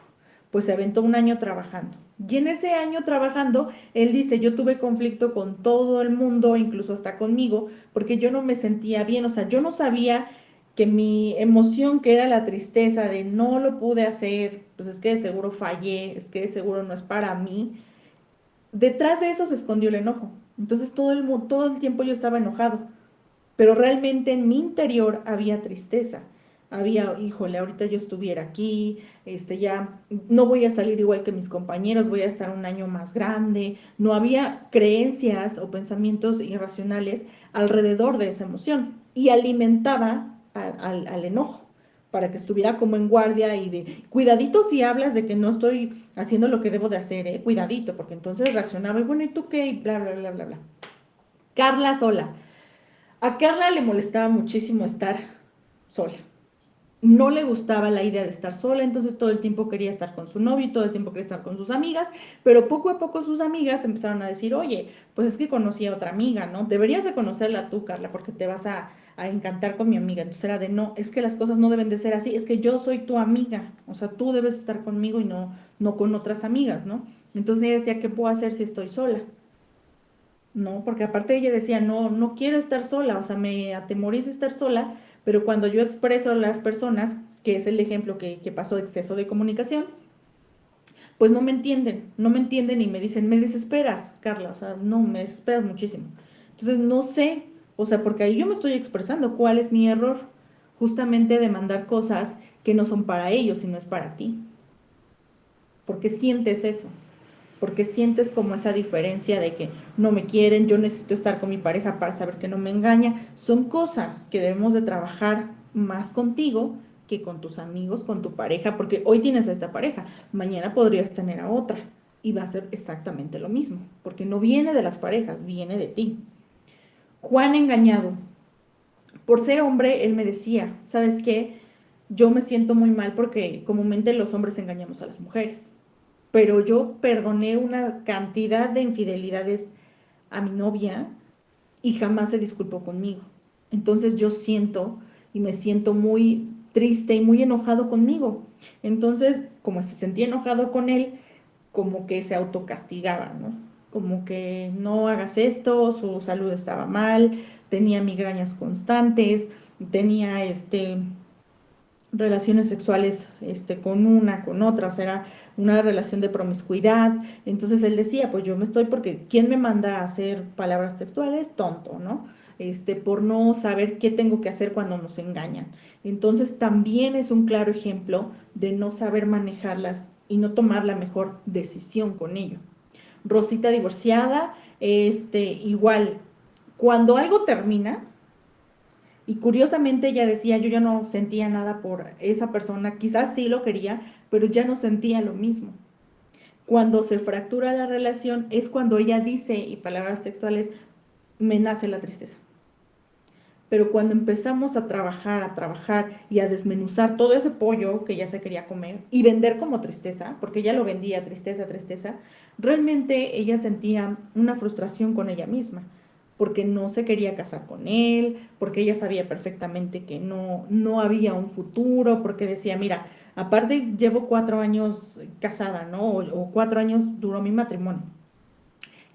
Pues se aventó un año trabajando. Y en ese año trabajando, él dice, yo tuve conflicto con todo el mundo, incluso hasta conmigo, porque yo no me sentía bien, o sea, yo no sabía que mi emoción, que era la tristeza de no lo pude hacer, pues es que de seguro fallé, es que de seguro no es para mí, detrás de eso se escondió el enojo. Entonces todo el tiempo yo estaba enojado, pero realmente en mi interior había tristeza. Había, híjole, ahorita yo estuviera aquí, ya no voy a salir igual que mis compañeros, voy a estar un año más grande. No había creencias o pensamientos irracionales alrededor de esa emoción y alimentaba al enojo para que estuviera como en guardia y de cuidadito si hablas de que no estoy haciendo lo que debo de hacer, cuidadito, porque entonces reaccionaba y bueno, ¿y tú qué? Y bla, bla, bla, bla, bla. Carla sola. A Carla le molestaba muchísimo estar sola. No le gustaba la idea de estar sola, entonces todo el tiempo quería estar con su novio y todo el tiempo quería estar con sus amigas, pero poco a poco sus amigas empezaron a decir, oye, pues es que conocí a otra amiga, ¿no? Deberías de conocerla tú, Carla, porque te vas a encantar con mi amiga. Entonces era de, no, es que las cosas no deben de ser así, es que yo soy tu amiga, o sea, tú debes estar conmigo y no con otras amigas, ¿no? Entonces ella decía, ¿qué puedo hacer si estoy sola? No, porque aparte ella decía, no quiero estar sola, o sea, me atemoriza estar sola, pero cuando yo expreso a las personas, que es el ejemplo que pasó de exceso de comunicación, pues no me entienden y me dicen, me desesperas, Carla, o sea, no, me desesperas muchísimo. Entonces, no sé, o sea, porque ahí yo me estoy expresando cuál es mi error, justamente de mandar cosas que no son para ellos, sino es para ti. ¿Por qué sientes eso? Porque sientes como esa diferencia de que no me quieren, yo necesito estar con mi pareja para saber que no me engaña. Son cosas que debemos de trabajar más contigo que con tus amigos, con tu pareja, porque hoy tienes a esta pareja, mañana podrías tener a otra y va a ser exactamente lo mismo, porque no viene de las parejas, viene de ti. Juan engañado. Por ser hombre, él me decía, ¿sabes qué? Yo me siento muy mal porque comúnmente los hombres engañamos a las mujeres, pero yo perdoné una cantidad de infidelidades a mi novia y jamás se disculpó conmigo. Entonces yo siento y me siento muy triste y muy enojado conmigo. Entonces, como se sentía enojado con él, como que se autocastigaba, ¿no? Como que no hagas esto, su salud estaba mal, tenía migrañas constantes, tenía relaciones sexuales con una, con otra, o sea, era una relación de promiscuidad. Entonces él decía, pues yo me estoy porque ¿quién me manda a hacer palabras textuales? Tonto, ¿no? Por no saber qué tengo que hacer cuando nos engañan. Entonces también es un claro ejemplo de no saber manejarlas y no tomar la mejor decisión con ello. Rosita divorciada, igual, cuando algo termina, y curiosamente ella decía, yo ya no sentía nada por esa persona, quizás sí lo quería, pero ya no sentía lo mismo. Cuando se fractura la relación es cuando ella dice, y palabras textuales, me nace la tristeza. Pero cuando empezamos a trabajar y a desmenuzar todo ese pollo que ella se quería comer y vender como tristeza, porque ella lo vendía tristeza, tristeza, realmente ella sentía una frustración con ella misma, porque no se quería casar con él, porque ella sabía perfectamente que no había un futuro, porque decía, mira, aparte llevo 4 años casada, ¿no? O 4 años duró mi matrimonio.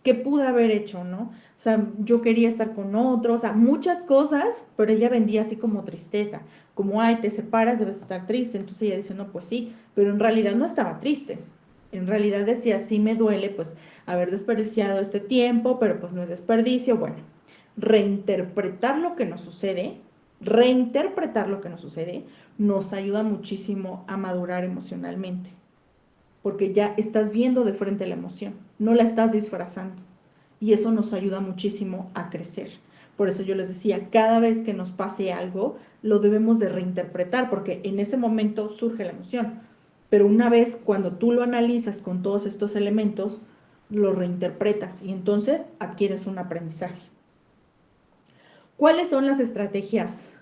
¿Qué pude haber hecho, no? O sea, yo quería estar con otro, o sea, muchas cosas, pero ella vendía así como tristeza, como, ay, te separas, debes estar triste. Entonces ella dice, no, pues sí, pero en realidad no estaba triste. En realidad decía, sí me duele, pues, haber desperdiciado este tiempo, pero pues no es desperdicio. Bueno, reinterpretar lo que nos sucede, reinterpretar lo que nos sucede, nos ayuda muchísimo a madurar emocionalmente porque ya estás viendo de frente la emoción, no la estás disfrazando. Y eso nos ayuda muchísimo a crecer. Por eso yo les decía, cada vez que nos pase algo, lo debemos de reinterpretar, porque en ese momento surge la emoción. Pero una vez cuando tú lo analizas con todos estos elementos, lo reinterpretas y entonces adquieres un aprendizaje. ¿Cuáles son las estrategias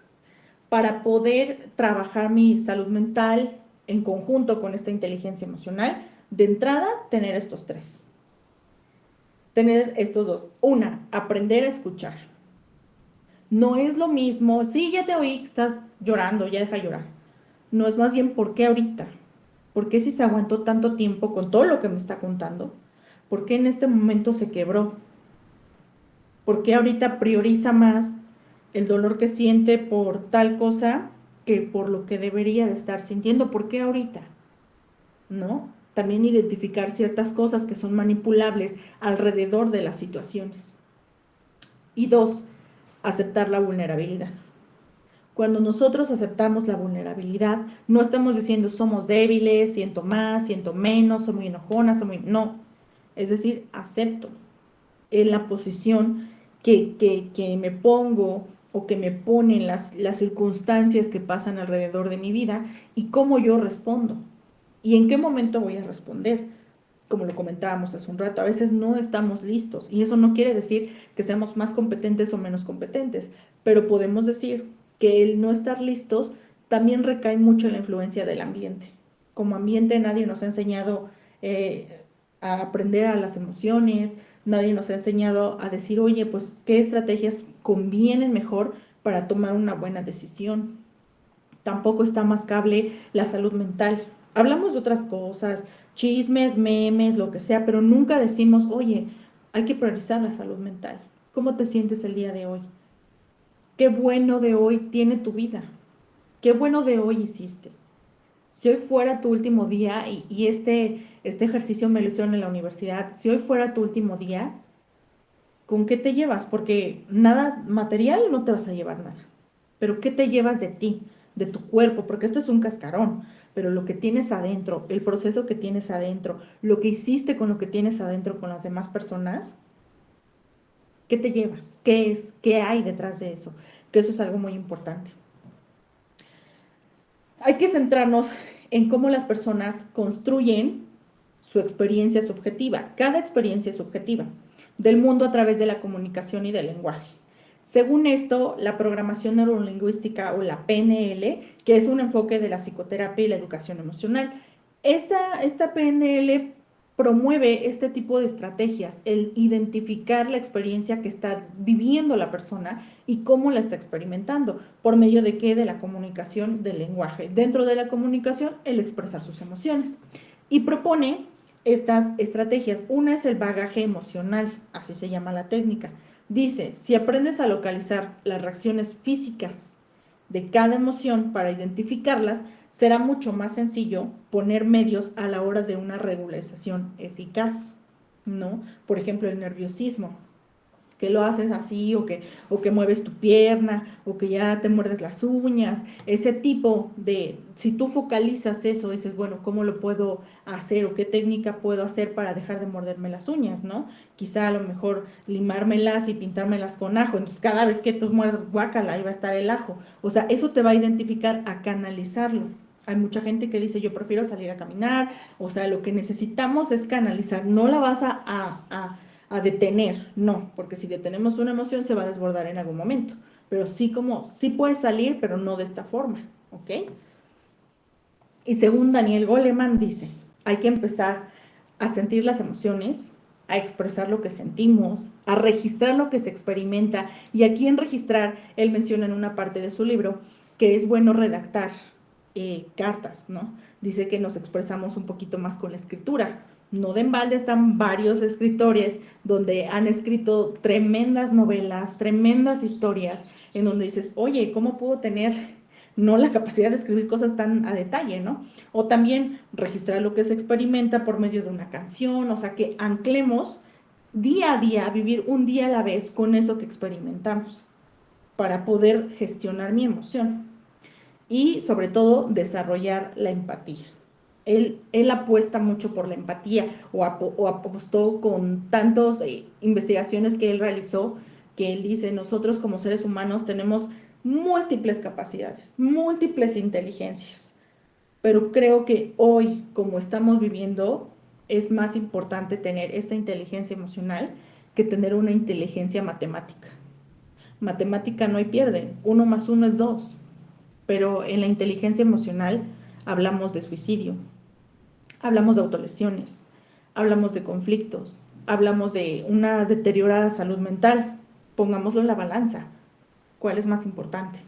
para poder trabajar mi salud mental en conjunto con esta inteligencia emocional? De entrada, tener estos tres. Tener estos dos. Una, aprender a escuchar. No es lo mismo, sí, ya te oí que estás llorando, ya deja llorar. No es más bien por qué ahorita. ¿Por qué si se aguantó tanto tiempo con todo lo que me está contando? ¿Por qué en este momento se quebró? ¿Por qué ahorita prioriza más el dolor que siente por tal cosa que por lo que debería de estar sintiendo? ¿Por qué ahorita? ¿No? también identificar ciertas cosas que son manipulables alrededor de las situaciones. Y 2, aceptar la vulnerabilidad. Cuando nosotros aceptamos la vulnerabilidad, no estamos diciendo somos débiles, siento más, siento menos, soy muy enojona, soy muy... No, es decir, acepto en la posición que me pongo o que me ponen las circunstancias que pasan alrededor de mi vida y cómo yo respondo y en qué momento voy a responder. Como lo comentábamos hace un rato, a veces no estamos listos y eso no quiere decir que seamos más competentes o menos competentes, pero podemos decir que el no estar listos también recae mucho en la influencia del ambiente. Como ambiente nadie nos ha enseñado a aprender a las emociones, nadie nos ha enseñado a decir, oye, pues qué estrategias convienen mejor para tomar una buena decisión. Tampoco está más cable la salud mental. Hablamos de otras cosas, chismes, memes, lo que sea, pero nunca decimos, oye, hay que priorizar la salud mental. ¿Cómo te sientes el día de hoy? ¿Qué bueno de hoy tiene tu vida? ¿Qué bueno de hoy hiciste? Si hoy fuera tu último día, y este ejercicio me lo hicieron en la universidad, si hoy fuera tu último día, ¿con qué te llevas? Porque nada material no te vas a llevar nada. Pero ¿qué te llevas de ti, de tu cuerpo? Porque esto es un cascarón, pero lo que tienes adentro, el proceso que tienes adentro, lo que hiciste con lo que tienes adentro con las demás personas, ¿qué te llevas? ¿Qué es? ¿Qué hay detrás de eso? Que eso es algo muy importante. Hay que centrarnos en cómo las personas construyen su experiencia subjetiva. Cada experiencia es subjetiva del mundo a través de la comunicación y del lenguaje. Según esto, la programación neurolingüística o la PNL, que es un enfoque de la psicoterapia y la educación emocional, esta PNL promueve este tipo de estrategias, el identificar la experiencia que está viviendo la persona y cómo la está experimentando, por medio de qué, de la comunicación del lenguaje. Dentro de la comunicación, el expresar sus emociones. Y propone estas estrategias. Una es el bagaje emocional, así se llama la técnica. Dice, si aprendes a localizar las reacciones físicas de cada emoción para identificarlas, será mucho más sencillo poner medios a la hora de una regularización eficaz, ¿no? Por ejemplo, el nerviosismo, que lo haces así o que mueves tu pierna o que ya te muerdes las uñas, ese tipo de, si tú focalizas eso, dices, bueno, ¿cómo lo puedo hacer o qué técnica puedo hacer para dejar de morderme las uñas, ¿no? Quizá a lo mejor limármelas y pintármelas con ajo, entonces cada vez que tú muerdas, guácala, ahí va a estar el ajo, o sea, eso te va a identificar a canalizarlo. Hay mucha gente que dice, yo prefiero salir a caminar, o sea, lo que necesitamos es canalizar, no la vas a detener, no, porque si detenemos una emoción se va a desbordar en algún momento, pero sí puede salir, pero no de esta forma, ¿ok? Y según Daniel Goleman dice, hay que empezar a sentir las emociones, a expresar lo que sentimos, a registrar lo que se experimenta, y aquí en registrar, él menciona en una parte de su libro que es bueno redactar cartas, ¿no? Dice que nos expresamos un poquito más con la escritura. No de embalde están varios escritores donde han escrito tremendas novelas, tremendas historias, en donde dices, oye, ¿cómo puedo tener no la capacidad de escribir cosas tan a detalle, ¿no? O también registrar lo que se experimenta por medio de una canción, o sea, que anclemos día a día, vivir un día a la vez con eso que experimentamos, para poder gestionar mi emoción y sobre todo desarrollar la empatía. Él apuesta mucho por la empatía o apostó con tantas investigaciones que él realizó, que él dice, nosotros como seres humanos tenemos múltiples capacidades, múltiples inteligencias, pero creo que hoy, como estamos viviendo, es más importante tener esta inteligencia emocional que tener una inteligencia matemática. Matemática no hay pierde, 1 más 1 es 2, pero en la inteligencia emocional hablamos de suicidio, hablamos de autolesiones, hablamos de conflictos, hablamos de una deteriorada salud mental. Pongámoslo en la balanza. ¿Cuál es más importante?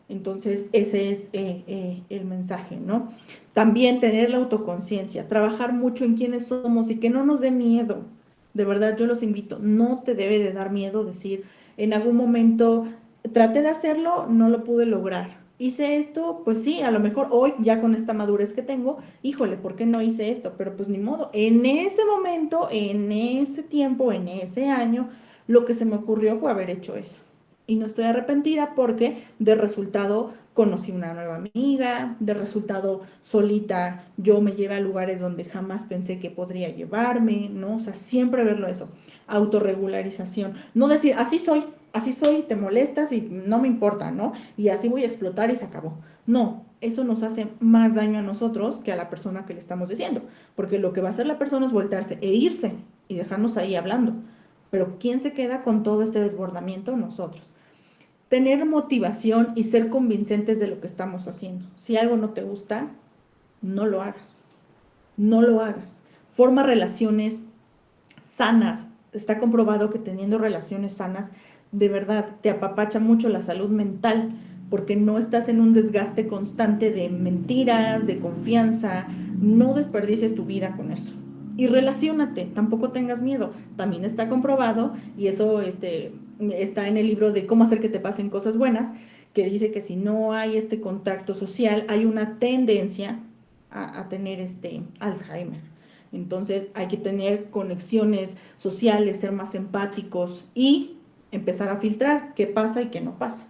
Entonces, ese es el mensaje, ¿no? También tener la autoconciencia, trabajar mucho en quiénes somos y que no nos dé miedo. De verdad, yo los invito, no te debe de dar miedo decir, en algún momento traté de hacerlo, no lo pude lograr. hice esto, pues sí, a lo mejor hoy ya con esta madurez que tengo, híjole, ¿por qué no hice esto? Pero pues ni modo, en ese momento, en ese tiempo, en ese año, lo que se me ocurrió fue haber hecho eso. Y no estoy arrepentida porque de resultado conocí una nueva amiga, de resultado solita yo me llevé a lugares donde jamás pensé que podría llevarme, ¿no? O sea, siempre verlo eso, autorregularización, no decir, así soy, te molestas y no me importa, ¿no? Y así voy a explotar y se acabó. No, eso nos hace más daño a nosotros que a la persona que le estamos diciendo, porque lo que va a hacer la persona es voltearse e irse y dejarnos ahí hablando. Pero ¿quién se queda con todo este desbordamiento? Nosotros. Tener motivación y ser convincentes de lo que estamos haciendo. Si algo no te gusta, no lo hagas. No lo hagas. Forma relaciones sanas. Está comprobado que teniendo relaciones sanas, de verdad, te apapacha mucho la salud mental, porque no estás en un desgaste constante de mentiras, de confianza. No desperdicies tu vida con eso. Y relaciónate, tampoco tengas miedo. También está comprobado, y eso está en el libro de cómo hacer que te pasen cosas buenas, que dice que si no hay este contacto social, hay una tendencia a tener Alzheimer. Entonces hay que tener conexiones sociales, ser más empáticos y empezar a filtrar qué pasa y qué no pasa.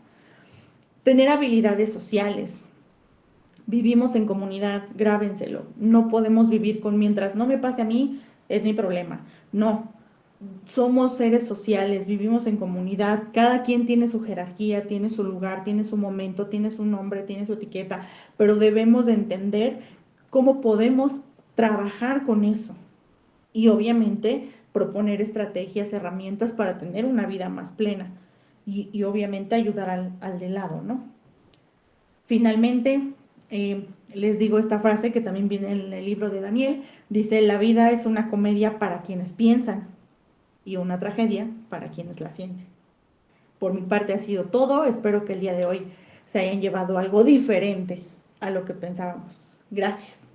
Tener habilidades sociales. Vivimos en comunidad, grábenselo. No podemos vivir con mientras no me pase a mí, es mi problema. No, somos seres sociales, vivimos en comunidad, cada quien tiene su jerarquía, tiene su lugar, tiene su momento, tiene su nombre, tiene su etiqueta, pero debemos de entender cómo podemos trabajar con eso y obviamente proponer estrategias, herramientas para tener una vida más plena y obviamente ayudar al de lado, ¿no? Finalmente, les digo esta frase que también viene en el libro de Daniel, dice, la vida es una comedia para quienes piensan y una tragedia para quienes la sienten. Por mi parte ha sido todo, espero que el día de hoy se hayan llevado algo diferente a lo que pensábamos. Gracias.